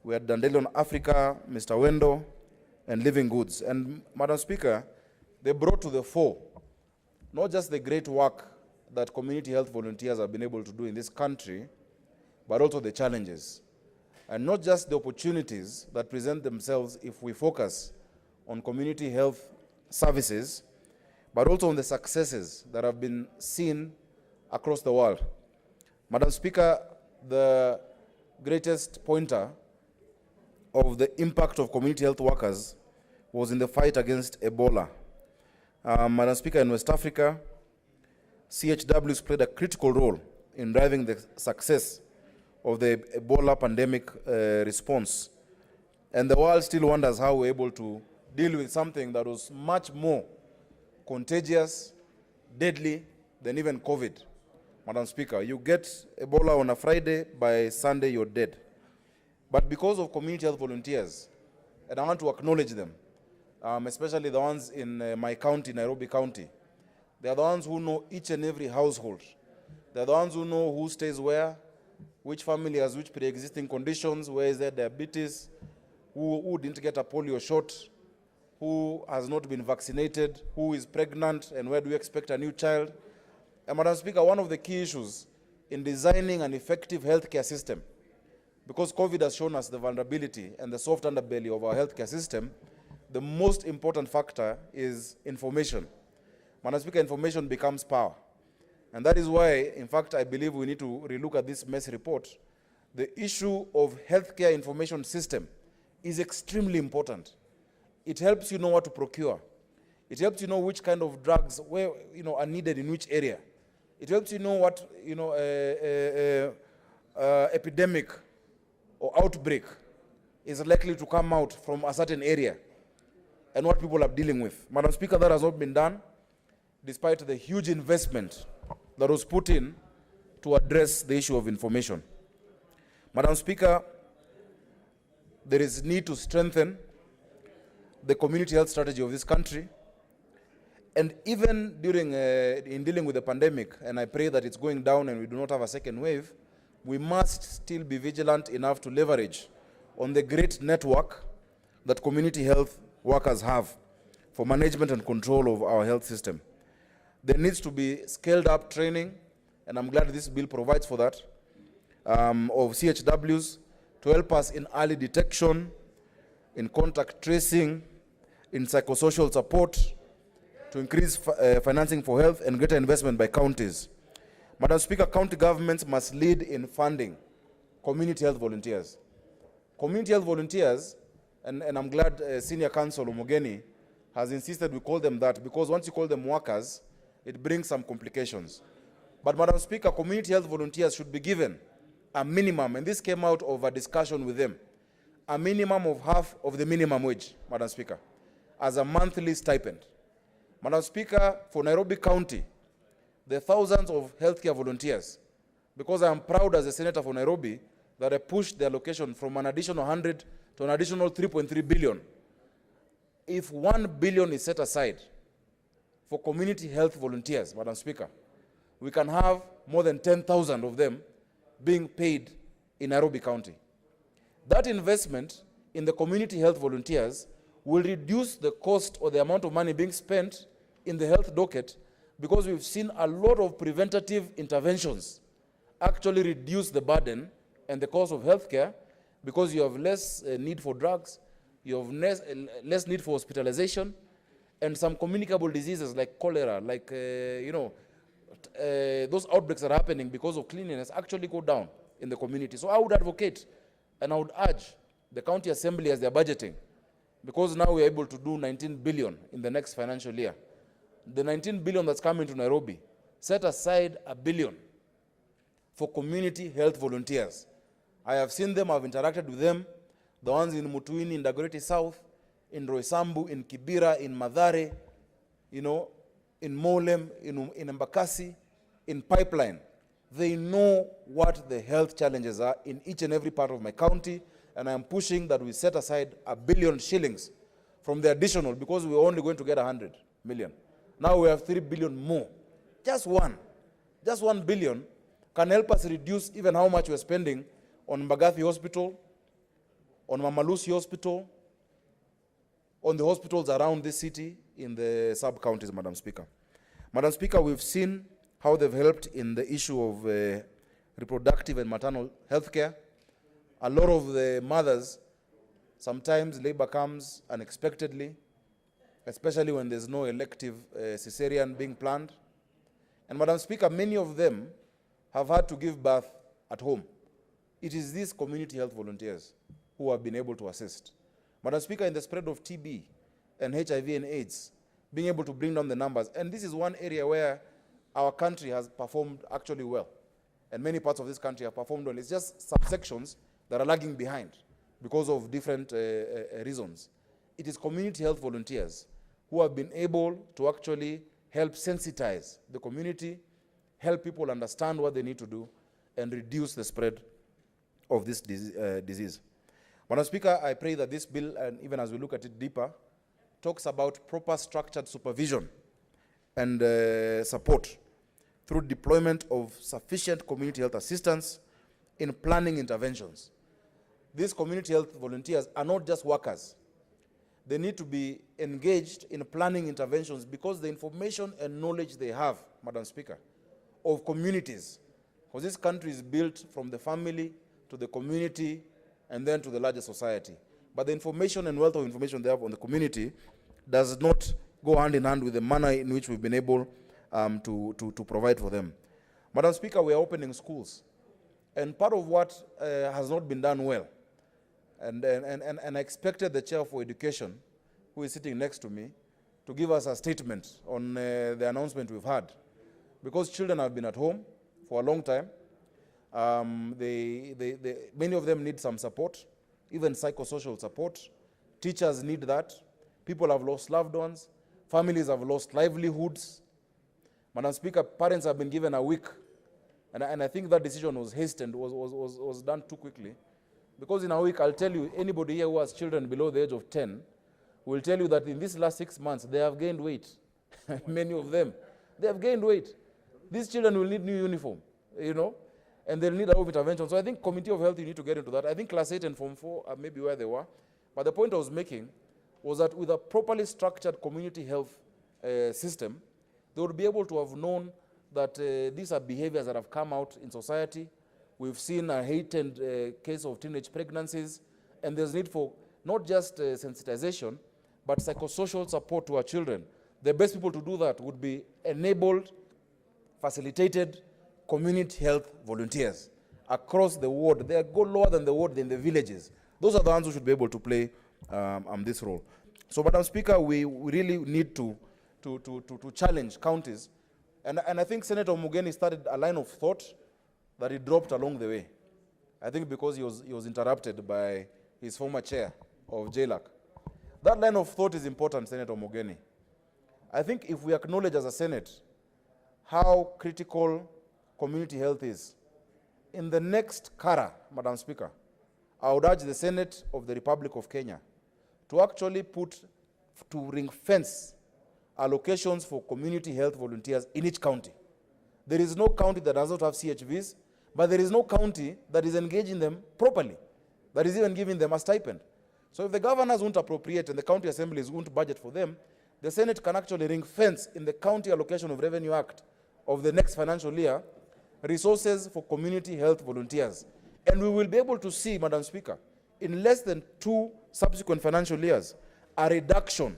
we had Dandelion Africa, Mr. Wendo, and Living Goods. And Madam Speaker, they brought to the fore not just the great work that community health volunteers have been able to do in this country, but also the challenges. And not just the opportunities that present themselves if we focus on community health services, but also on the successes that have been seen across the world. Madam Speaker, the greatest pointer of the impact of community health workers was in the fight against Ebola. Madam Speaker, in West Africa, CHWs played a critical role in driving the success of the Ebola pandemic response. And the world still wonders how we're able to deal with something that was much more contagious, deadly than even COVID. Madam Speaker, you get Ebola on a Friday, by Sunday you're dead. But because of community health volunteers, and I want to acknowledge them, especially the ones in my county, Nairobi County, they are the ones who know each and every household. They are the ones who know who stays where, which family has which pre-existing conditions, where is their diabetes, who didn't get a polio shot, who has not been vaccinated, who is pregnant, and where do we expect a new child. And Madam Speaker, one of the key issues in designing an effective healthcare system, because COVID has shown us the vulnerability and the soft underbelly of our healthcare system, the most important factor is information. Madam Speaker, information becomes power. And that is why, in fact, I believe we need to relook at this MESS report. The issue of healthcare information system is extremely important. It helps you know what to procure. It helps you know which kind of drugs are needed in which area. It helps you know what epidemic or outbreak is likely to come out from a certain area. and what people are dealing with. Madam Speaker, that has not been done, despite the huge investment that was put in to address the issue of information. Madam Speaker, there is need to strengthen the community health strategy of this country. And even during, in dealing with the pandemic, and I pray that it's going down and we do not have a second wave, we must still be vigilant enough to leverage on the great network that community health workers have for management and control of our health system. There needs to be scaled up training, and I'm glad this bill provides for that, of CHWs to help us in early detection, in contact tracing, in psychosocial support, to increase financing for health and greater investment by counties. Madam Speaker, county governments must lead in funding community health volunteers. Community health volunteers, and I'm glad Senior Counsel Omogeni has insisted we call them that, because once you call them workers, it brings some complications. But Madam Speaker, community health volunteers should be given a minimum, and this came out of a discussion with them, a minimum of half of the minimum wage, Madam Speaker, as a monthly stipend. Madam Speaker, for Nairobi County, the thousands of healthcare volunteers, because I am proud as a senator for Nairobi that I pushed the allocation from an additional 100 to an additional 3.3 billion. If 1 billion is set aside for community health volunteers, Madam Speaker, we can have more than 10,000 of them being paid in Nairobi County. That investment in the community health volunteers will reduce the cost or the amount of money being spent in the health docket, because we've seen a lot of preventative interventions actually reduce the burden and the cost of healthcare, because you have less need for drugs, you have less need for hospitalization, and some communicable diseases like cholera, like, those outbreaks that are happening because of cleanliness actually go down in the community. So I would advocate and I would urge the county assembly as they're budgeting, because now we're able to do 19 billion in the next financial year. The 19 billion that's coming to Nairobi, set aside $1 billion for community health volunteers. I have seen them, I've interacted with them, the ones in Mutuini, in Dagoretti South, in Roysambu, in Kibera, in Mathare, in Molem, in Embakasi, in Pipeline. They know what the health challenges are in each and every part of my county, and I am pushing that we set aside $1 billion shillings from the additional, because we were only going to get 100 million. Now we have 3 billion more. Just 1 billion can help us reduce even how much we're spending on Mbagathi Hospital, on Mamalusi Hospital, on the hospitals around this city in the sub-counties, Madam Speaker. Madam Speaker, we've seen how they've helped in the issue of reproductive and maternal health care. A lot of the mothers, sometimes labor comes unexpectedly, especially when there's no elective cesarean being planned. And Madam Speaker, many of them have had to give birth at home. It is these community health volunteers who have been able to assist. Madam Speaker, in the spread of TB and HIV and AIDS, being able to bring down the numbers. And this is one area where our country has performed actually well. And many parts of this country have performed well. It's just subsections that are lagging behind because of different reasons. It is community health volunteers who have been able to actually help sensitize the community, help people understand what they need to do, and reduce the spread of this disease. Madam Speaker, I pray that this bill, and even as we look at it deeper, talks about proper structured supervision and support through deployment of sufficient community health assistance in planning interventions. These community health volunteers are not just workers. They need to be engaged in planning interventions, because the information and knowledge they have, Madam Speaker, of communities, because this country is built from the family to the community and then to the larger society. But the information and wealth of information they have on the community does not go hand in hand with the manner in which we've been able to provide for them. Madam Speaker, we are opening schools. And part of what has not been done well, and I expected the chair for education, who is sitting next to me, to give us a statement on the announcement we've had. Because children have been at home for a long time, many of them need some support, even psychosocial support. Teachers need that. People have lost loved ones. Families have lost livelihoods. Madam Speaker, parents have been given a week. And I think that decision was hastened, was done too quickly. Because in a week, I'll tell you, anybody here who has children below the age of 10 will tell you that in these last 6 months, they have gained weight. Many of them. They have gained weight. These children will need new uniform, you know, and they'll need a lot of intervention. So I think Committee of Health, you need to get into that. I think Class 8 and Form 4 are maybe where they were. But the point I was making was that with a properly structured community health system, they would be able to have known that these are behaviors that have come out in society. We've seen a heightened case of teenage pregnancies, and there's need for not just sensitization, but psychosocial support to our children. The best people to do that would be enabled, facilitated community health volunteers across the ward. They go lower than the ward in the villages. Those are the ones who should be able to play this role. So, Madam Speaker, we really need to challenge counties. And I think Senator Mugeni started a line of thought that he dropped along the way. I think because he was interrupted by his former chair of JLAC. That line of thought is important, Senator Mugeni. I think if we acknowledge as a Senate how critical community health is, in the next CARA, Madam Speaker, I would urge the Senate of the Republic of Kenya to actually to ring fence allocations for community health volunteers in each county. There is no county that does not have CHVs, but there is no county that is engaging them properly, that is even giving them a stipend. So if the governors won't appropriate and the county assemblies won't budget for them, the Senate can actually ring fence in the County Allocation of Revenue Act of the next financial year resources for community health volunteers. And we will be able to see, Madam Speaker, in less than 2 subsequent financial years, a reduction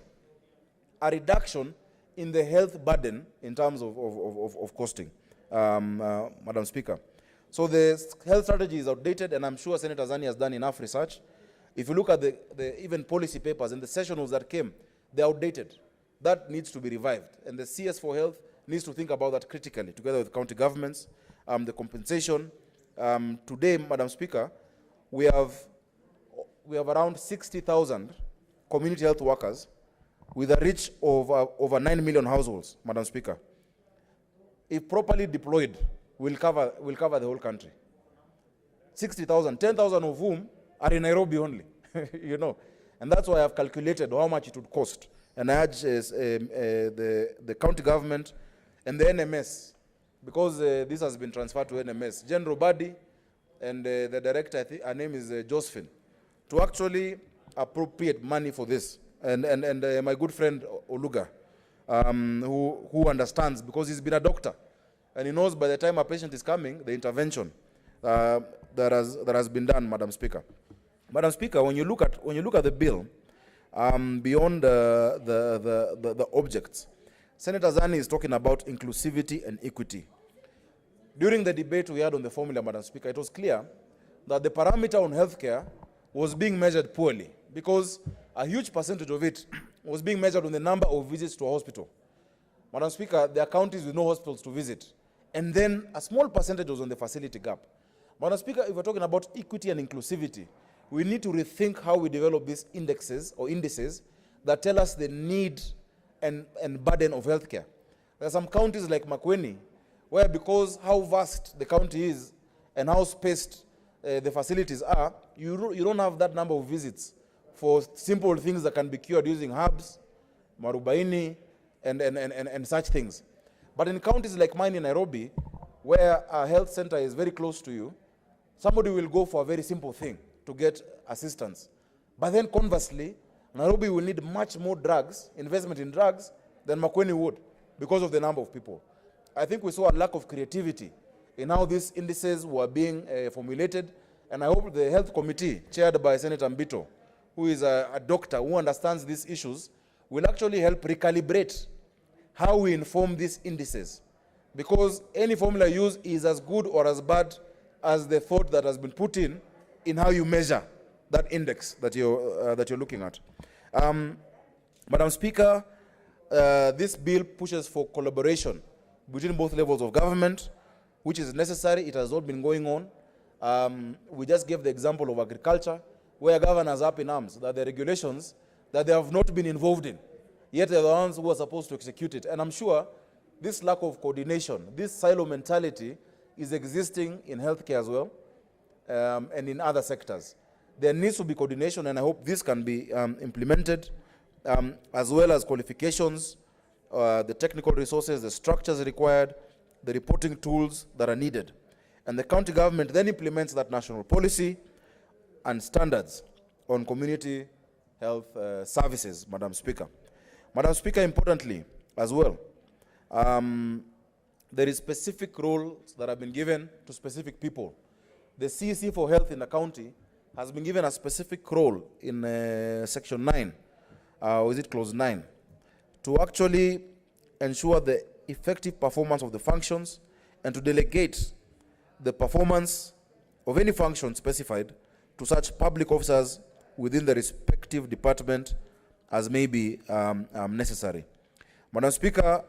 in the health burden in terms of costing, Madam Speaker. So the health strategy is outdated, and I'm sure Senator Zani has done enough research. If you look at the even policy papers and the sessionals that came, they're outdated. That needs to be revived. And the CS for Health needs to think about that critically, together with county governments, the compensation. Today, Madam Speaker, we have around 60,000 community health workers with a reach of over 9 million households, Madam Speaker. If properly deployed, will cover the whole country. 60,000, 10,000 of whom are in Nairobi only, you know. And that's why I've calculated how much it would cost. And I urge the county government and the NMS, because this has been transferred to NMS, General Badi and the director, I think her name is Josephine, to actually appropriate money for this. And my good friend Oluga, who understands, because he's been a doctor, and he knows by the time a patient is coming, the intervention that has been done, Madam Speaker. Madam Speaker, when you look at the bill, beyond the objects, Senator Zani is talking about inclusivity and equity. During the debate we had on the formula, Madam Speaker, it was clear that the parameter on healthcare was being measured poorly, because a huge percentage of it was being measured on the number of visits to a hospital. Madam Speaker, there are counties with no hospitals to visit. And then a small percentage was on the facility gap. Madam Speaker, if we're talking about equity and inclusivity, we need to rethink how we develop these indexes or indices that tell us the need and burden of healthcare. There are some counties like Makueni, where because how vast the county is and how spaced the facilities are, you don't have that number of visits for simple things that can be cured using herbs, marubaini, and such things. But in counties like mine in Nairobi, where a health center is very close to you, somebody will go for a very simple thing to get assistance. But then conversely, Nairobi will need much more drugs, investment in drugs, than Makueni would, because of the number of people. I think we saw a lack of creativity in how these indices were being formulated, and I hope the health committee, chaired by Senator Mbito, who is a doctor who understands these issues, will actually help recalibrate how we inform these indices. Because any formula used is as good or as bad as the thought that has been put in how you measure that index that you're looking at. Madam Speaker, this bill pushes for collaboration between both levels of government, which is necessary. It has not been going on. We just gave the example of agriculture, where governors are up in arms that the regulations that they have not been involved in, yet they're the ones who are supposed to execute it. And I'm sure this lack of coordination, this silo mentality is existing in healthcare as well, and in other sectors. There needs to be coordination, and I hope this can be implemented, as well as qualifications, the technical resources, the structures required, the reporting tools that are needed. And the county government then implements that national policy and standards on community health services, Madam Speaker. Madam Speaker, importantly as well, there is specific roles that have been given to specific people. The CEC for Health in the county has been given a specific role in Section 9, or is it Clause 9, to actually ensure the effective performance of the functions and to delegate the performance of any function specified to such public officers within the respective department as may be necessary. Madam Speaker,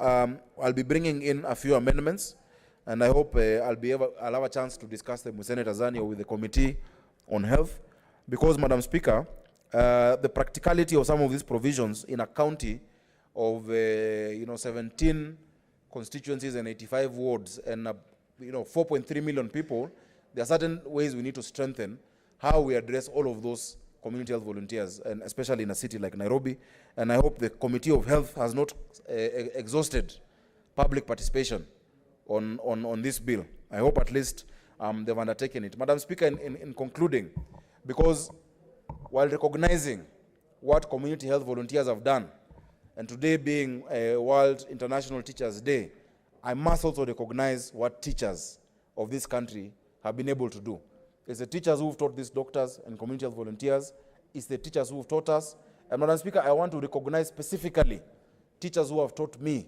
I'll be bringing in a few amendments, and I hope I'll have a chance to discuss them with Senator Zani or with the Committee on Health, because, Madam Speaker, the practicality of some of these provisions in a county of 17 constituencies and 85 wards and 4.3 million people, there are certain ways we need to strengthen how we address all of those community health volunteers, and especially in a city like Nairobi. And I hope the Committee of Health has not exhausted public participation on this bill. I hope at least they've undertaken it. Madam Speaker, in concluding, because while recognizing what community health volunteers have done, and today being World International Teachers Day, I must also recognize what teachers of this country have been able to do. It's the teachers who've taught these doctors and community health volunteers. It's the teachers who've taught us. And Madam Speaker, I want to recognize specifically teachers who have taught me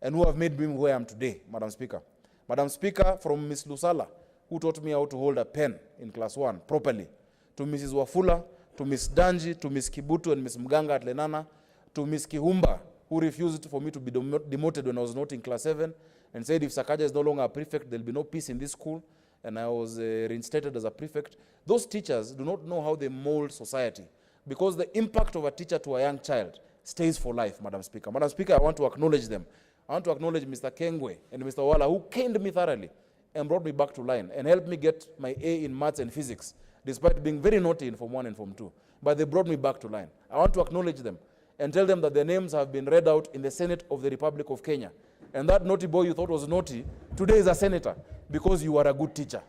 and who have made me who I am today, Madam Speaker. Madam Speaker, from Ms. Lusala, who taught me how to hold a pen in class 1 properly, to Mrs. Wafula, to Ms. Danji, to Ms. Kibutu and Ms. Mganga at Lenana, to Ms. Kihumba, who refused for me to be demoted when I was not in class 7, and said if Sakaja is no longer a prefect, there'll be no peace in this school, and I was reinstated as a prefect. Those teachers do not know how they mold society, because the impact of a teacher to a young child stays for life, Madam Speaker. Madam Speaker, I want to acknowledge them. I want to acknowledge Mr. Kengwe and Mr. Wala, who caned me thoroughly and brought me back to line and helped me get my A in maths and physics, despite being very naughty in Form 1 and Form 2. But they brought me back to line. I want to acknowledge them and tell them that their names have been read out in the Senate of the Republic of Kenya. And that naughty boy you thought was naughty, today is a senator, because you are a good teacher,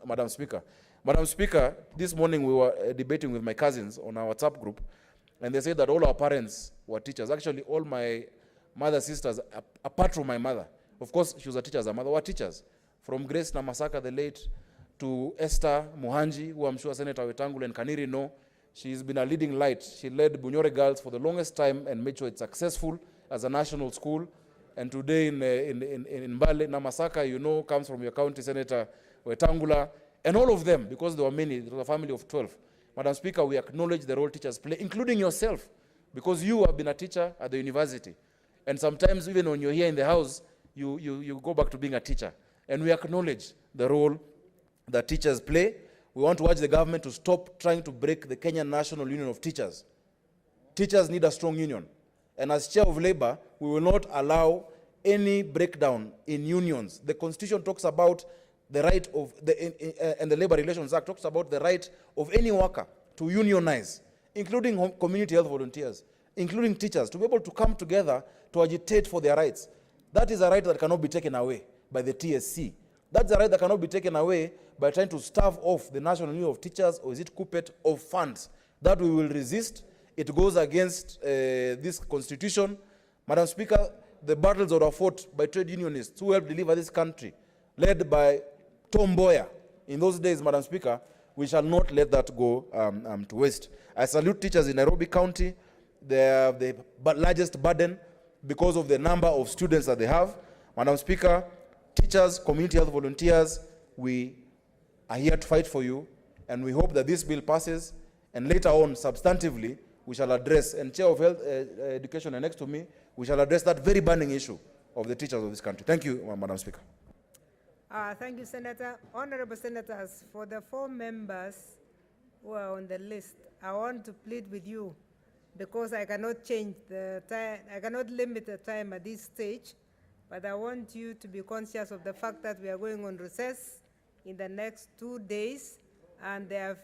Madam Speaker. Madam Speaker, this morning we were debating with my cousins on our WhatsApp group, and they said that all our parents were teachers. Actually, all my mother's sisters, apart from my mother, of course, she was a teacher as a mother, were teachers. From Grace Namasaka, the late, to Esther Muhanji, who I'm sure Senator Wetangula and Kaniri know. She's been a leading light. She led Bunyore Girls for the longest time and made sure it's successful as a national school. And today in Mbale, Namasaka, you know, comes from your county, Senator Wetangula, and all of them, because there were many, there was a family of 12. Madam Speaker, we acknowledge the role teachers play, including yourself, because you have been a teacher at the university. And sometimes, even when you're here in the house, you go back to being a teacher. And we acknowledge the role that teachers play. We want to urge the government to stop trying to break the Kenyan National Union of Teachers. Teachers need a strong union. And as Chair of Labor, we will not allow any breakdown in unions. The Constitution talks about the right of, and the Labor Relations Act talks about the right of any worker to unionize, including community health volunteers, including teachers, to be able to come together to agitate for their rights. That is a right that cannot be taken away by the TSC. That's a right that cannot be taken away by trying to starve off the National Union of Teachers, or is it Kupet, of funds. That we will resist. It goes against this constitution. Madam Speaker, the battles that were fought by trade unionists who helped deliver this country, led by Tom Mboya, in those days, Madam Speaker, we shall not let that go to waste. I salute teachers in Nairobi County. They have the largest burden because of the number of students that they have. Madam Speaker, teachers, community health volunteers, we are here to fight for you, and we hope that this bill passes, and later on, substantively, we shall address, and Chair of Health Education next to me, we shall address that very burning issue of the teachers of this country. Thank you, Madam Speaker. Thank you, Senator. Honorable Senators, for the 4 members who are on the list, I want to plead with you because I cannot change the time, I cannot limit the time at this stage, but I want you to be conscious of the fact that we are going on recess in the next 2 days, and there are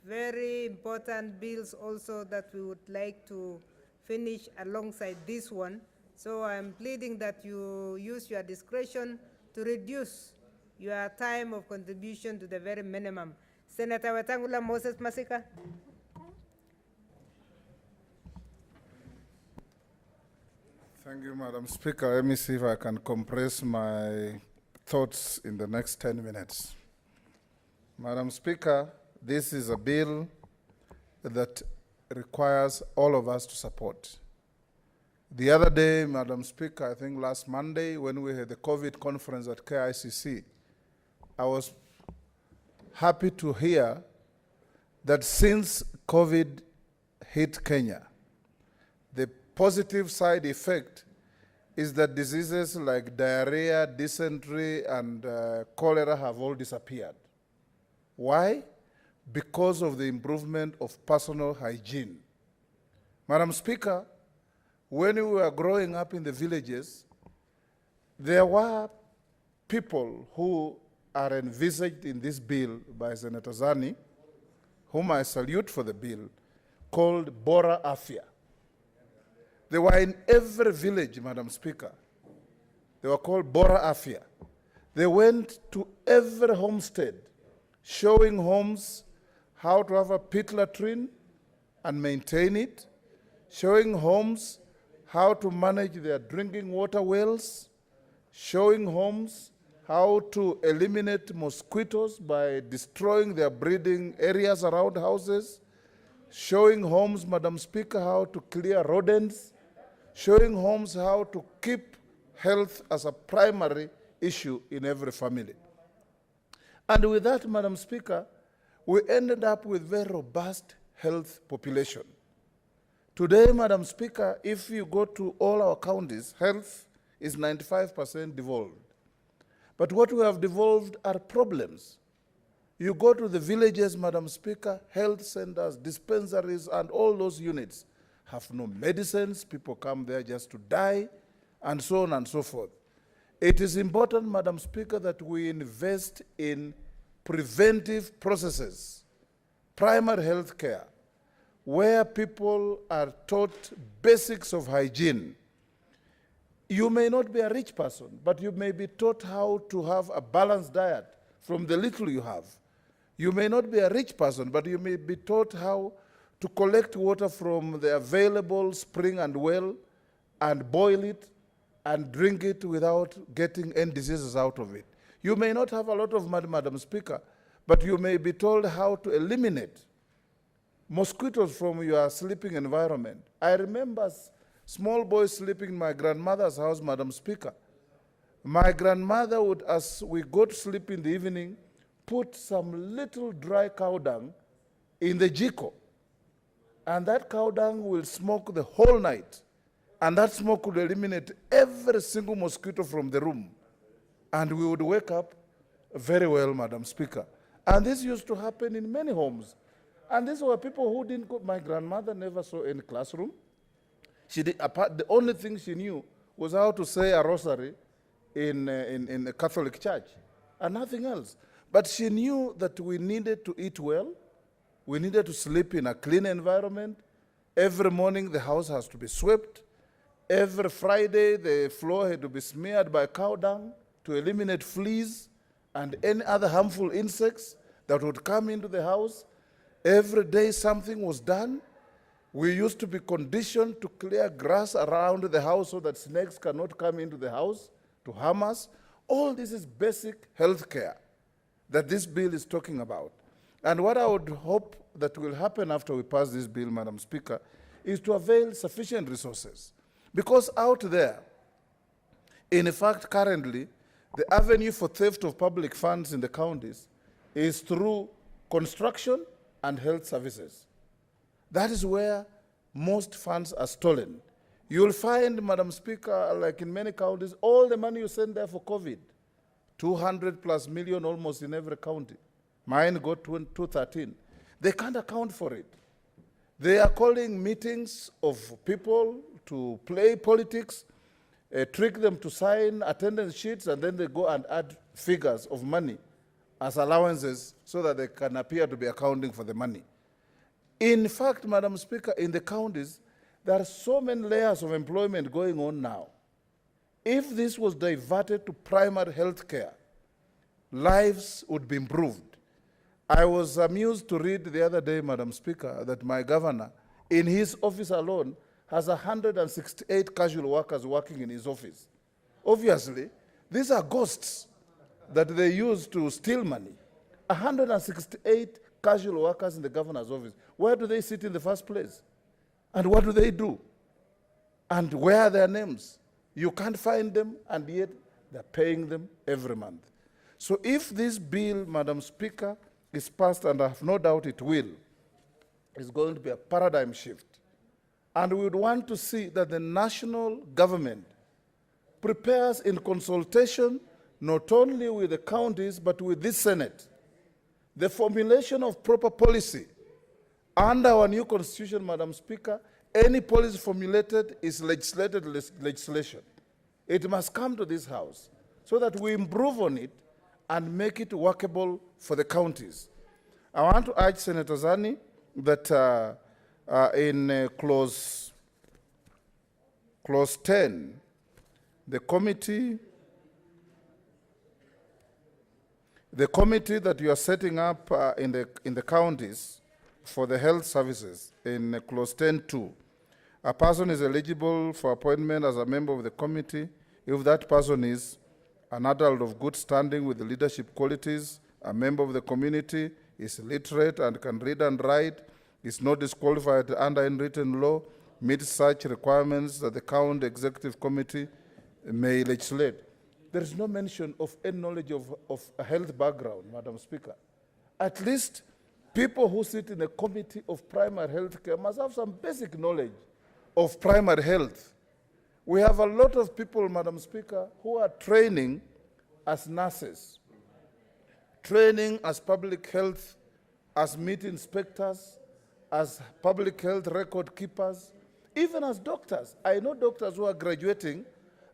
very important bills also that we would like to finish alongside this one. So I'm pleading that you use your discretion to reduce your time of contribution to the very minimum. Senator Wetangula Moses Masika. Thank you, Madam Speaker. Let me see if I can compress my thoughts in the next 10 minutes. Madam Speaker, this is a bill that requires all of us to support. The other day, Madam Speaker, I think last Monday, when we had the COVID conference at KICC, I was happy to hear that since COVID hit Kenya, the positive side effect is that diseases like diarrhea, dysentery, and cholera have all disappeared. Why? Because of the improvement of personal hygiene. Madam Speaker, when we were growing up in the villages, there were people who are envisaged in this bill by Senator Zani, whom I salute for the bill, called Bora Afya. They were in every village, Madam Speaker. They were called Bora Afya. They went to every homestead, showing homes how to have a pit latrine and maintain it, showing homes how to manage their drinking water wells, showing homes how to eliminate mosquitoes by destroying their breeding areas around houses, showing homes, Madam Speaker, how to clear rodents, showing homes how to keep health as a primary issue in every family. And with that, Madam Speaker, we ended up with very robust health population. Today, Madam Speaker, if you go to all our counties, health is 95% devolved. But what we have devolved are problems. You go to the villages, Madam Speaker, health centers, dispensaries, and all those units have no medicines. People come there just to die, and so on and so forth. It is important, Madam Speaker, that we invest in preventive processes, primary health care, where people are taught basics of hygiene. You may not be a rich person, but you may be taught how to have a balanced diet from the little you have. You may not be a rich person, but you may be taught how to collect water from the available spring and well and boil it and drink it without getting any diseases out of it. You may not have a lot of money, Madam Speaker, but you may be told how to eliminate mosquitoes from your sleeping environment. I remember small boys sleeping in my grandmother's house, Madam Speaker. My grandmother would, as we go to sleep in the evening, put some little dry cow dung in the jiko. And that cow dung will smoke the whole night. And that smoke would eliminate every single mosquito from the room. And we would wake up very well, Madam Speaker. And this used to happen in many homes. And these were people who didn't go. My grandmother never saw any classroom. The only thing she knew was how to say a rosary in a Catholic church, and nothing else. But she knew that we needed to eat well. We needed to sleep in a clean environment. Every morning, the house has to be swept. Every Friday, the floor had to be smeared by cow dung to eliminate fleas and any other harmful insects that would come into the house. Every day, something was done. We used to be conditioned to clear grass around the house so that snakes cannot come into the house to harm us. All this is basic health care that this bill is talking about. And what I would hope that will happen after we pass this bill, Madam Speaker, is to avail sufficient resources. Because out there, in fact, currently, the avenue for theft of public funds in the counties is through construction and health services. That is where most funds are stolen. You'll find, Madam Speaker, like in many counties, all the money you send there for COVID, 200+ million almost in every county. Mine got 213. They can't account for it. They are calling meetings of people to play politics, trick them to sign attendance sheets, and then they go and add figures of money as allowances so that they can appear to be accounting for the money. In fact, Madam Speaker, in the counties, there are so many layers of employment going on now. If this was diverted to primary health care, lives would be improved. I was amused to read the other day, Madam Speaker, that my governor, in his office alone, has 168 casual workers working in his office. Obviously, these are ghosts that they use to steal money. 168 casual workers in the governor's office. Where do they sit in the first place? And what do they do? And where are their names? You can't find them, and yet they're paying them every month. So if this bill, Madam Speaker, is passed, and I have no doubt it will, it's going to be a paradigm shift. And we would want to see that the national government prepares in consultation not only with the counties, but with this Senate, the formulation of proper policy. Under our new constitution, Madam Speaker, any policy formulated is legislated legislation. It must come to this House so that we improve on it and make it workable for the counties. I want to urge Senator Zani that in clause 10, the committee that you are setting up in the counties for the health services in clause 10.2, a person is eligible for appointment as a member of the committee if that person is an adult of good standing with the leadership qualities, a member of the community, is literate and can read and write, is not disqualified under any written law, meets such requirements that the county executive committee may legislate. There is no mention of any knowledge of a health background, Madam Speaker. At least people who sit in a committee of primary health care must have some basic knowledge of primary health. We have a lot of people, Madam Speaker, who are training as nurses, training as public health, as meat inspectors, as public health record keepers, even as doctors. I know doctors who are graduating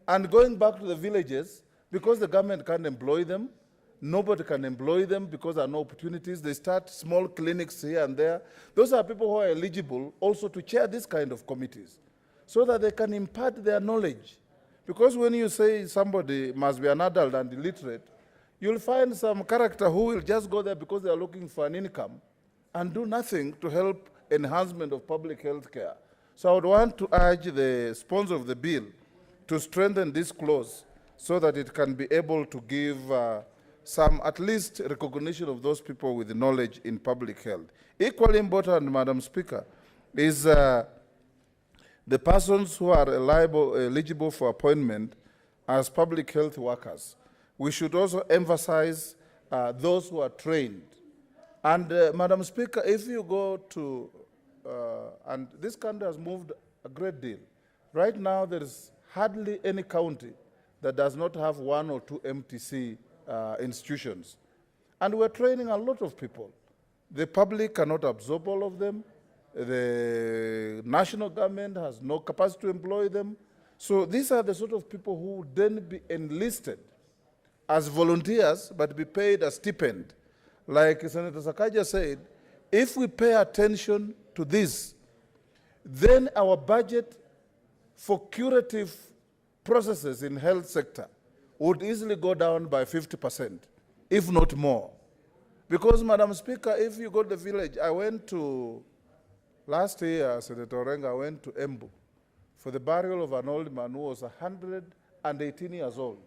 and going back to the villages because the government can't employ them. Nobody can employ them because there are no opportunities. They start small clinics here and there. Those are people who are eligible also to chair this kind of committees so that they can impart their knowledge. Because when you say somebody must be an adult and illiterate, you'll find some character who will just go there because they are looking for an income and do nothing to help enhancement of public health care. So I would want to urge the sponsor of the bill to strengthen this clause so that it can be able to give some, at least, recognition of those people with knowledge in public health. Equally important, Madam Speaker, is the persons who are eligible for appointment as public health workers. We should also emphasize those who are trained. And Madam Speaker, if you go to, and this country has moved a great deal. Right now, there is hardly any county that does not have 1 or 2 MTC institutions. And we're training a lot of people. The public cannot absorb all of them. The national government has no capacity to employ them. So these are the sort of people who would then be enlisted as volunteers but be paid a stipend. Like Senator Sakaja said, if we pay attention to this, then our budget for curative processes in health sector would easily go down by 50%, if not more. Because, Madam Speaker, if you go to the village, I went to, last year, Senator Orenga, I went to Embu for the burial of an old man who was 118 years old.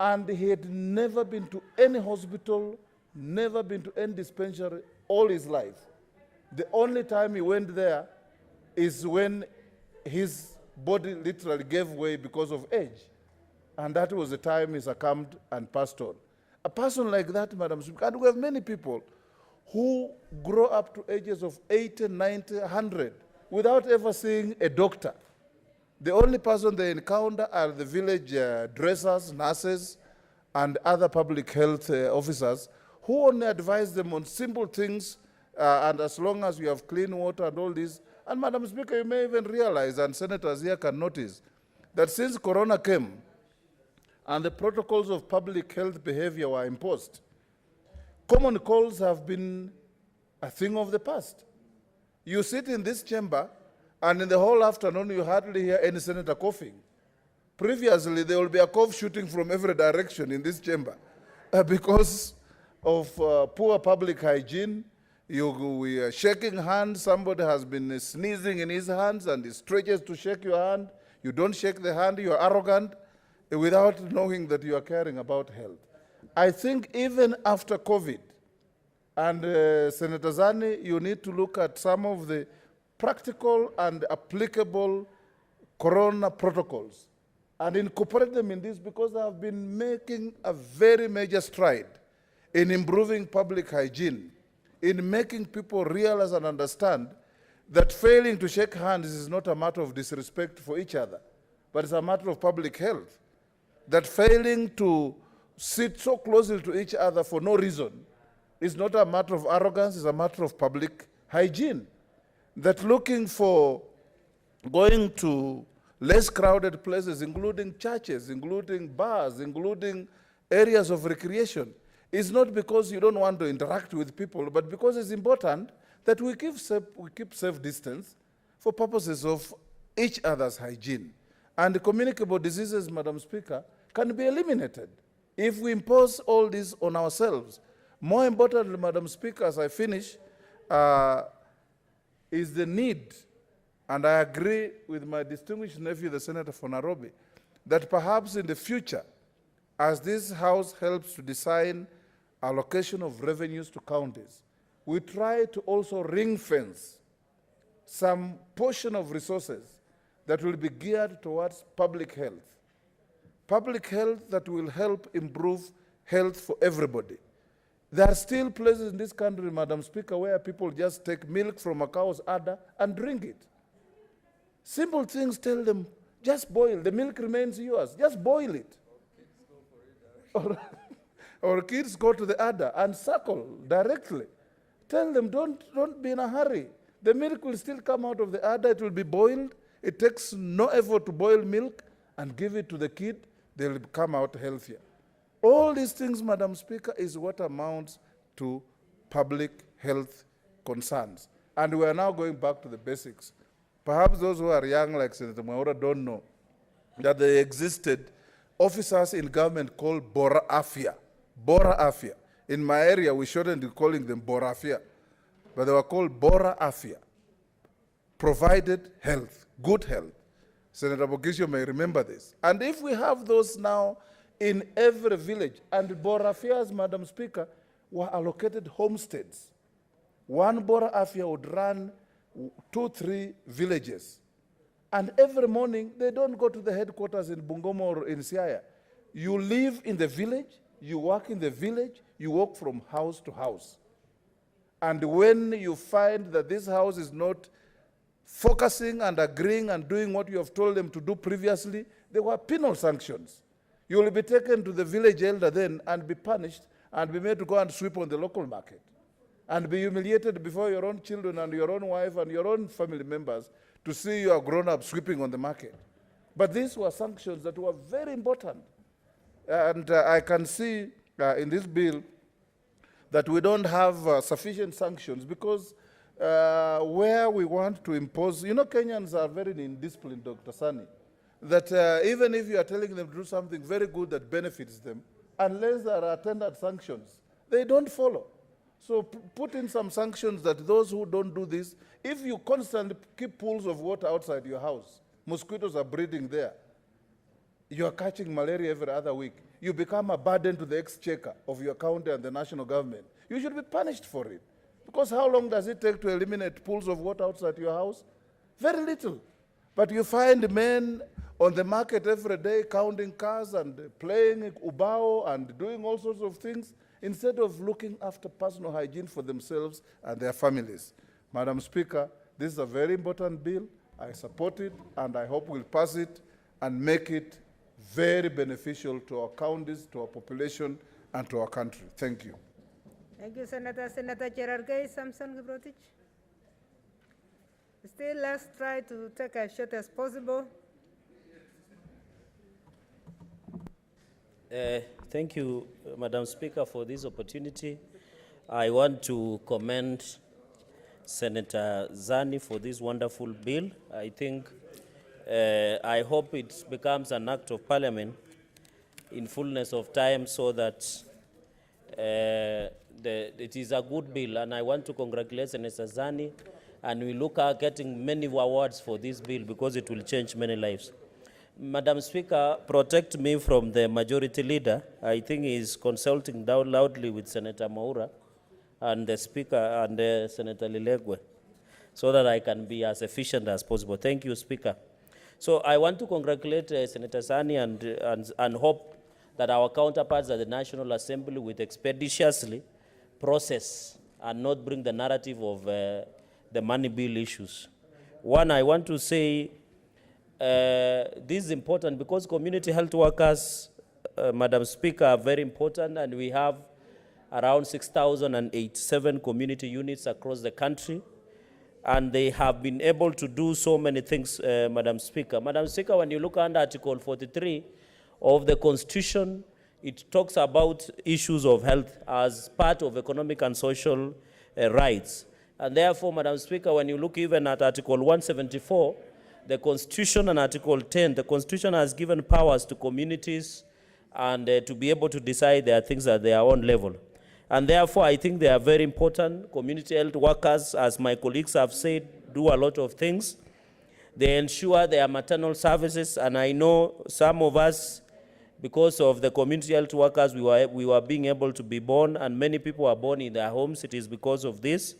And he had never been to any hospital, never been to any dispensary all his life. The only time he went there is when his body literally gave way because of age. And that was the time he succumbed and passed on. A person like that, Madam Speaker, and we have many people who grow up to ages of 80, 90, 100 without ever seeing a doctor. The only person they encounter are the village dressers, nurses, and other public health officers who only advise them on simple things and as long as we have clean water and all this, and Madam Speaker, you may even realize, and senators here can notice, that since Corona came and the protocols of public health behavior were imposed, common colds have been a thing of the past. You sit in this chamber, and in the whole afternoon, you hardly hear any senator coughing. Previously, there will be a cough shooting from every direction in this chamber because of poor public hygiene. We are shaking hands. Somebody has been sneezing in his hands, and he stretches to shake your hand. You don't shake the hand. You are arrogant without knowing that you are caring about health. I think even after COVID, and Senator Zani, you need to look at some of the practical and applicable corona protocols and incorporate them in this, because they have been making a very major stride in improving public hygiene, in making people realize and understand that failing to shake hands is not a matter of disrespect for each other, but it's a matter of public health. That failing to sit so closely to each other for no reason is not a matter of arrogance, it's a matter of public hygiene. That looking for going to less crowded places, including churches, including bars, including areas of recreation, is not because you don't want to interact with people, but because it's important that we keep safe distance for purposes of each other's hygiene. And communicable diseases, Madam Speaker, can be eliminated if we impose all this on ourselves. More importantly, Madam Speaker, as I finish, is the need, and I agree with my distinguished nephew, the Senator for Nairobi, that perhaps in the future, as this House helps to design allocation of revenues to counties, we try to also ring-fence some portion of resources that will be geared towards public health. Public health that will help improve health for everybody. There are still places in this country, Madam Speaker, where people just take milk from a cow's udder and drink it. Simple things, tell them, just boil, the milk remains yours, just boil it. Or kids go to the udder and suckle directly. Tell them, don't be in a hurry. The milk will still come out of the udder, it will be boiled. It takes no effort to boil milk and give it to the kid, they'll come out healthier. All these things, Madam Speaker, is what amounts to public health concerns. And we are now going back to the basics. Perhaps those who are young, like Senator Mwaura, don't know that there existed officers in government called Bora Afia. Bora Afia. In my area, we shouldn't be calling them Bora Afia, but they were called Bora Afia. Provided health, good health. Senator Bogisho may remember this. And if we have those now in every village, and Bora Afias, Madam Speaker, were allocated homesteads. One Bora Afia would run 2-3 villages. And every morning, they don't go to the headquarters in Bungoma or in Siaya. You live in the village, you work in the village, you walk from house to house. And when you find that this house is not focusing and agreeing and doing what you have told them to do previously, there were penal sanctions. You will be taken to the village elder then and be punished and be made to go and sweep on the local market and be humiliated before your own children and your own wife and your own family members to see you are grown up sweeping on the market. But these were sanctions that were very important. And I can see in this bill that we don't have sufficient sanctions because where we want to impose, you know, Kenyans are very indisciplined, Dr. Sani, that even if you are telling them to do something very good that benefits them, unless there are attendant sanctions, they don't follow. So put in some sanctions that those who don't do this, if you constantly keep pools of water outside your house, mosquitoes are breeding there, you are catching malaria every other week, you become a burden to the exchequer of your county and the national government, you should be punished for it. Because how long does it take to eliminate pools of water outside your house? Very little. But you find men on the market every day counting cars and playing ubao and doing all sorts of things instead of looking after personal hygiene for themselves and their families. Madam Speaker, this is a very important bill. I support it and I hope we'll pass it and make it very beneficial to our counties, to our population, and to our country. Thank you. Thank you, Senator. Senator Cherargei Samson Kiprotich. Still, let's try to take as short as possible. Thank you, Madam Speaker, for this opportunity. I want to commend Senator Zani for this wonderful bill. I think, I hope it becomes an act of parliament in fullness of time so that it is a good bill. And I want to congratulate Senator Zani, and we look at getting many awards for this bill because it will change many lives. Madam Speaker, protect me from the majority leader. I think he is consulting down loudly with Senator Maura and the Speaker and Senator Lilegwe, so that I can be as efficient as possible. Thank you, Speaker. So I want to congratulate Senator Zani and hope that our counterparts at the National Assembly will expeditiously process and not bring the narrative of the money bill issues. One, I want to say this is important because community health workers, Madam Speaker, are very important, and we have around 6,087 community units across the country, and they have been able to do so many things, Madam Speaker. Madam Speaker, when you look under Article 43 of the Constitution, it talks about issues of health as part of economic and social rights. And therefore, Madam Speaker, when you look even at Article 174, the Constitution and Article 10, the Constitution has given powers to communities and to be able to decide their things at their own level. And therefore, I think they are very important. Community health workers, as my colleagues have said, do a lot of things. They ensure their maternal services, and I know some of us, because of the community health workers, we were being able to be born, and many people are born in their homes. It is because of this.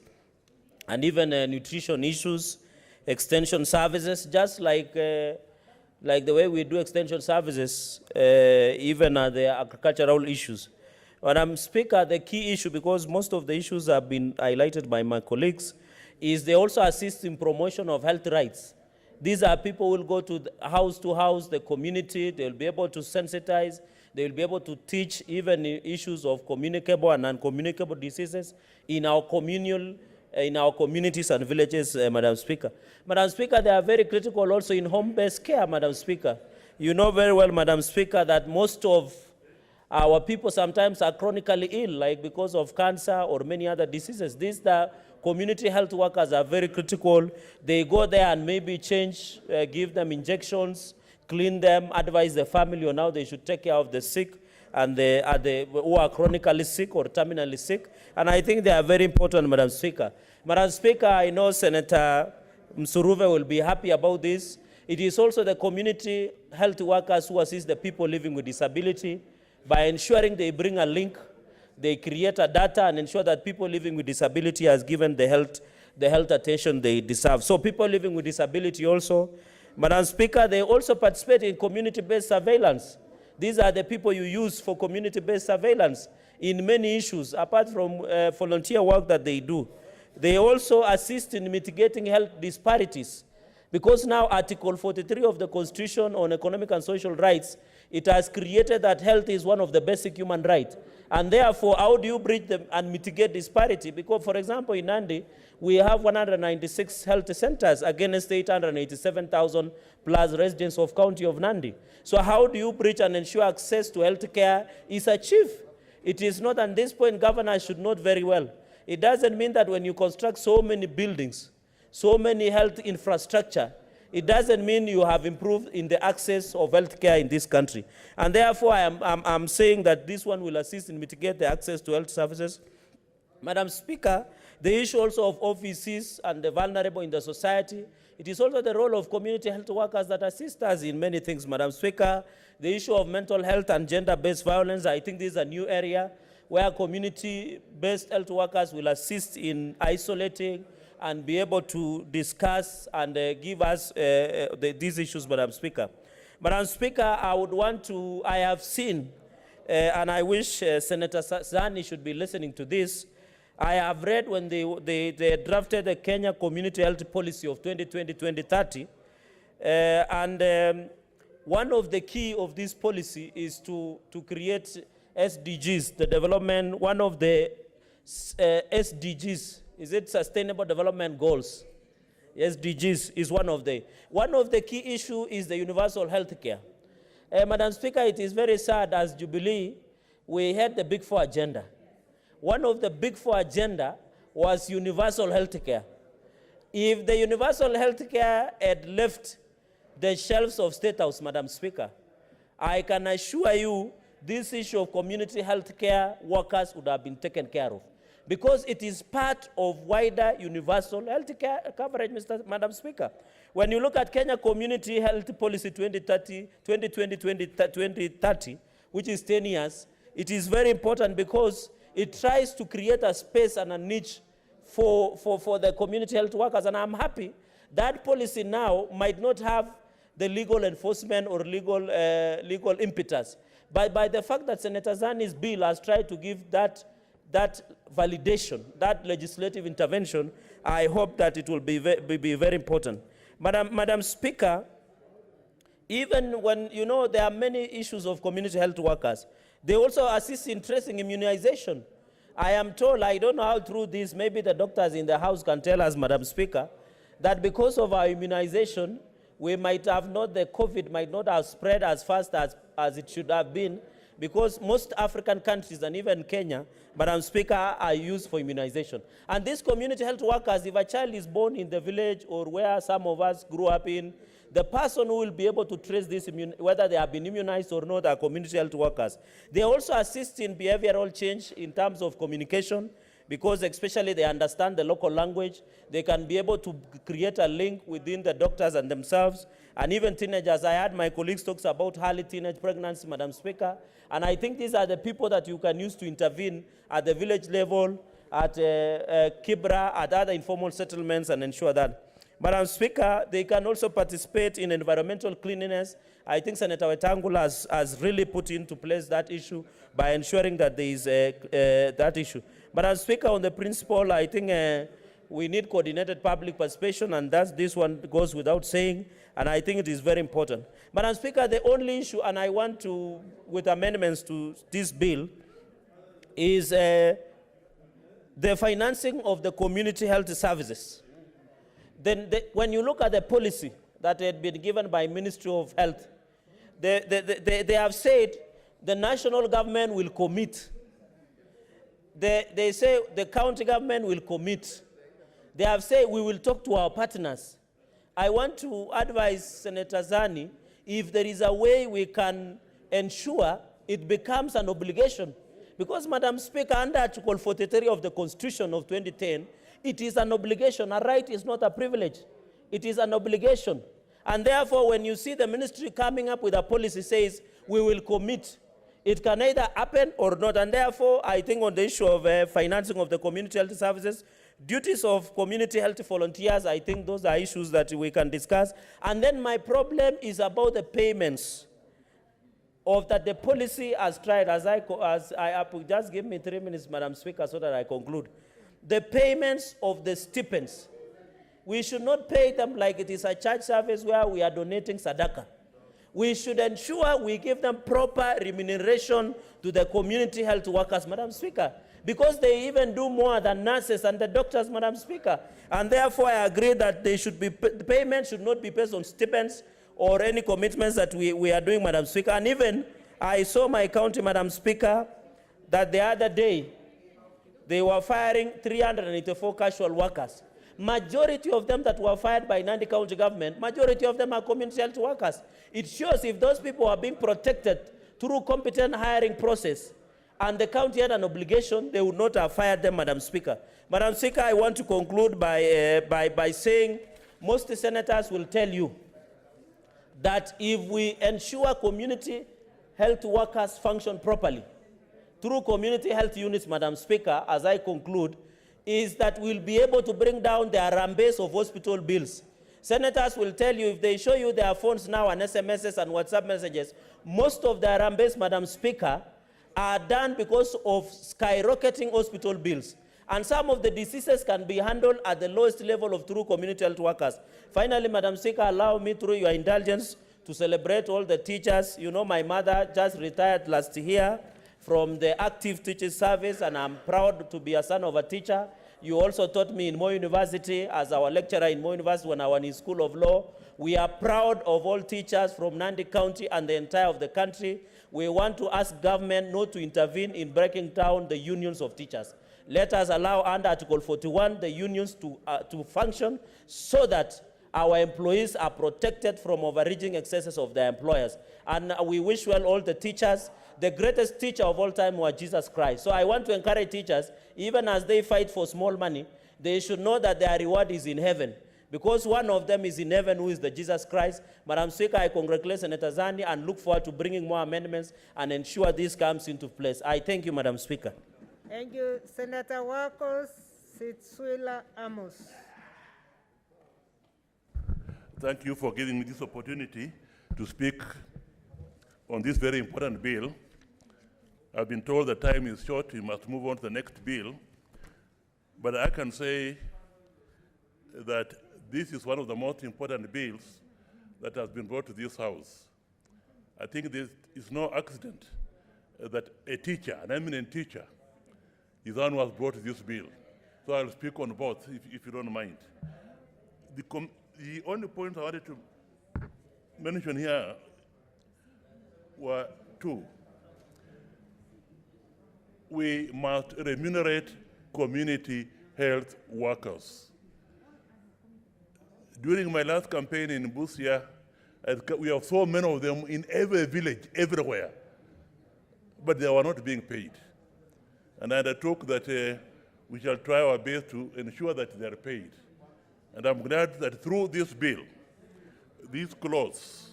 And even nutrition issues, extension services, just like the way we do extension services, even the agricultural issues. Madam Speaker, the key issue, because most of the issues have been highlighted by my colleagues, is they also assist in promotion of health rights. These are people who will go to house, the community, they'll be able to sensitize, they'll be able to teach even issues of communicable and non-communicable diseases in our communities and villages, Madam Speaker. Madam Speaker, they are very critical also in home-based care, Madam Speaker. You know very well, Madam Speaker, that most of our people sometimes are chronically ill, like because of cancer or many other diseases. These the community health workers are very critical. They go there and maybe change, give them injections, clean them, advise the family on how they should take care of the sick and who are chronically sick or terminally sick. And I think they are very important, Madam Speaker. Madam Speaker, I know Senator Msuruve will be happy about this. It is also the community health workers who assist the people living with disability by ensuring they bring a link, they create a data and ensure that people living with disability are given the health attention they deserve. So people living with disability also, Madam Speaker, they also participate in community-based surveillance. These are the people you use for community-based surveillance in many issues, apart from volunteer work that they do. They also assist in mitigating health disparities, because now Article 43 of the Constitution on Economic and Social Rights, it has created that health is one of the basic human rights. And therefore, how do you bridge them and mitigate disparity? Because, for example, in Nandi, we have 196 health centers against 887,000 plus residents of County of Nandi. So how do you bridge and ensure access to health care is achieved? It is not, at this point, governors should note very well. It doesn't mean that when you construct so many buildings, so many health infrastructure, it doesn't mean you have improved in the access of health care in this country. And therefore, I'm saying that this one will assist in mitigate the access to health services. Madam Speaker, the issue also of offices and the vulnerable in the society, it is also the role of community health workers that assist us in many things, Madam Speaker. The issue of mental health and gender-based violence, I think this is a new area where community-based health workers will assist in isolating and be able to discuss and give us these issues, Madam Speaker. Madam Speaker, I have seen, and I wish Senator Zani should be listening to this. I have read when they drafted the Kenya Community Health Policy of 2020-2030, and one of the key of this policy is to create SDGs, the development, one of the SDGs. Is it Sustainable Development Goals? SDGs is one of the key issue is the universal health care. Madam Speaker, it is very sad as Jubilee, we had the Big Four agenda. One of the Big Four agenda was universal health care. If the universal health care had left the shelves of State House, Madam Speaker, I can assure you this issue of community health care workers would have been taken care of, because it is part of wider universal health care coverage, Madam Speaker. When you look at Kenya Community Health Policy 2020-2030, which is 10 years, it is very important because it tries to create a space and a niche for the community health workers. And I'm happy that policy now might not have the legal enforcement or legal impetus. But by the fact that Senator Zani's bill has tried to give that validation, that legislative intervention, I hope that it will be very important. Madam Speaker, even when, you know, there are many issues of community health workers, they also assist in tracing immunization. I am told, I don't know how true this, maybe the doctors in the House can tell us, Madam Speaker, that because of our immunization, we might have not, the COVID might not have spread as fast as it should have been, because most African countries and even Kenya, Madam Speaker, are used for immunization. And these community health workers, if a child is born in the village or where some of us grew up in, the person who will be able to trace this, whether they have been immunized or not, are community health workers. They also assist in behavioral change in terms of communication, because especially they understand the local language. They can be able to create a link within the doctors and themselves, and even teenagers. I had my colleagues talk about early teenage pregnancy, Madam Speaker, and I think these are the people that you can use to intervene at the village level, at Kibra, at other informal settlements, and ensure that. Madam Speaker, they can also participate in environmental cleanliness. I think Senator Wetangula has really put into place that issue by ensuring that there is that issue. Madam Speaker, on the principle, I think we need coordinated public participation, and this one goes without saying, and I think it is very important. Madam Speaker, the only issue, and I want to, with amendments to this bill, is the financing of the community health services. Then when you look at the policy that had been given by Ministry of Health, they have said the national government will commit. They say the county government will commit. They have said we will talk to our partners. I want to advise Senator Zani, if there is a way we can ensure it becomes an obligation. Because, Madam Speaker, under Article 43 of the Constitution of 2010, it is an obligation. A right is not a privilege. It is an obligation. And therefore, when you see the ministry coming up with a policy says, we will commit, it can either happen or not. And therefore, I think on the issue of financing of the community health services, duties of community health volunteers, I think those are issues that we can discuss. And then my problem is about the payments of that the policy has tried, just give me 3 minutes, Madam Speaker, so that I conclude. The payments of the stipends, we should not pay them like it is a church service where we are donating sadaka. We should ensure we give them proper remuneration to the community health workers, Madam Speaker, because they even do more than nurses and the doctors, Madam Speaker. And therefore, I agree that they should be, the payment should not be based on stipends or any commitments that we are doing, Madam Speaker. And even I saw my county, Madam Speaker, that the other day, they were firing 384 casual workers. Majority of them that were fired by Nandi County government, majority of them are community health workers. It shows if those people are being protected through competent hiring process, and the county had an obligation, they would not have fired them, Madam Speaker. Madam Speaker, I want to conclude by saying most senators will tell you that if we ensure community health workers function properly, through community health units, Madam Speaker, as I conclude, is that we'll be able to bring down the arambase of hospital bills. Senators will tell you, if they show you their phones now and SMSs and WhatsApp messages, most of the arambase, Madam Speaker, are done because of skyrocketing hospital bills. And some of the diseases can be handled at the lowest level of true community health workers. Finally, Madam Speaker, allow me, through your indulgence, to celebrate all the teachers. You know, my mother just retired last year from the active teaching service, and I'm proud to be a son of a teacher. You also taught me in Moi University as our lecturer in Moi University when I was in School of Law. We are proud of all teachers from Nandi County and the entire of the country. We want to ask government not to intervene in breaking down the unions of teachers. Let us allow under Article 41 the unions to function so that our employees are protected from overreaching excesses of their employers. And we wish well all the teachers. The greatest teacher of all time was Jesus Christ. So I want to encourage teachers, even as they fight for small money, they should know that their reward is in heaven. Because one of them is in heaven, who is the Jesus Christ. Madam Speaker, I congratulate Senator Zani and look forward to bringing more amendments and ensure this comes into place. I thank you, Madam Speaker. Thank you, Senator Wakos Sitswila Amos. Thank you for giving me this opportunity to speak on this very important bill. I've been told the time is short, we must move on to the next bill. But I can say that this is one of the most important bills that has been brought to this House. I think this is no accident that a teacher, an eminent teacher, is the one who has brought this bill. So I'll speak on both, if you don't mind. The only points I wanted to mention here were two. We must remunerate community health workers. During my last campaign in Busia, we have so many of them in every village, everywhere, but they were not being paid. And I undertook that we shall try our best to ensure that they are paid. And I'm glad that through this bill, this clause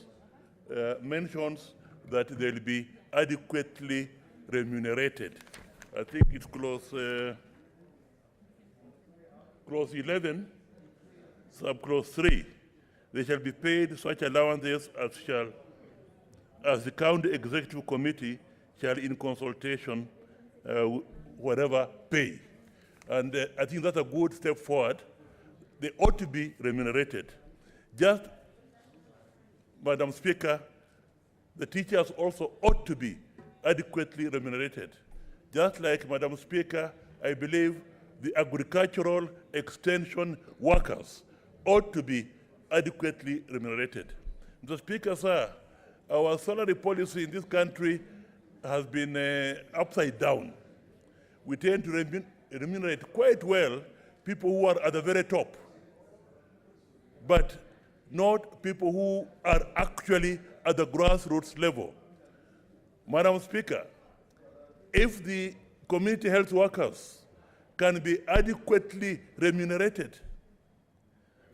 mentions that they'll be adequately remunerated. I think it's clause 11, subclause 3. They shall be paid such allowances as the county executive committee shall, in consultation, whatever, pay. And I think that's a good step forward. They ought to be remunerated. Just, Madam Speaker, the teachers also ought to be adequately remunerated. Just like, Madam Speaker, I believe the agricultural extension workers ought to be adequately remunerated. Mr. Speaker, sir, our salary policy in this country has been upside down. We tend to remunerate quite well people who are at the very top, but not people who are actually at the grassroots level. Madam Speaker, if the community health workers can be adequately remunerated,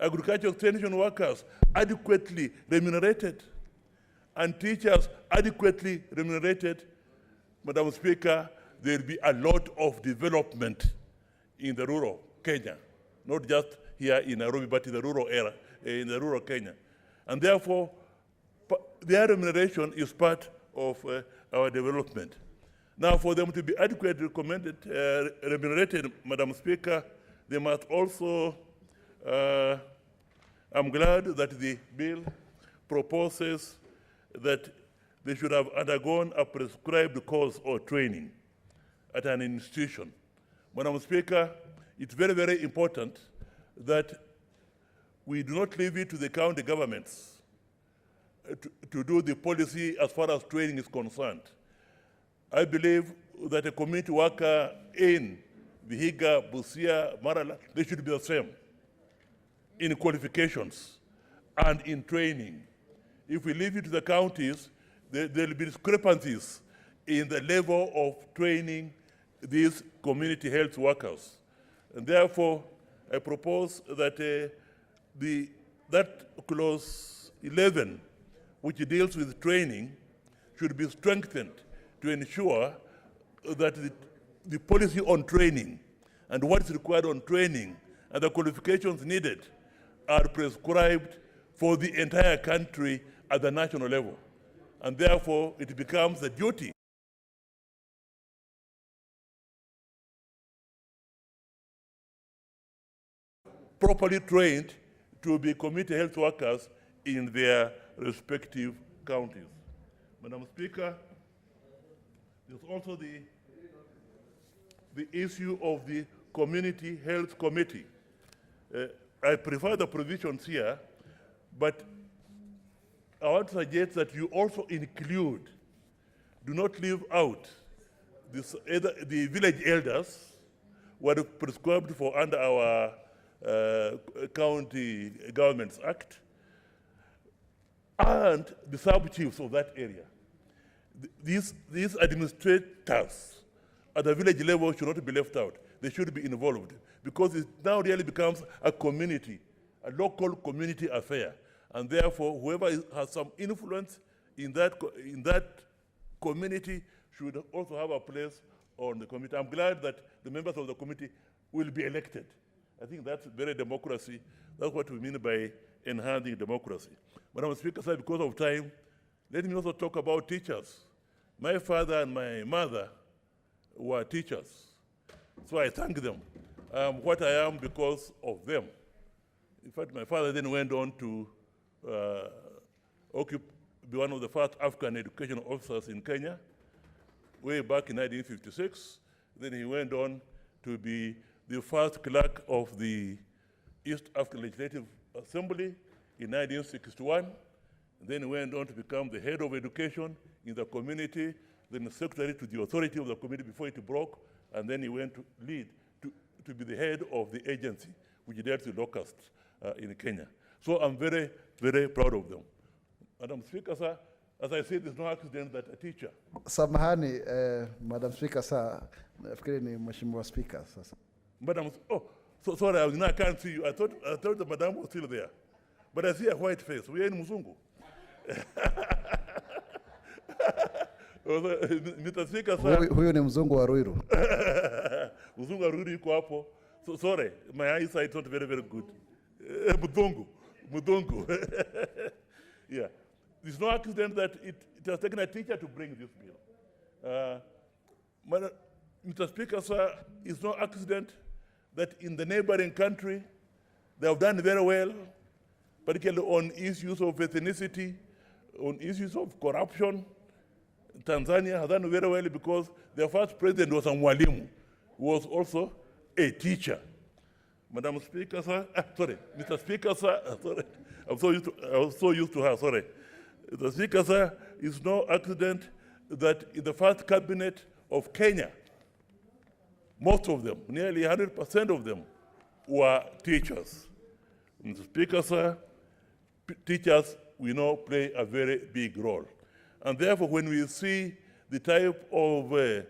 agricultural extension workers adequately remunerated, and teachers adequately remunerated, Madam Speaker, there will be a lot of development in the rural Kenya, not just here in Nairobi, but in the rural area, in the rural Kenya. And therefore, their remuneration is part of our development. Now, for them to be adequately remunerated, Madam Speaker, they must also, I'm glad that the bill proposes that they should have undergone a prescribed course or training at an institution. Madam Speaker, it's very, very important that we do not leave it to the county governments to do the policy as far as training is concerned. I believe that a community worker in Vihiga, Busia, Marala, they should be the same in qualifications and in training. If we leave it to the counties, there will be discrepancies in the level of training these community health workers. And therefore, I propose that that clause 11, which deals with training, should be strengthened to ensure that the policy on training and what is required on training and the qualifications needed are prescribed for the entire country at the national level. And therefore, it becomes the duty properly trained to be community health workers in their respective counties. Madam Speaker, There's also the issue of the Community Health Committee. I prefer the provisions here, but I want to suggest that you also include, do not leave out, either the village elders who are prescribed for under our County Governments Act, and the sub-chiefs of that area. These administrators at the village level should not be left out. They should be involved, because it now really becomes a community, a local community affair. And therefore, whoever has some influence in that community should also have a place on the committee. I'm glad that the members of the committee will be elected. I think that's very democracy. That's what we mean by enhancing democracy. Madam Speaker, sir, because of time, let me also talk about teachers. My father and my mother were teachers, so I thank them. What I am because of them. In fact, my father then went on to be one of the first African education officers in Kenya, way back in 1956. Then he went on to be the first clerk of the East African Legislative Assembly in 1961. Then he went on to become the head of education in the community, then secretary to the authority of the community before it broke, and then he went to lead to be the head of the agency which dealt with locusts in Kenya. So I'm very, very proud of them. Madam Speaker, sir, as I said, there's no accident that a teacher. Samahani, Madam Speaker, sir, nafikiri ni Mheshimiwa Speaker sasa. Madam, so sorry, I can't see you. I thought the madam was still there. But I see a white face. We are in Muzungu. Mr. Speaker, sir. Huyu ni mzungu wa Ruiru. Mzungu wa Ruiru yuko hapo. So sorry, my eyesight is not very, very good. Mudongo. Yeah. There's no accident that it has taken a teacher to bring this bill. Mr. Speaker, sir, it's no accident that in the neighboring country, they have done very well, particularly on issues of ethnicity, on issues of corruption. Tanzania has done very well because their first president was a Mwalimu, who was also a teacher. Madam Speaker, sir, sorry, Mr. Speaker, sir, sorry, I was so used to her, sorry. The Speaker, sir, it's no accident that in the first cabinet of Kenya, most of them, nearly 100% of them, were teachers. Mr. Speaker, sir, teachers, we know, play a very big role. And therefore, when we see the type of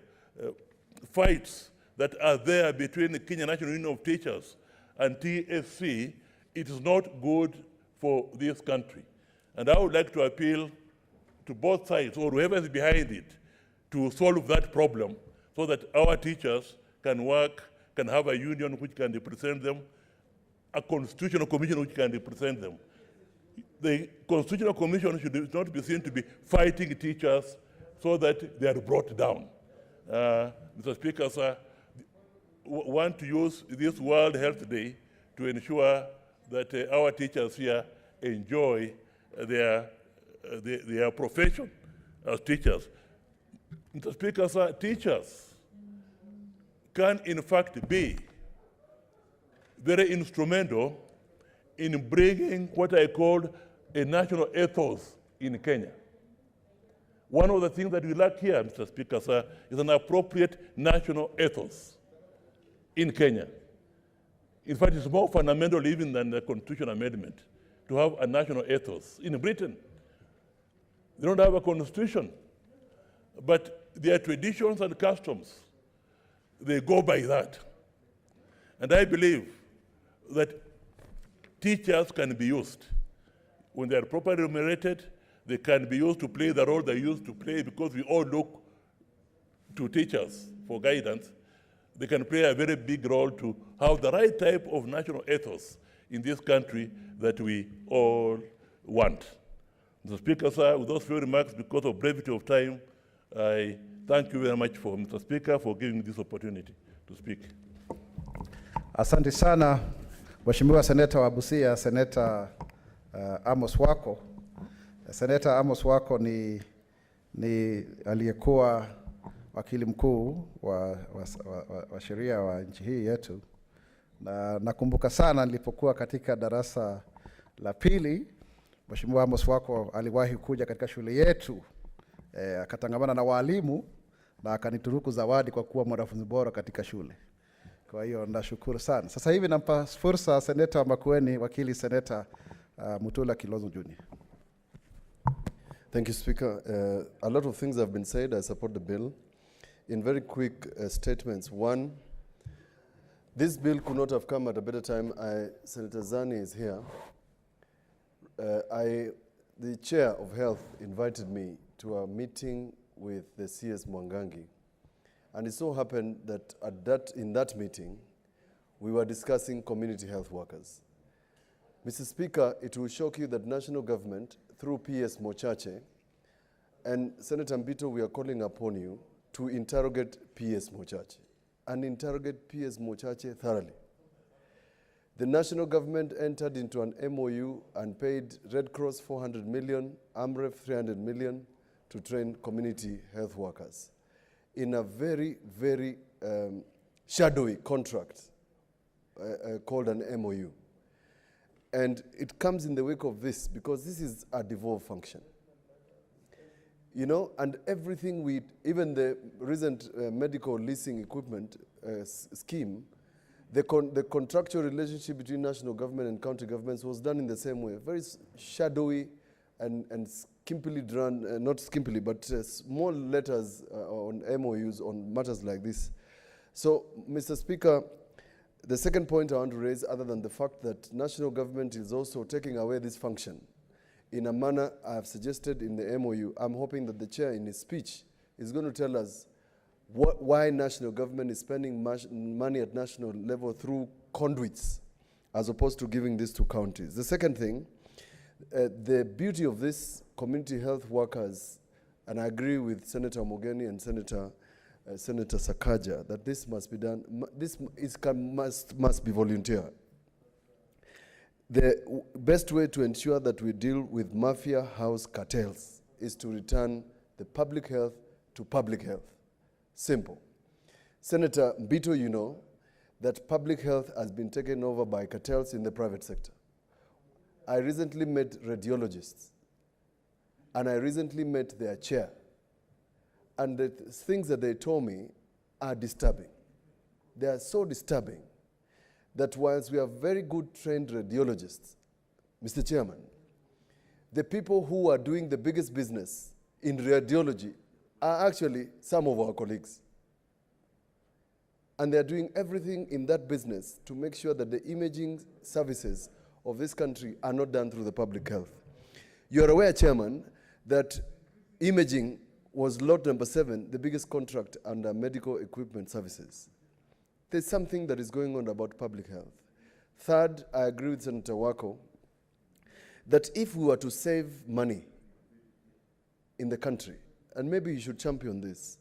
fights that are there between the Kenya National Union of Teachers and TSC, it is not good for this country. And I would like to appeal to both sides, or whoever is behind it, to solve that problem so that our teachers can work, can have a union which can represent them, a constitutional commission which can represent them. The constitutional commission should not be seen to be fighting teachers so that they are brought down. Mr. Speaker, sir, want to use this World Health Day to ensure that our teachers here enjoy their profession as teachers. Mr. Speaker, sir, teachers can in fact be very instrumental in bringing what I call a national ethos in Kenya. One of the things that we lack here, Mr. Speaker, sir, is an appropriate national ethos in Kenya. In fact, it's more fundamental even than the constitutional amendment to have a national ethos. In Britain, they don't have a constitution, but their traditions and customs, they go by that. And I believe that teachers can be used. When they are properly remunerated, they can be used to play the role they used to play, because we all look to teachers for guidance. They can play a very big role to have the right type of national ethos in this country that we all want. Mr. Speaker, sir, with those few remarks, because of brevity of time, I thank you very much, Mr. Speaker, for giving me this opportunity to speak. Asante sana, Mheshimiwa Seneta wa Busia, Seneta Amos Wako. Seneta Amos Wako ni aliyekuwa wakili mkuu wa sheria wa nchi hii yetu, na nakumbuka sana nilipokuwa katika darasa la pili, Mheshimiwa Amos wako aliwahi kuja katika shule yetu, akatangamana na walimu na akanitunuku zawadi kwa kuwa mwanafunzi bora katika shule. Kwa hiyo nashukuru sana. Sasa hivi nampa fursa Seneta wa Makueni, wakili Seneta Mutula Kilonzo Jr. Thank you, Speaker. A lot of things have been said. I support the bill. In very quick statements. One, this bill could not have come at a better time. Senator Zani is here. The chair of health invited me to a meeting with the CS Mwangangi. And it so happened that in that meeting, we were discussing community health workers. Mr. Speaker, it will shock you that national government, through PS Mochache, and Senator Mbito, we are calling upon you to interrogate PS Mochache, and interrogate PS Mochache thoroughly. The national government entered into an MOU and paid Red Cross 400 million, AMREF 300 million to train community health workers in a very, very shadowy contract called an MOU. And it comes in the wake of this because this is a devolved function. You know, and everything even the recent medical leasing equipment scheme, the contractual relationship between national government and county governments was done in the same way, very shadowy and skimpily drawn, not skimpily, but small letters on MOUs on matters like this. So, Mr. Speaker, the second point I want to raise, other than the fact that national government is also taking away this function in a manner I have suggested in the MOU, I'm hoping that the chair in his speech is going to tell us why national government is spending money at national level through conduits as opposed to giving this to counties. The second thing, the beauty of this community health workers, and I agree with Senator Mogeni and Senator Sakaja, that this must be done, must be volunteer. The best way to ensure that we deal with mafia house cartels is to return the public health to public health. Simple. Senator Mbito, you know that public health has been taken over by cartels in the private sector. I recently met radiologists, and I recently met their chair. And the things that they told me are disturbing. They are so disturbing that whilst we have very good trained radiologists, Mr. Chairman, the people who are doing the biggest business in radiology are actually some of our colleagues. And they are doing everything in that business to make sure that the imaging services of this country are not done through the public health. You are aware, Chairman, that imaging was lot number 7, the biggest contract under medical equipment services. There's something that is going on about public health. Third, I agree with Senator Wako that if we were to save money in the country, and maybe you should champion this,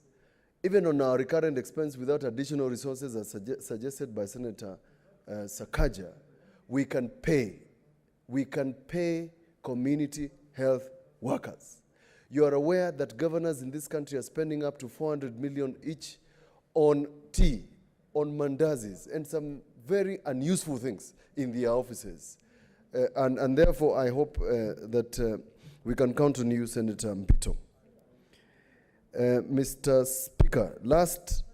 even on our recurrent expense without additional resources as suggested by Senator Sakaja, we can pay community health workers. You are aware that governors in this country are spending up to 400 million each on tea, on mandazis, and some very unuseful things in their offices. And therefore, I hope that we can count on you, Senator Mbito. Mr. Speaker, last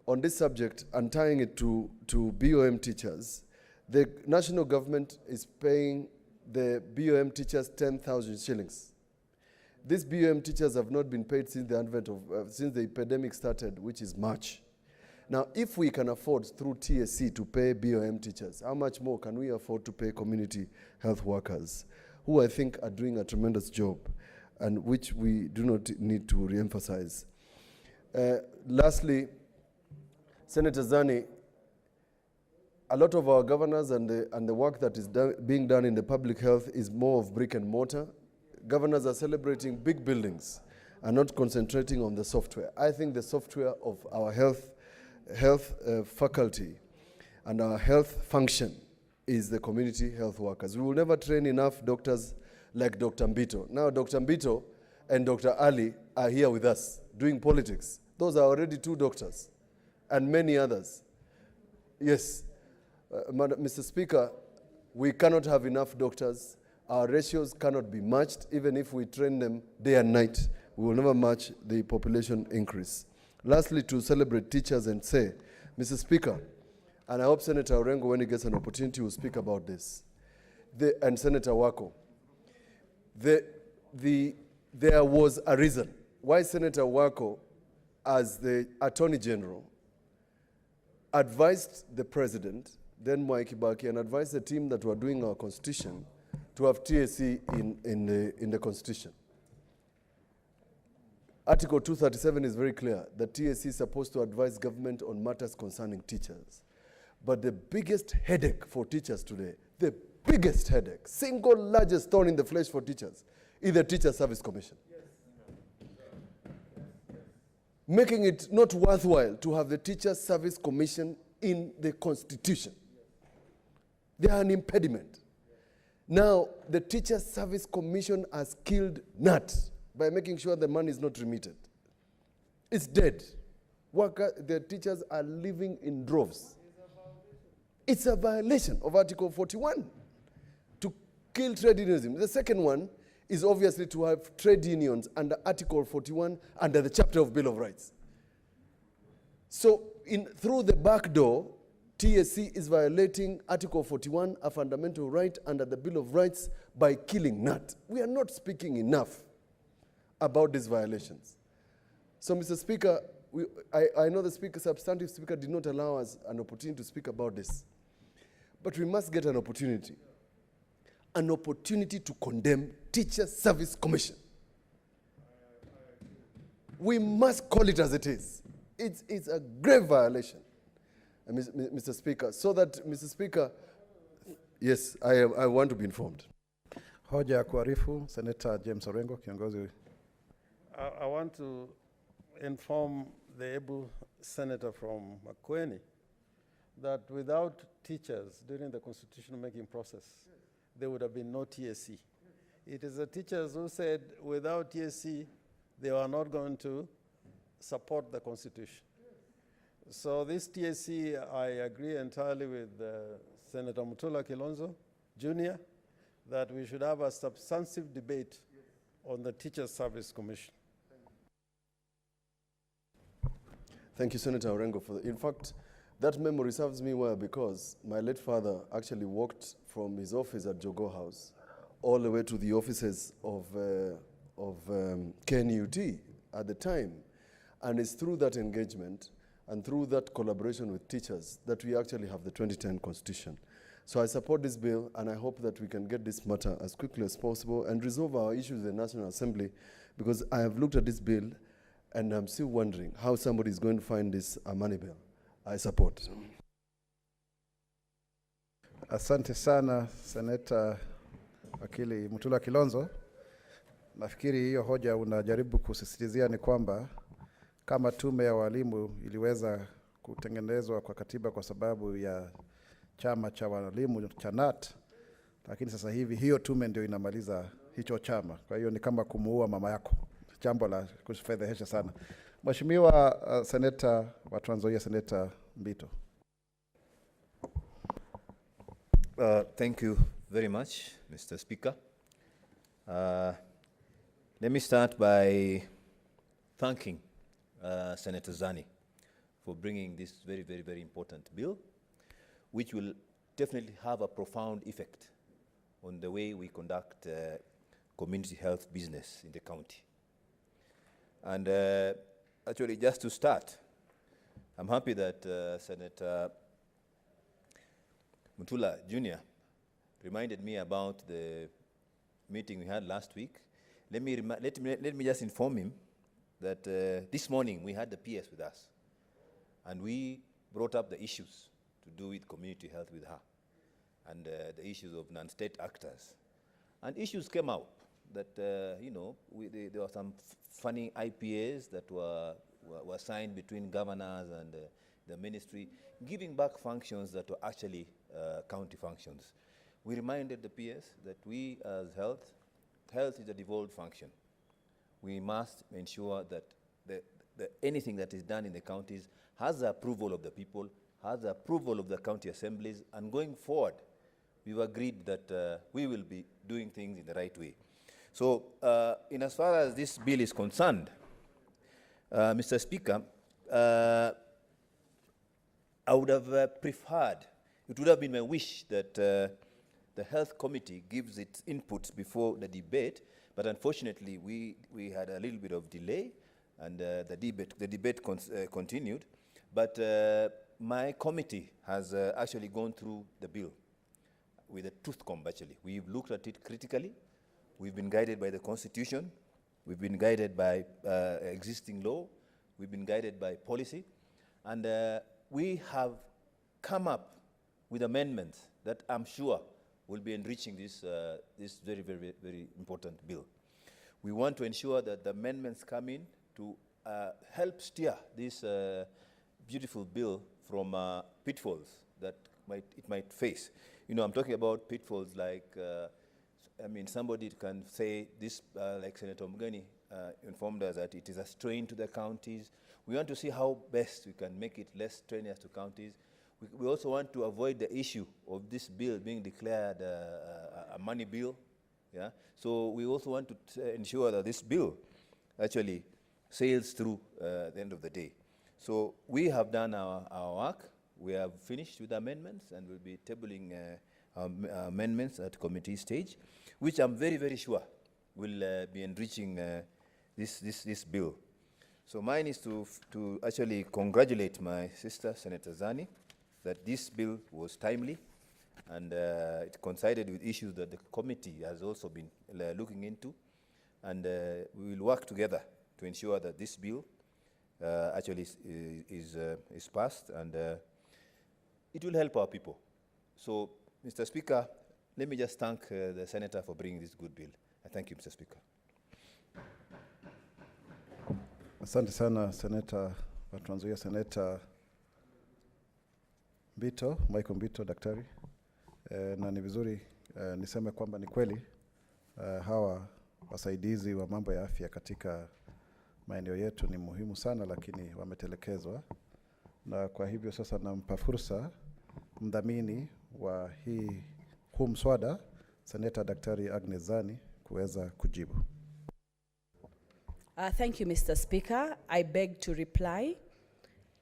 on this subject and tying it to BOM teachers, the national government is paying the BOM teachers 10,000 shillings. These BOM teachers have not been paid since the advent of, since the epidemic started, which is March. Now, if we can afford through TSC to pay BOM teachers, how much more can we afford to pay community health workers, who I think are doing a tremendous job, and which we do not need to re-emphasize. Lastly, Senator Zani, a lot of our governors and the work that is being done in the public health is more of brick and mortar. Governors are celebrating big buildings and not concentrating on the software. I think the software of our health faculty and our health function is the community health workers. We will never train enough doctors like Dr. Mbito. Now, Dr. Mbito and Dr. Ali are here with us doing politics, Those are already 2 doctors and many others. Yes, Mr. Speaker, we cannot have enough doctors. Our ratios cannot be matched. Even if we train them day and night, we will never match the population increase. Lastly, to celebrate teachers and say, Mr. Speaker, and I hope Senator Orengo, when he gets an opportunity, will speak about this, and Senator Wako, there was a reason why Senator Wako, as the Attorney General, advised the President, then Mwai Kibaki, and advised the team that were doing our Constitution to have TSC in the Constitution. Article 237 is very clear that TSC is supposed to advise government on matters concerning teachers. But the biggest headache for teachers today, the biggest headache, single largest thorn in the flesh for teachers, is the Teacher Service Commission. Yes. Making it not worthwhile to have the Teacher Service Commission in the Constitution. They are an impediment. Now, the Teacher Service Commission has killed NAT by making sure the money is not remitted. It's dead. The teachers are living in droves. It's a violation of Article 41 to kill trade unionism. The second one is obviously to have trade unions under Article 41 under the chapter of Bill of Rights. So through the back door, TSC is violating Article 41, a fundamental right under the Bill of Rights, by killing NAT. We are not speaking enough about these violations. So, Mr. Speaker, I know the substantive speaker did not allow us an opportunity to speak about this. But we must get an opportunity to condemn Teacher Service Commission. We must call it as it is. It's a grave violation, Mr. Speaker, so that, Mr. Speaker, yes, I want to be informed. Hoja ya kuarifu, Senator James Orengo, kiongozi. I want to inform the able senator from Makueni that without teachers during the constitutional making process, there would have been no TSC. It is the teachers who said without TSC, they were not going to support the Constitution. So this TSC, I agree entirely with Senator Mutula Kilonzo Jr., that we should have a substantive debate on the Teacher Service Commission. Thank you, Senator Orengo. In fact, that memory serves me well because my late father actually walked from his office at Jogo House all the way to the offices of KNUT at the time. And it's through that engagement and through that collaboration with teachers that we actually have the 2010 Constitution. So I support this bill, and I hope that we can get this matter as quickly as possible and resolve our issues in the National Assembly, because I have looked at this bill and I'm still wondering how somebody is going to find this a money bill. I support. Asante sana, Senator Wakili Mutula Kilonzo. Nafikiri hiyo hoja unajaribu kusisitizia ni kwamba kama tume ya walimu iliweza kutengenezwa kwa katiba kwa sababu ya chama cha walimu cha NAT, lakini sasa hivi hiyo tume ndio inamaliza hicho chama. Kwa hiyo ni kama kumuua mama yako. Jambo la kufedhehesha sana. Mheshimiwa Senator wa Trans Nzoia, Senator Mbito. Thank you very much, Mr. Speaker. Let me start by thanking Senator Zani for bringing this very, very, very important bill, which will definitely have a profound effect on the way we conduct community health business in the county. And actually, just to start, I'm happy that Senator Mutula Jr. reminded me about the meeting we had last week. Let me just inform him that this morning we had the PS with us, and we brought up the issues to do with community health with her, and the issues of non-state actors. And issues came out that, there were some funny IPAs that were signed between governors and the ministry, giving back functions that were actually county functions. We reminded the PS that we as health is a devolved function. We must ensure that anything that is done in the counties has the approval of the people, has the approval of the county assemblies, and going forward, we've agreed that we will be doing things in the right way. So, in as far as this bill is concerned, Mr. Speaker, I would have preferred, it would have been my wish that the Health Committee gives its inputs before the debate, but unfortunately we had a little bit of delay, and the debate continued. But my committee has actually gone through the bill with a tooth comb, actually. We've looked at it critically. We've been guided by the Constitution. We've been guided by existing law. We've been guided by policy. And we have come up with amendments that I'm sure will be enriching this, this very, very, very important bill. We want to ensure that the amendments come in to help steer this beautiful bill from pitfalls that it might face. You know, I'm talking about pitfalls like, I mean, somebody can say this, like Senator Mugani informed us, that it is a strain to the counties. We want to see how best we can make it less strenuous to counties. We also want to avoid the issue of this bill being declared a money bill. Yeah? So we also want to ensure that this bill actually sails through the end of the day. So we have done our work. We have finished with amendments, and we'll be tabling amendments at committee stage, which I'm very, very sure will be enriching this bill. So mine is to actually congratulate my sister, Senator Zani, that this bill was timely, and it coincided with issues that the committee has also been looking into, and we will work together to ensure that this bill actually is passed, and it will help our people. So, Mr. Speaker, let me just thank the Senator for bringing this good bill. I thank you, Mr. Speaker. Asante sana Senator wa Trans Nzoia, Senator Mbito, Michael Mbito, daktari. Na ni vizuri niseme kwamba ni kweli hawa wasaidizi wa mambo ya afya katika maeneo yetu ni muhimu sana, lakini wametelekezwa. Na kwa hivyo sasa nampa fursa mdhamini wa huu mswada, Senator Daktari Agnes Zani, kuweza kujibu. Thank you, Mr. Speaker. I beg to reply.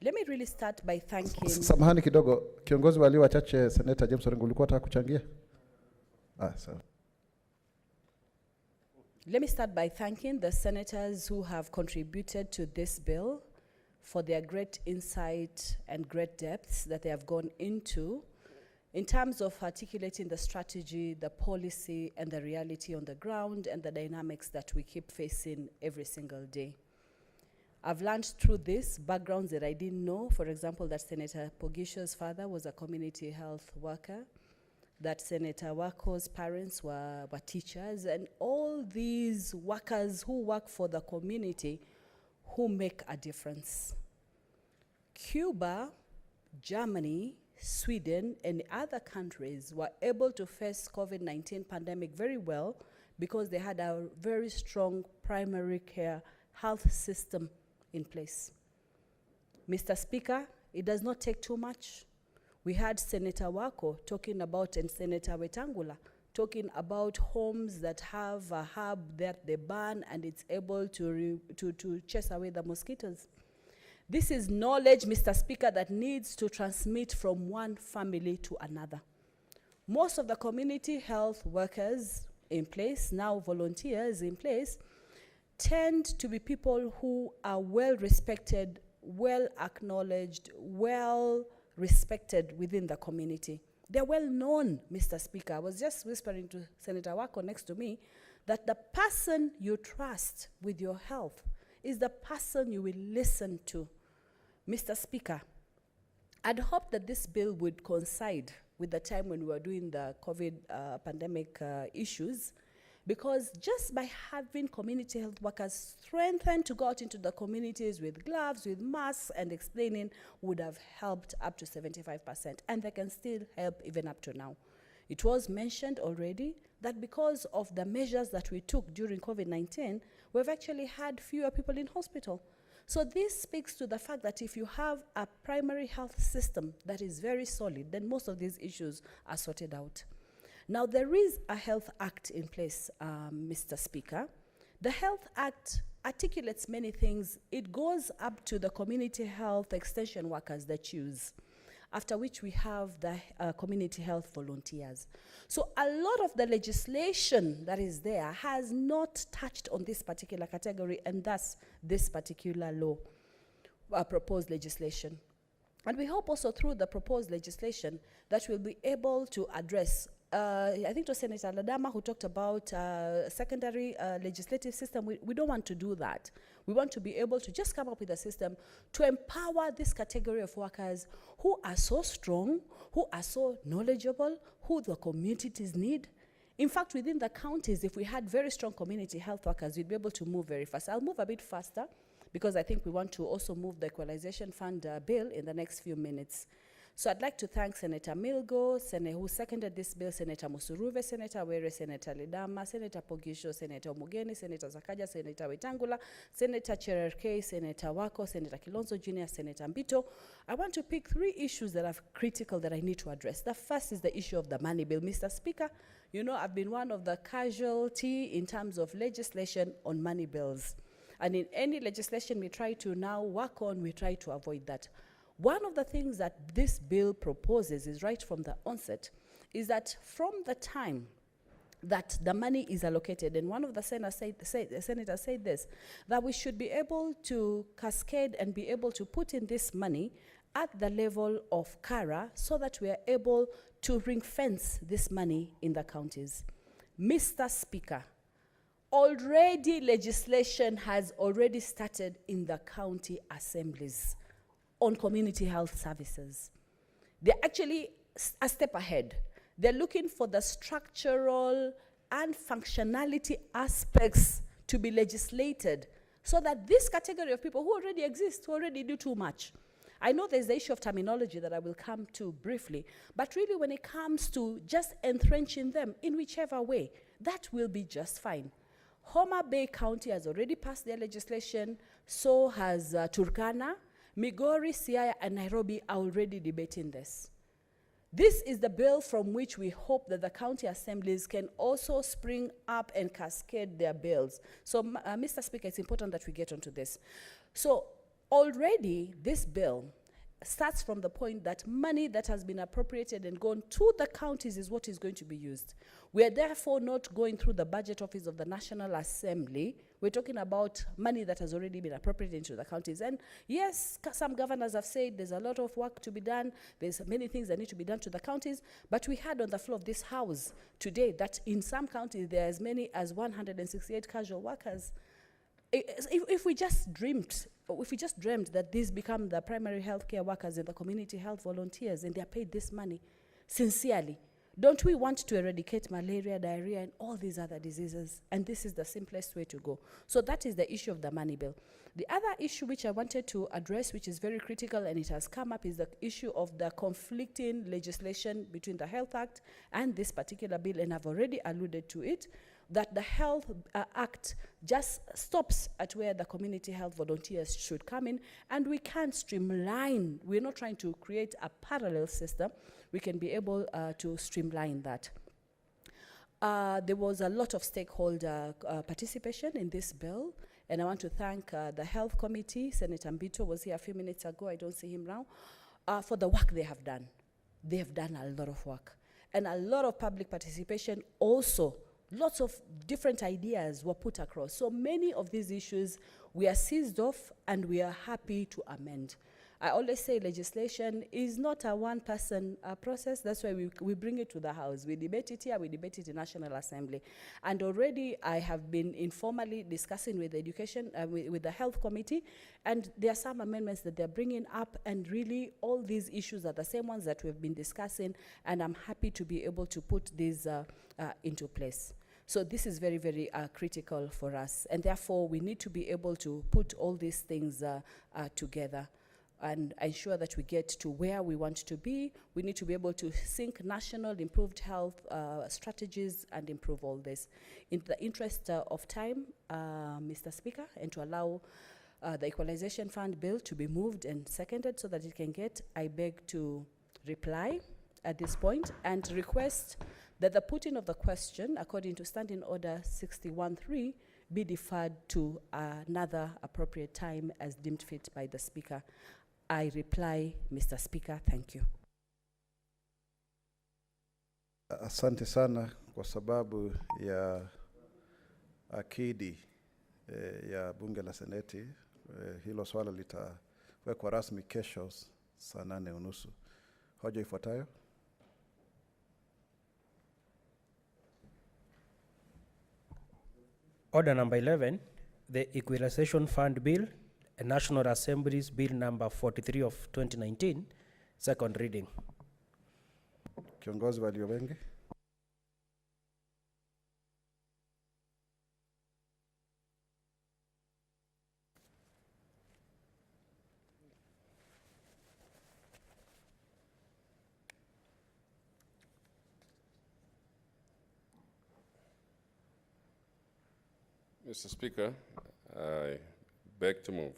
Let me really start by thanking... Samahani kidogo, kiongozi walio wachache, Senator James Orengo, ulikuwa unataka kuchangia? Sawa. Let me start by thanking the senators who have contributed to this bill for their great insight and great depths that they have gone into in terms of articulating the strategy, the policy, and the reality on the ground, and the dynamics that we keep facing every single day. I've learned through this backgrounds that I didn't know. For example, that Senator Pogisho's father was a community health worker, that Senator Wako's parents were teachers, and all these workers who work for the community who make a difference. Cuba, Germany, Sweden, and other countries were able to face COVID-19 pandemic very well because they had a very strong primary care health system in place. Mr. Speaker, it does not take too much. We had Senator Wako talking about, and Senator Wetangula talking about homes that have a hub that they burn and it's able to chase away the mosquitoes. This is knowledge, Mr. Speaker, that needs to transmit from one family to another. Most of the community health workers in place, now volunteers in place, tend to be people who are well respected, well acknowledged, well respected within the community. They're well known, Mr. Speaker. I was just whispering to Senator Wako next to me that the person you trust with your health is the person you will listen to. Mr. Speaker, I'd hope that this bill would coincide with the time when we were doing the COVID pandemic issues, because just by having community health workers strengthened to go out into the communities with gloves, with masks, and explaining would have helped up to 75%, and they can still help even up to now. It was mentioned already that because of the measures that we took during COVID-19, we've actually had fewer people in hospital. So this speaks to the fact that if you have a primary health system that is very solid, then most of these issues are sorted out. Now, there is a Health Act in place, Mr. Speaker. The Health Act articulates many things. It goes up to the community health extension workers that choose, after which we have the community health volunteers. So a lot of the legislation that is there has not touched on this particular category, and thus this particular law, proposed legislation. And we hope also through the proposed legislation that we'll be able to address, I think it was Senator Ladama who talked about secondary legislative system. We don't want to do that. We want to be able to just come up with a system to empower this category of workers who are so strong, who are so knowledgeable, who the communities need. In fact, within the counties, if we had very strong community health workers, we'd be able to move very fast. I'll move a bit faster because I think we want to also move the Equalization Fund bill in the next few minutes. So I'd like to thank Senator Milgo, who seconded this bill, Senator Musuruve, Senator Were, Senator Lidama, Senator Pogisho, Senator Mugeni, Senator Zakaja, Senator Wetangula, Senator Cherarkei, Senator Wako, Senator Kilonzo Jr., Senator Mbito. I want to pick 3 issues that are critical that I need to address. The first is the issue of the money bill. Mr. Speaker, you know I've been one of the casualty in terms of legislation on money bills. And in any legislation we try to now work on, we try to avoid that. One of the things that this bill proposes is right from the onset, is that from the time that the money is allocated, and one of the senators said this, that we should be able to cascade and be able to put in this money at the level of CARA so that we are able to ring fence this money in the counties. Mr. Speaker, already legislation has already started in the county assemblies on community health services. They're actually a step ahead. They're looking for the structural and functionality aspects to be legislated so that this category of people who already exist, who already do too much. I know there's the issue of terminology that I will come to briefly, but really when it comes to just entrenching them in whichever way, that will be just fine. Homa Bay County has already passed their legislation, so has Turkana. Migori, Siaya, and Nairobi are already debating this. This is the bill from which we hope that the county assemblies can also spring up and cascade their bills. So, Mr. Speaker, it's important that we get onto this. So, already this bill starts from the point that money that has been appropriated and gone to the counties is what is going to be used. We are therefore not going through the budget office of the National Assembly. We're talking about money that has already been appropriated into the counties. And yes, some governors have said there's a lot of work to be done. There's many things that need to be done to the counties. But we had on the floor of this house today that in some counties there are as many as 168 casual workers. If we just dreamed that these become the primary healthcare workers and the community health volunteers and they are paid this money sincerely, don't we want to eradicate malaria, diarrhea, and all these other diseases? And this is the simplest way to go. So that is the issue of the money bill. The other issue which I wanted to address, which is very critical and it has come up, is the issue of the conflicting legislation between the Health Act and this particular bill, and I've already alluded to it, that the Health Act just stops at where the community health volunteers should come in, and we can streamline. We're not trying to create a parallel system. We can be able to streamline that. There was a lot of stakeholder participation in this bill, and I want to thank the Health Committee. Senator Mbito was here a few minutes ago. I don't see him now, for the work they have done. They have done a lot of work, and a lot of public participation also. Lots of different ideas were put across. So many of these issues we are seized off and we are happy to amend. I always say legislation is not a one-person process. That's why we bring it to the House. We debate it here, we debate it in National Assembly. And already I have been informally discussing with the Education, with the Health Committee, and there are some amendments that they're bringing up, and really all these issues are the same ones that we've been discussing, and I'm happy to be able to put these into place. So this is very, very critical for us, and therefore we need to be able to put all these things together and ensure that we get to where we want to be. We need to be able to sync national improved health strategies and improve all this. In the interest of time, Mr. Speaker, and to allow the Equalization Fund bill to be moved and seconded so that it can get, I beg to reply at this point and request that the putting of the question, according to Standing Order 61.3, be deferred to another appropriate time as deemed fit by the Speaker. I reply, Mr. Speaker, thank you. Asante sana kwa sababu ya akidi ya bunge la seneti. Hilo swala litawekwa rasmi kesho saa 8:30. Hoja ifuatayo. Order number 11, the Equalization Fund Bill, a National Assembly's Bill number 43 of 2019, second reading. Kiongozi walio wengi. Mr. Speaker, I beg to move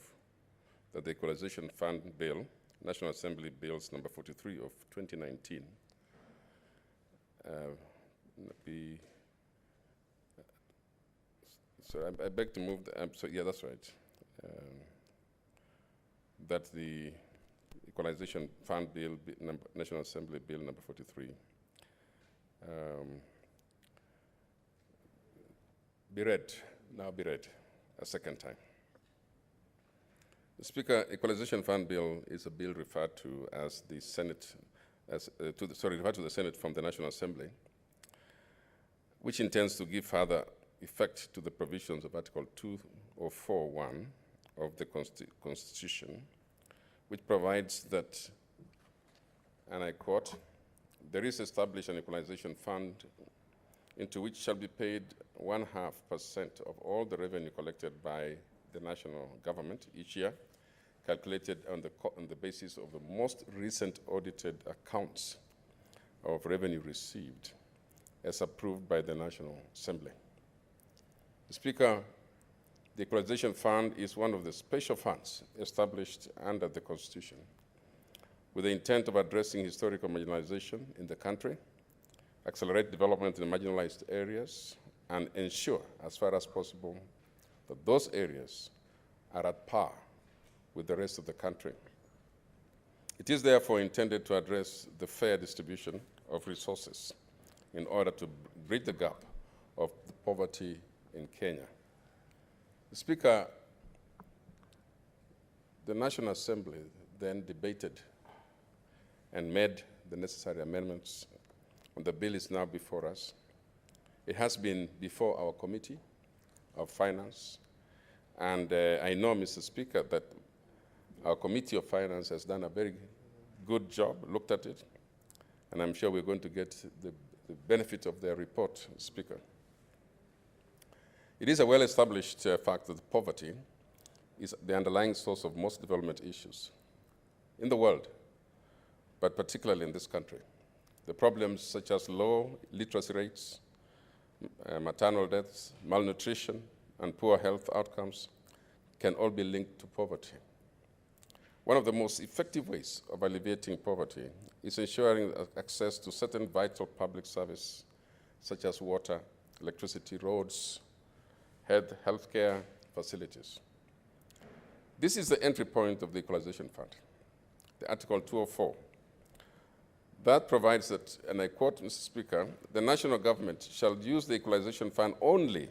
that the Equalization Fund Bill, National Assembly Bills number 43 of 2019, I beg to move, that's right, that the Equalization Fund Bill, National Assembly Bill number 43, be read a second time. The Speaker, Equalization Fund Bill is a bill referred to as the Senate, referred to the Senate from the National Assembly, which intends to give further effect to the provisions of Article 204(1) of the Constitution, which provides that, and I quote, "There is established an equalization fund into which shall be paid 0.5% of all the revenue collected by the national government each year, calculated on the basis of the most recent audited accounts of revenue received, as approved by the National Assembly." The Speaker, the Equalization Fund is one of the special funds established under the Constitution with the intent of addressing historical marginalization in the country, accelerate development in marginalized areas, and ensure, as far as possible, that those areas are at par with the rest of the country. It is therefore intended to address the fair distribution of resources in order to bridge the gap of poverty in Kenya. The Speaker, the National Assembly then debated and made the necessary amendments. The bill is now before us. It has been before our Committee of Finance, and I know, Mr. Speaker, that our Committee of Finance has done a very good job, looked at it, and I'm sure we're going to get the benefit of their report, Speaker. It is a well-established fact that poverty is the underlying source of most development issues in the world, but particularly in this country. The problems such as low literacy rates, maternal deaths, malnutrition, and poor health outcomes can all be linked to poverty. One of the most effective ways of alleviating poverty is ensuring access to certain vital public services such as water, electricity, roads, healthcare facilities. This is the entry point of the Equalization Fund, the Article 204. That provides that, and I quote, Mr. Speaker, "The national government shall use the Equalization Fund only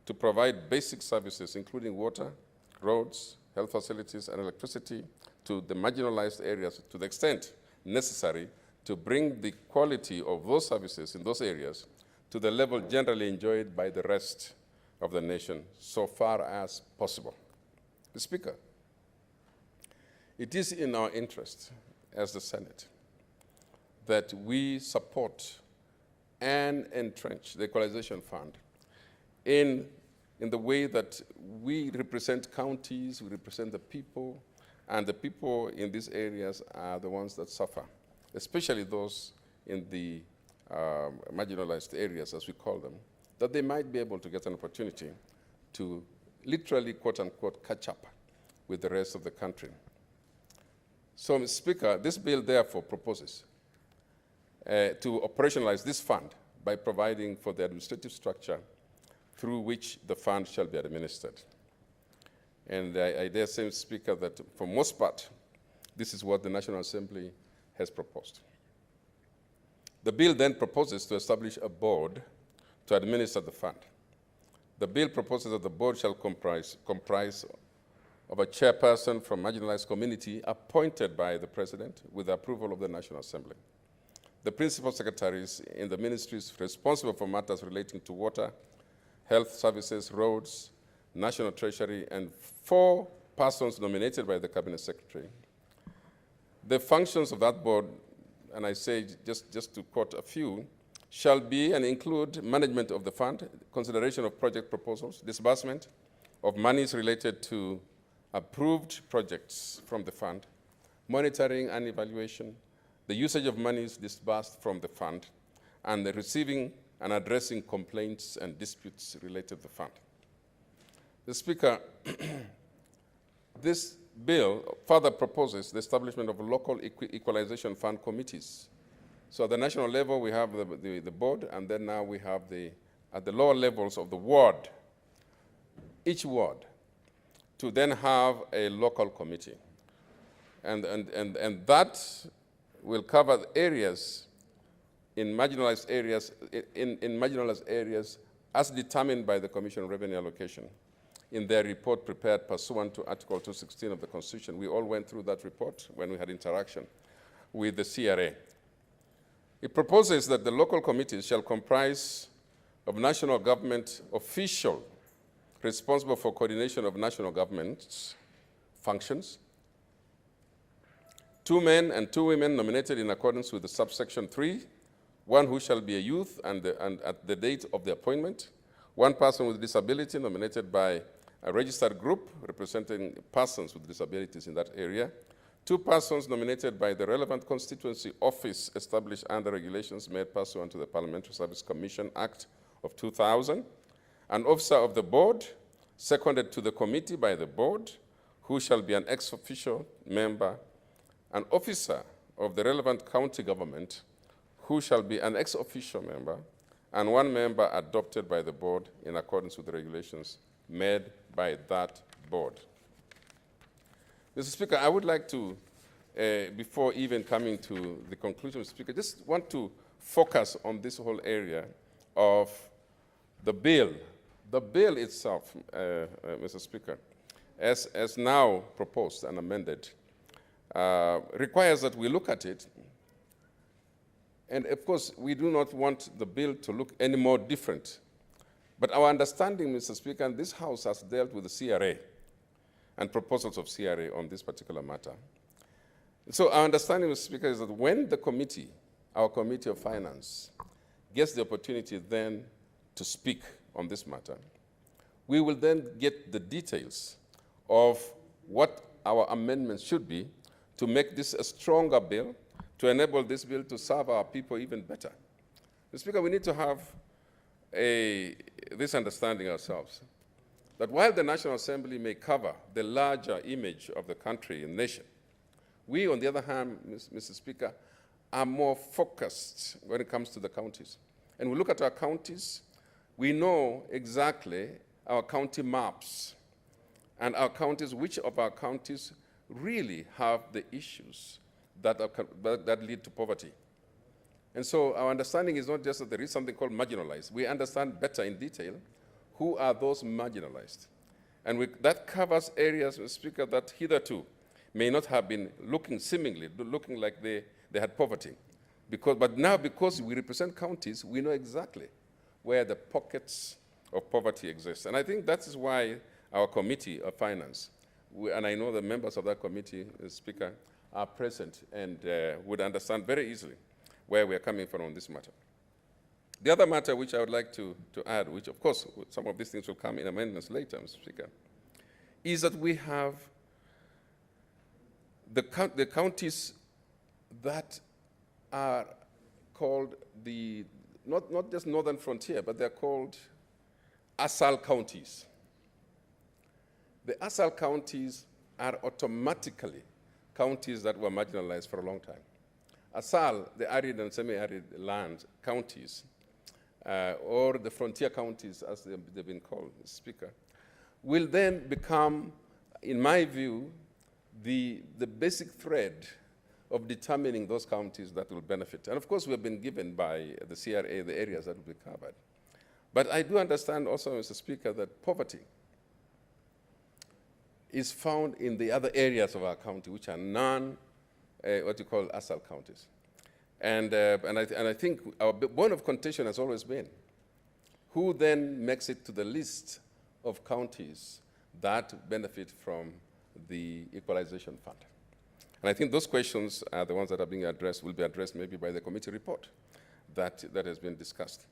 to provide basic services, including water, roads, health facilities, and electricity to the marginalized areas to the extent necessary to bring the quality of those services in those areas to the level generally enjoyed by the rest of the nation, so far as possible." The Speaker, it is in our interest as the Senate that we support and entrench the Equalization Fund in the way that we represent counties, we represent the people, and the people in these areas are the ones that suffer, especially those in the marginalized areas, as we call them, that they might be able to get an opportunity to literally, quote unquote, catch up with the rest of the country. So, Mr. Speaker, this bill therefore proposes to operationalize this fund by providing for the administrative structure through which the fund shall be administered. And I dare say, Mr. Speaker, that for most part, this is what the National Assembly has proposed. The bill then proposes to establish a board to administer the fund. The bill proposes that the board shall comprise of a chairperson from marginalized community appointed by the President with the approval of the National Assembly. The principal secretaries in the ministries responsible for matters relating to water, health services, roads, national treasury, and 4 persons nominated by the cabinet secretary. The functions of that board, and I say just to quote a few, shall be and include management of the fund, consideration of project proposals, disbursement of monies related to approved projects from the fund, monitoring and evaluation, the usage of monies disbursed from the fund, and the receiving and addressing complaints and disputes related to the fund. The Speaker, this bill further proposes the establishment of local equalization fund committees. So at the national level, we have the board, and then now we have at the lower levels of the ward, each ward, to then have a local committee. And that will cover areas in marginalized areas, in marginalized areas as determined by the Commission on Revenue Allocation in their report prepared pursuant to Article 216 of the Constitution. We all went through that report when we had interaction with the CRA. It proposes that the local committees shall comprise of national government officials responsible for coordination of national government's functions, 2 men and 2 women nominated in accordance with the subsection 3, 1 who shall be a youth and at the date of the appointment, 1 person with disability nominated by a registered group representing persons with disabilities in that area, 2 persons nominated by the relevant constituency office established under regulations made pursuant to the Parliamentary Service Commission Act of 2000, an officer of the board, seconded to the committee by the board, who shall be an ex officio member, an officer of the relevant county government, who shall be an ex officio member, and 1 member adopted by the board in accordance with the regulations made by that board. Mr. Speaker, I would like to, before even coming to the conclusion, Mr. Speaker, just want to focus on this whole area of the bill. The bill itself, Mr. Speaker, as now proposed and amended, requires that we look at it. And of course, we do not want the bill to look any more different. But our understanding, Mr. Speaker, and this House has dealt with the CRA and proposals of CRA on this particular matter. So our understanding, Mr. Speaker, is that when the committee, our Committee of Finance, gets the opportunity then to speak on this matter, we will then get the details of what our amendments should be to make this a stronger bill, to enable this bill to serve our people even better. Mr. Speaker, we need to have this understanding ourselves, that while the National Assembly may cover the larger image of the country and nation, we, on the other hand, Mr. Speaker, are more focused when it comes to the counties. And we look at our counties, we know exactly our county maps and our counties, which of our counties really have the issues that lead to poverty. And so our understanding is not just that there is something called marginalized. We understand better in detail who are those marginalized. And that covers areas, Mr. Speaker, that hitherto may not have been seemingly looking like they had poverty. But now, because we represent counties, we know exactly where the pockets of poverty exist. And I think that is why our Committee of Finance, and I know the members of that committee, Mr. Speaker, are present and would understand very easily where we are coming from on this matter. The other matter which I would like to add, which of course some of these things will come in amendments later, Mr. Speaker, is that we have the counties that are called not just Northern Frontier, but they're called ASAL counties. The ASAL counties are automatically counties that were marginalized for a long time. ASAL, the arid and semi-arid land counties, or the frontier counties as they've been called, Speaker, will then become, in my view, the basic thread of determining those counties that will benefit. And of course, we have been given by the CRA the areas that will be covered. But I do understand also, Mr. Speaker, that poverty is found in the other areas of our county, which are what you call ASAL counties. And I think our bone of contention has always been, who then makes it to the list of counties that benefit from the Equalization Fund? And I think those questions are the ones that are being addressed, will be addressed maybe by the committee report that has been discussed.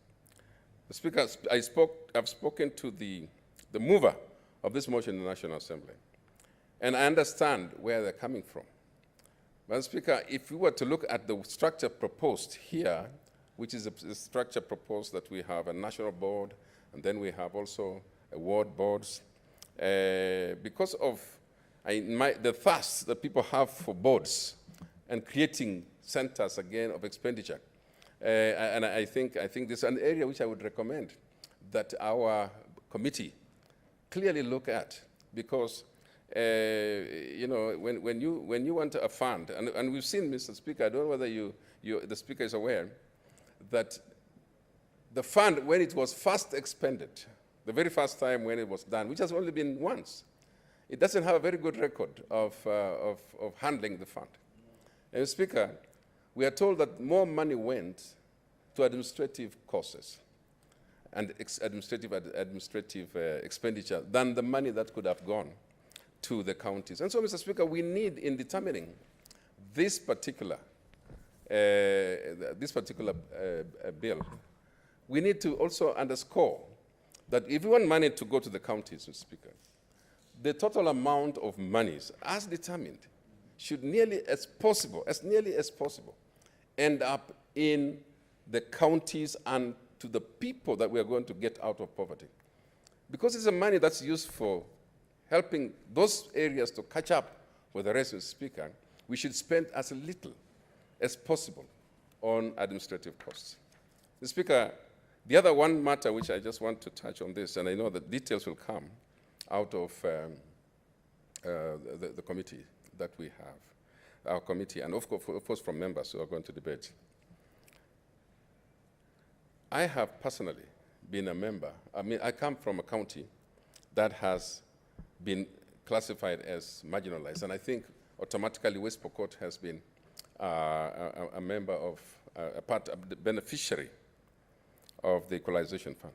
The Speaker, I've spoken to the mover of this motion in the National Assembly, and I understand where they're coming from. Madam Speaker, if we were to look at the structure proposed here, which is a structure proposed that we have a national board, and then we have also ward boards, because of the thirst that people have for boards and creating centers again of expenditure, and I think this is an area which I would recommend that our committee clearly look at, because you know, when you want a fund, and we've seen, Mr. Speaker, I don't know whether the Speaker is aware, that the fund, when it was first expended, the very first time when it was done, which has only been once, it doesn't have a very good record of handling the fund. And Mr. Speaker, we are told that more money went to administrative costs and administrative expenditure than the money that could have gone to the counties. And so, Mr. Speaker, we need, in determining this particular bill, we need to also underscore that if we want money to go to the counties, Mr. Speaker, the total amount of monies, as determined, should nearly as possible, end up in the counties and to the people that we are going to get out of poverty. Because it's a money that's used for helping those areas to catch up with the rest of the Speaker, we should spend as little as possible on administrative costs. The Speaker, the other one matter which I just want to touch on this, and I know that details will come out of the committee that we have, our committee, and of course from members who are going to debate. I have personally been a member. I mean, I come from a county that has been classified as marginalized, and I think automatically West Pokot has been a member of, a beneficiary of the Equalization Fund.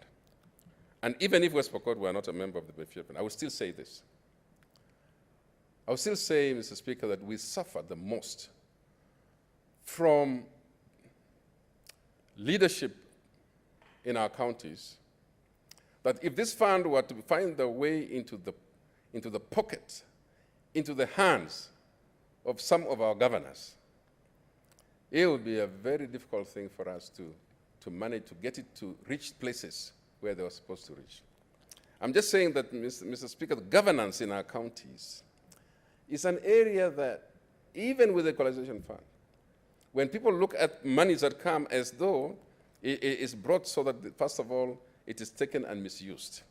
And even if West Pokot were not a member of the Beneficiary Fund, I would still say this. I would still say, Mr. Speaker, that we suffer the most from leadership in our counties, that if this fund were to find the way into the pocket, into the hands of some of our governors, it would be a very difficult thing for us to manage to get it to reach places where they were supposed to reach. I'm just saying that, Mr. Speaker, the governance in our counties is an area that, even with the Equalization Fund, when people look at monies that come as though it is brought so that, first of all, it is taken and misused.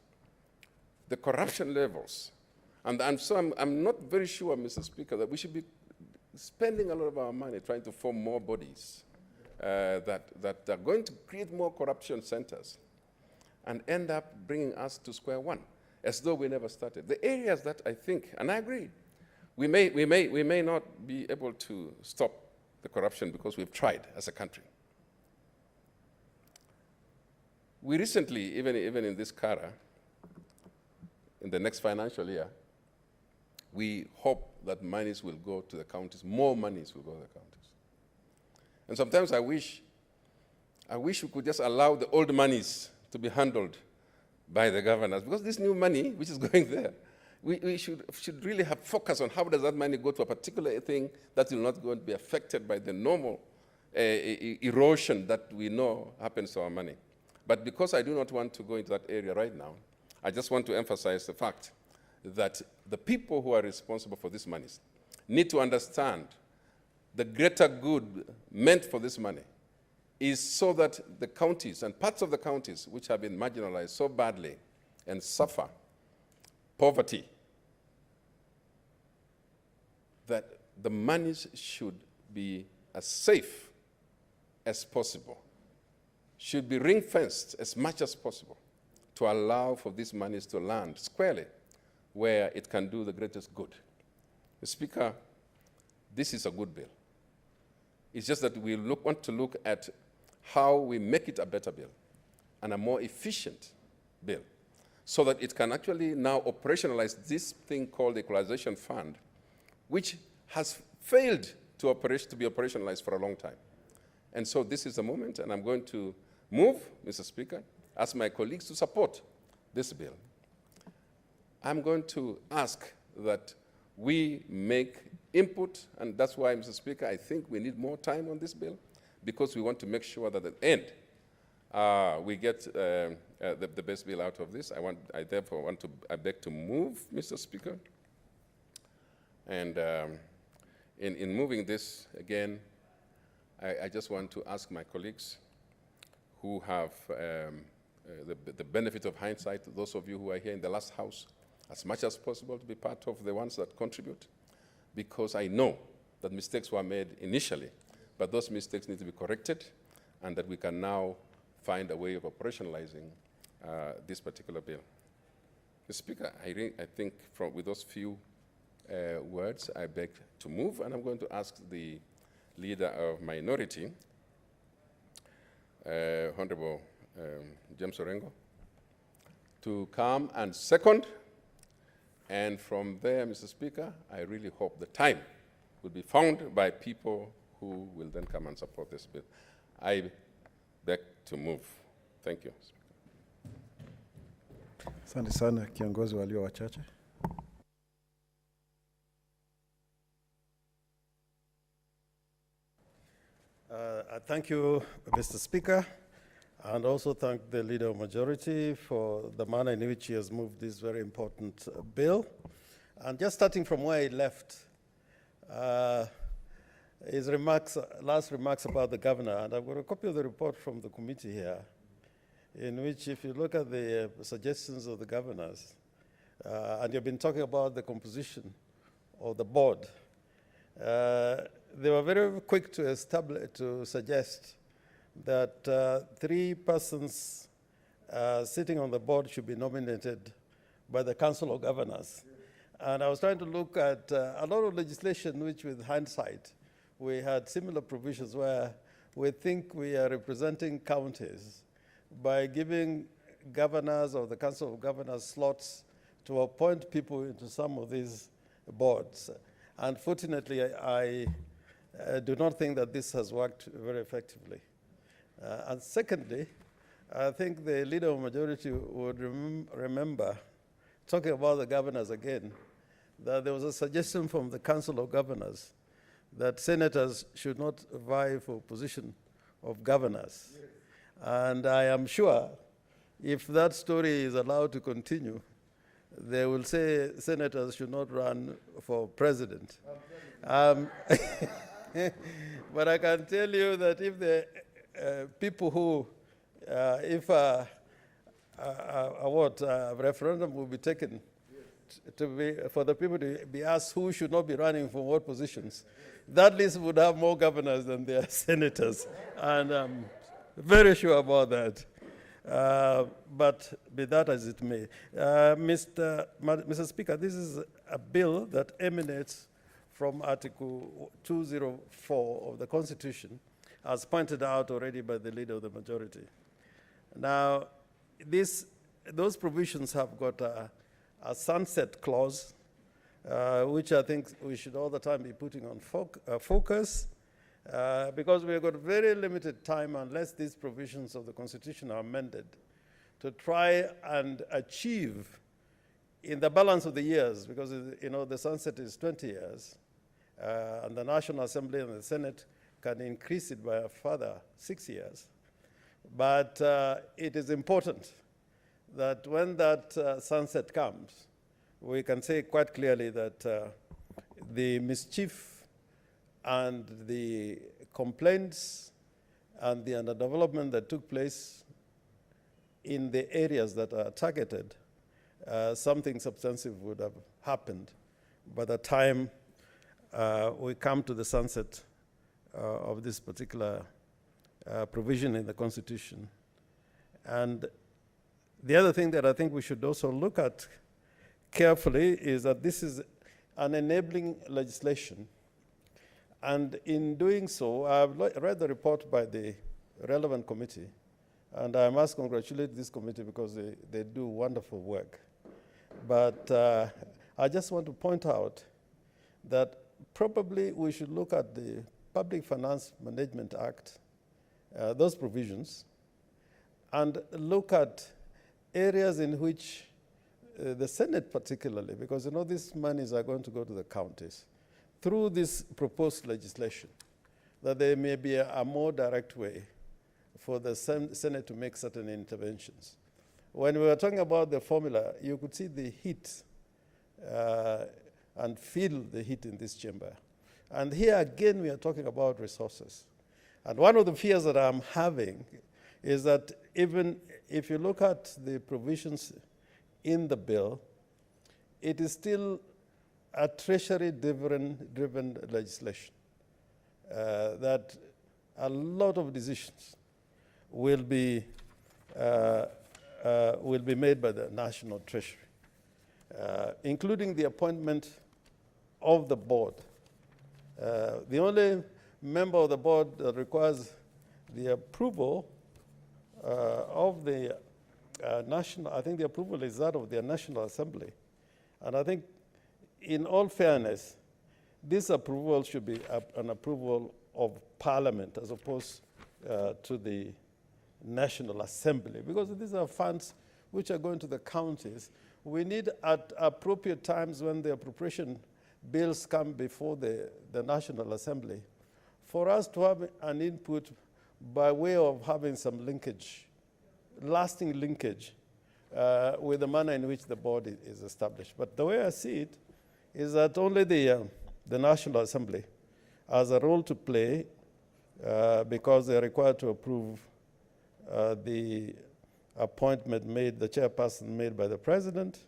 The corruption levels, and so I'm not very sure, Mr. Speaker, that we should be spending a lot of our money trying to form more bodies that are going to create more corruption centers and end up bringing us to square one, as though we never started. The areas that I think, and I agree, we may not be able to stop the corruption because we've tried as a country. We recently, even in this CARA, in the next financial year, we hope that monies will go to the counties, more monies will go to the counties. And sometimes I wish we could just allow the old monies to be handled by the governors, because this new money, which is going there, we should really have focus on how does that money go to a particular thing that will not going to be affected by the normal erosion that we know happens to our money. But because I do not want to go into that area right now, I just want to emphasize the fact that the people who are responsible for these monies need to understand the greater good meant for this money is so that the counties and parts of the counties which have been marginalized so badly and suffer poverty, that the monies should be as safe as possible, should be ring-fenced as much as possible to allow for these monies to land squarely where it can do the greatest good. Mr. Speaker, this is a good bill. It's just that we want to look at how we make it a better bill and a more efficient bill so that it can actually now operationalize this thing called the Equalization Fund, which has failed to be operationalized for a long time. And so this is the moment, and I'm going to move, Mr. Speaker, ask my colleagues to support this bill. I'm going to ask that we make input, and that's why, Mr. Speaker, I think we need more time on this bill, because we want to make sure that at the end we get the best bill out of this. I therefore beg to move, Mr. Speaker. And in moving this, again, I just want to ask my colleagues who have the benefit of hindsight, those of you who are here in the last house, as much as possible to be part of the ones that contribute, because I know that mistakes were made initially, but those mistakes need to be corrected, and that we can now find a way of operationalizing this particular bill. Mr. Speaker, I think with those few words, I beg to move, and I'm going to ask the Leader of Minority, Honorable James Orengo, to come and second. And from there, Mr. Speaker, I really hope the time will be found by people who will then come and support this bill. I beg to move. Thank you. Asante sana kiongozi walio wachache. Thank you, Mr. Speaker, and also thank the Leader of Majority for the manner in which he has moved this very important bill. And just starting from where he left, his last remarks about the governor, and I've got a copy of the report from the committee here, in which if you look at the suggestions of the governors, and you've been talking about the composition of the board, they were very quick to suggest that 3 persons sitting on the board should be nominated by the Council of Governors. And I was trying to look at a lot of legislation which, with hindsight, we had similar provisions where we think we are representing counties by giving governors or the Council of Governors slots to appoint people into some of these boards. Unfortunately, I do not think that this has worked very effectively. And secondly, I think the Leader of Majority would remember, talking about the governors again, that there was a suggestion from the Council of Governors that senators should not vie for position of governors. Yes. And I am sure if that story is allowed to continue, they will say senators should not run for president. But I can tell you that if the people who, if a referendum will be taken for the people to be asked who should not be running for what positions, that list would have more governors than their senators. And I'm very sure about that. But be that as it may. Mr. Speaker, this is a bill that emanates from Article 204 of the Constitution, as pointed out already by the Leader of the Majority. Now, those provisions have got a sunset clause, which I think we should all the time be putting on focus, because we've got very limited time unless these provisions of the Constitution are amended to try and achieve, in the balance of the years, because the sunset is 20 years, and the National Assembly and the Senate can increase it by a further 6 years. But it is important that when that sunset comes, we can say quite clearly that the mischief and the complaints and the underdevelopment that took place in the areas that are targeted, something substantive would have happened by the time we come to the sunset of this particular provision in the Constitution. And the other thing that I think we should also look at carefully is that this is an enabling legislation. And in doing so, I've read the report by the relevant committee, and I must congratulate this committee because they do wonderful work. But I just want to point out that probably we should look at the Public Finance Management Act, those provisions, and look at areas in which the Senate particularly, because you know these monies are going to go to the counties, through this proposed legislation, that there may be a more direct way for the Senate to make certain interventions. When we were talking about the formula, you could see the heat and feel the heat in this chamber. And here again, we are talking about resources. And one of the fears that I'm having is that even if you look at the provisions in the bill, it is still a treasury-driven legislation, that a lot of decisions will be made by the National Treasury, including the appointment of the board. The only member of the board that requires the approval of the national, I think the approval is that of the National Assembly. And I think in all fairness, this approval should be an approval of Parliament as opposed to the National Assembly, because these are funds which are going to the counties. We need at appropriate times when the appropriation bills come before the National Assembly for us to have an input by way of having some linkage, lasting linkage with the manner in which the board is established. But the way I see it is that only the National Assembly has a role to play because they're required to approve the appointment made, the chairperson made by the president,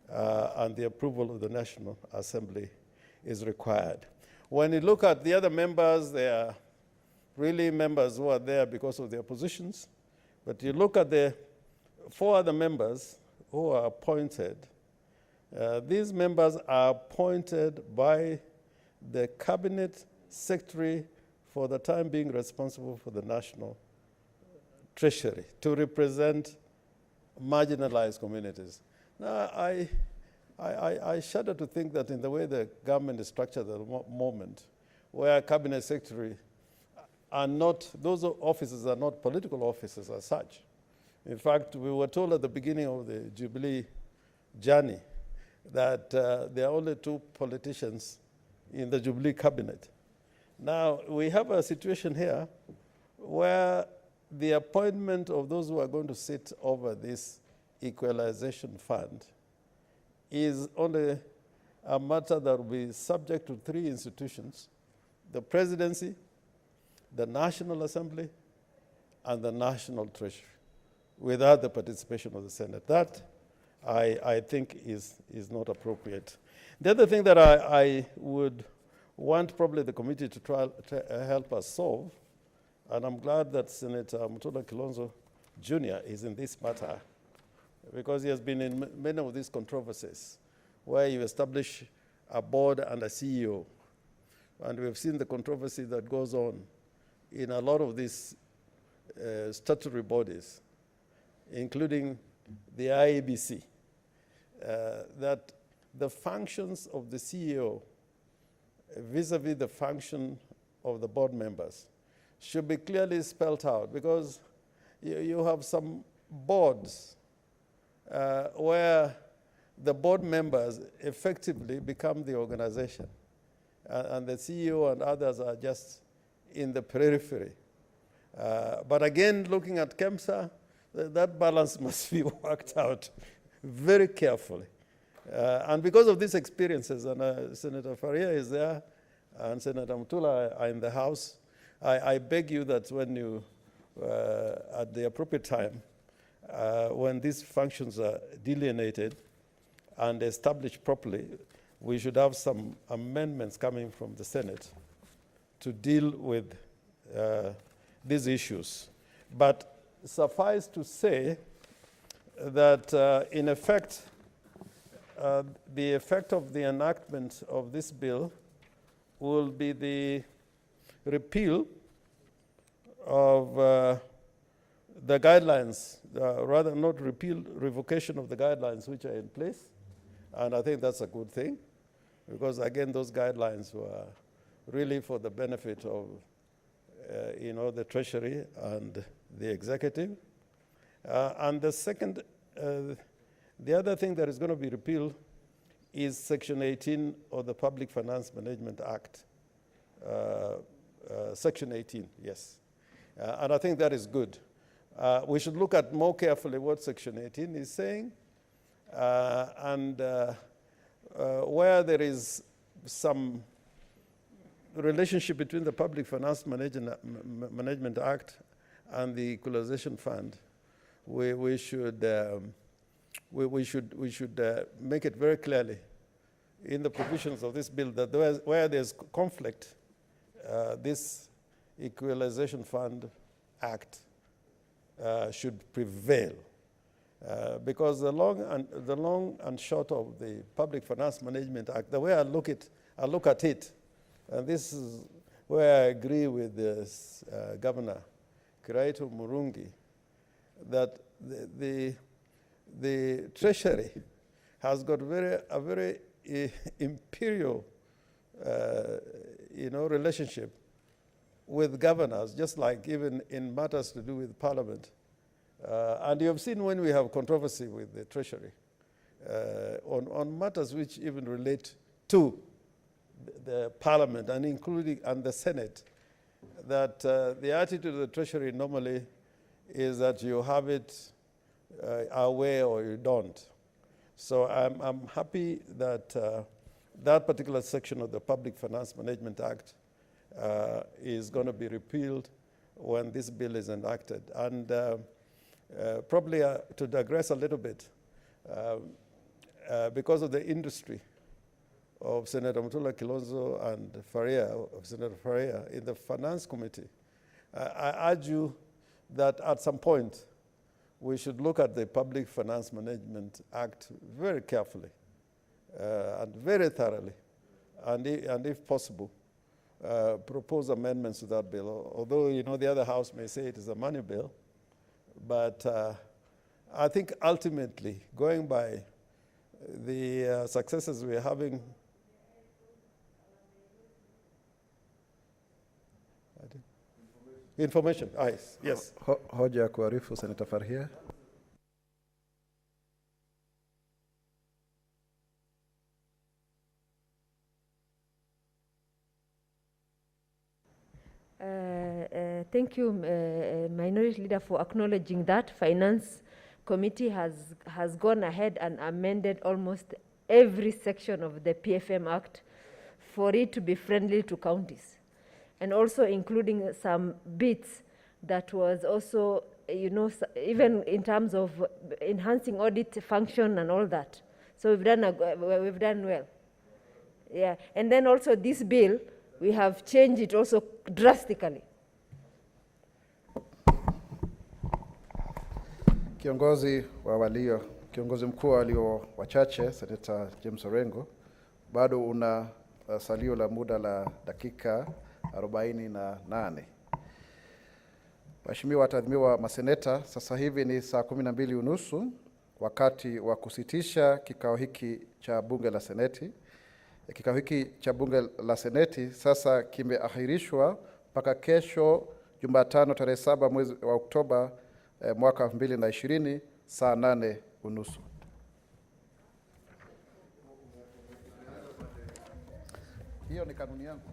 and the approval of the National Assembly is required. When you look at the other members, they are really members who are there because of their positions. But you look at the 4 other members who are appointed, these members are appointed by the Cabinet Secretary for the time being responsible for the National Treasury to represent marginalized communities. Now, I shudder to think that in the way the government is structured at the moment, where Cabinet Secretary are not, those offices are not political offices as such. In fact, we were told at the beginning of the Jubilee journey that there are only 2 politicians in the Jubilee cabinet. Now, we have a situation here where the appointment of those who are going to sit over this equalization fund is only a matter that will be subject to 3 institutions: the presidency, the National Assembly, and the National Treasury, without the participation of the Senate. That, I think, is not appropriate. The other thing that I would want probably the committee to try help us solve, and I'm glad that Senator Mutula Kilonzo Jr. is in this matter, because he has been in many of these controversies where you establish a board and a CEO. And we've seen the controversy that goes on in a lot of these statutory bodies, including the IABC, that the functions of the CEO vis-a-vis the function of the board members should be clearly spelled out, because you have some boards where the board members effectively become the organization, and the CEO and others are just in the periphery. But again, looking at KEMSA, that balance must be worked out very carefully. And because of these experiences, and Senator Faria is there, and Senator Mutula are in the House, I beg you that when you, at the appropriate time, when these functions are delineated and established properly, we should have some amendments coming from the Senate to deal with these issues. But suffice to say that, in effect, the effect of the enactment of this bill will be the repeal of the guidelines, rather not repeal, revocation of the guidelines which are in place. And I think that's a good thing, because again, those guidelines were really for the benefit of the Treasury and the Executive. And the second, the other thing that is going to be repealed is Section 18 of the Public Finance Management Act. Section 18, yes. And I think that is good. We should look at more carefully what Section 18 is saying, and where there is some relationship between the Public Finance Management Act and the Equalization Fund, we should make it very clearly in the provisions of this bill that where there's conflict, this Equalization Fund Act should prevail. Because the long and short of the Public Finance Management Act, the way I look at it, and this is where I agree with this, Governor Kiraitu Murungi, that the Treasury has got a very imperial, relationship with governors, just like even in matters to do with Parliament. And you have seen when we have controversy with the Treasury on matters which even relate to the Parliament and including the Senate, that the attitude of the Treasury normally is that you have it our way or you don't. So I'm happy that that particular section of the Public Finance Management Act is going to be repealed when this bill is enacted. And probably to digress a little bit, because of the industry of Senator Mutula Kilonzo and Senator Faria in the Finance Committee, I urge you that at some point we should look at the Public Finance Management Act very carefully and very thoroughly, and if possible, propose amendments to that bill. Although, the other house may say it is a money bill, but I think ultimately, going by the successes we're having, information, yes. Hoja ya kuarifu Senator Faria. Thank you, Minority Leader, for acknowledging that. Finance Committee has gone ahead and amended almost every section of the PFM Act for it to be friendly to counties, and also including some bits that was also, even in terms of enhancing audit function and all that. So we've done well. Yeah, and then also this bill, we have changed it also drastically. Kiongozi mkuu wa walio wachache, Senator James Orengo, bado una salio la muda la dakika 48. Waheshimiwa watadhimiwa maseneta, sasa hivi ni saa 12:30, wakati wa kusitisha kikao hiki cha bunge la Seneti. Kikao hiki cha bunge la Seneti sasa kimeahirishwa mpaka kesho Jumatano tarehe 7 mwezi wa Oktoba mwaka 2020 saa 8:30. Hiyo ni kanuni yangu.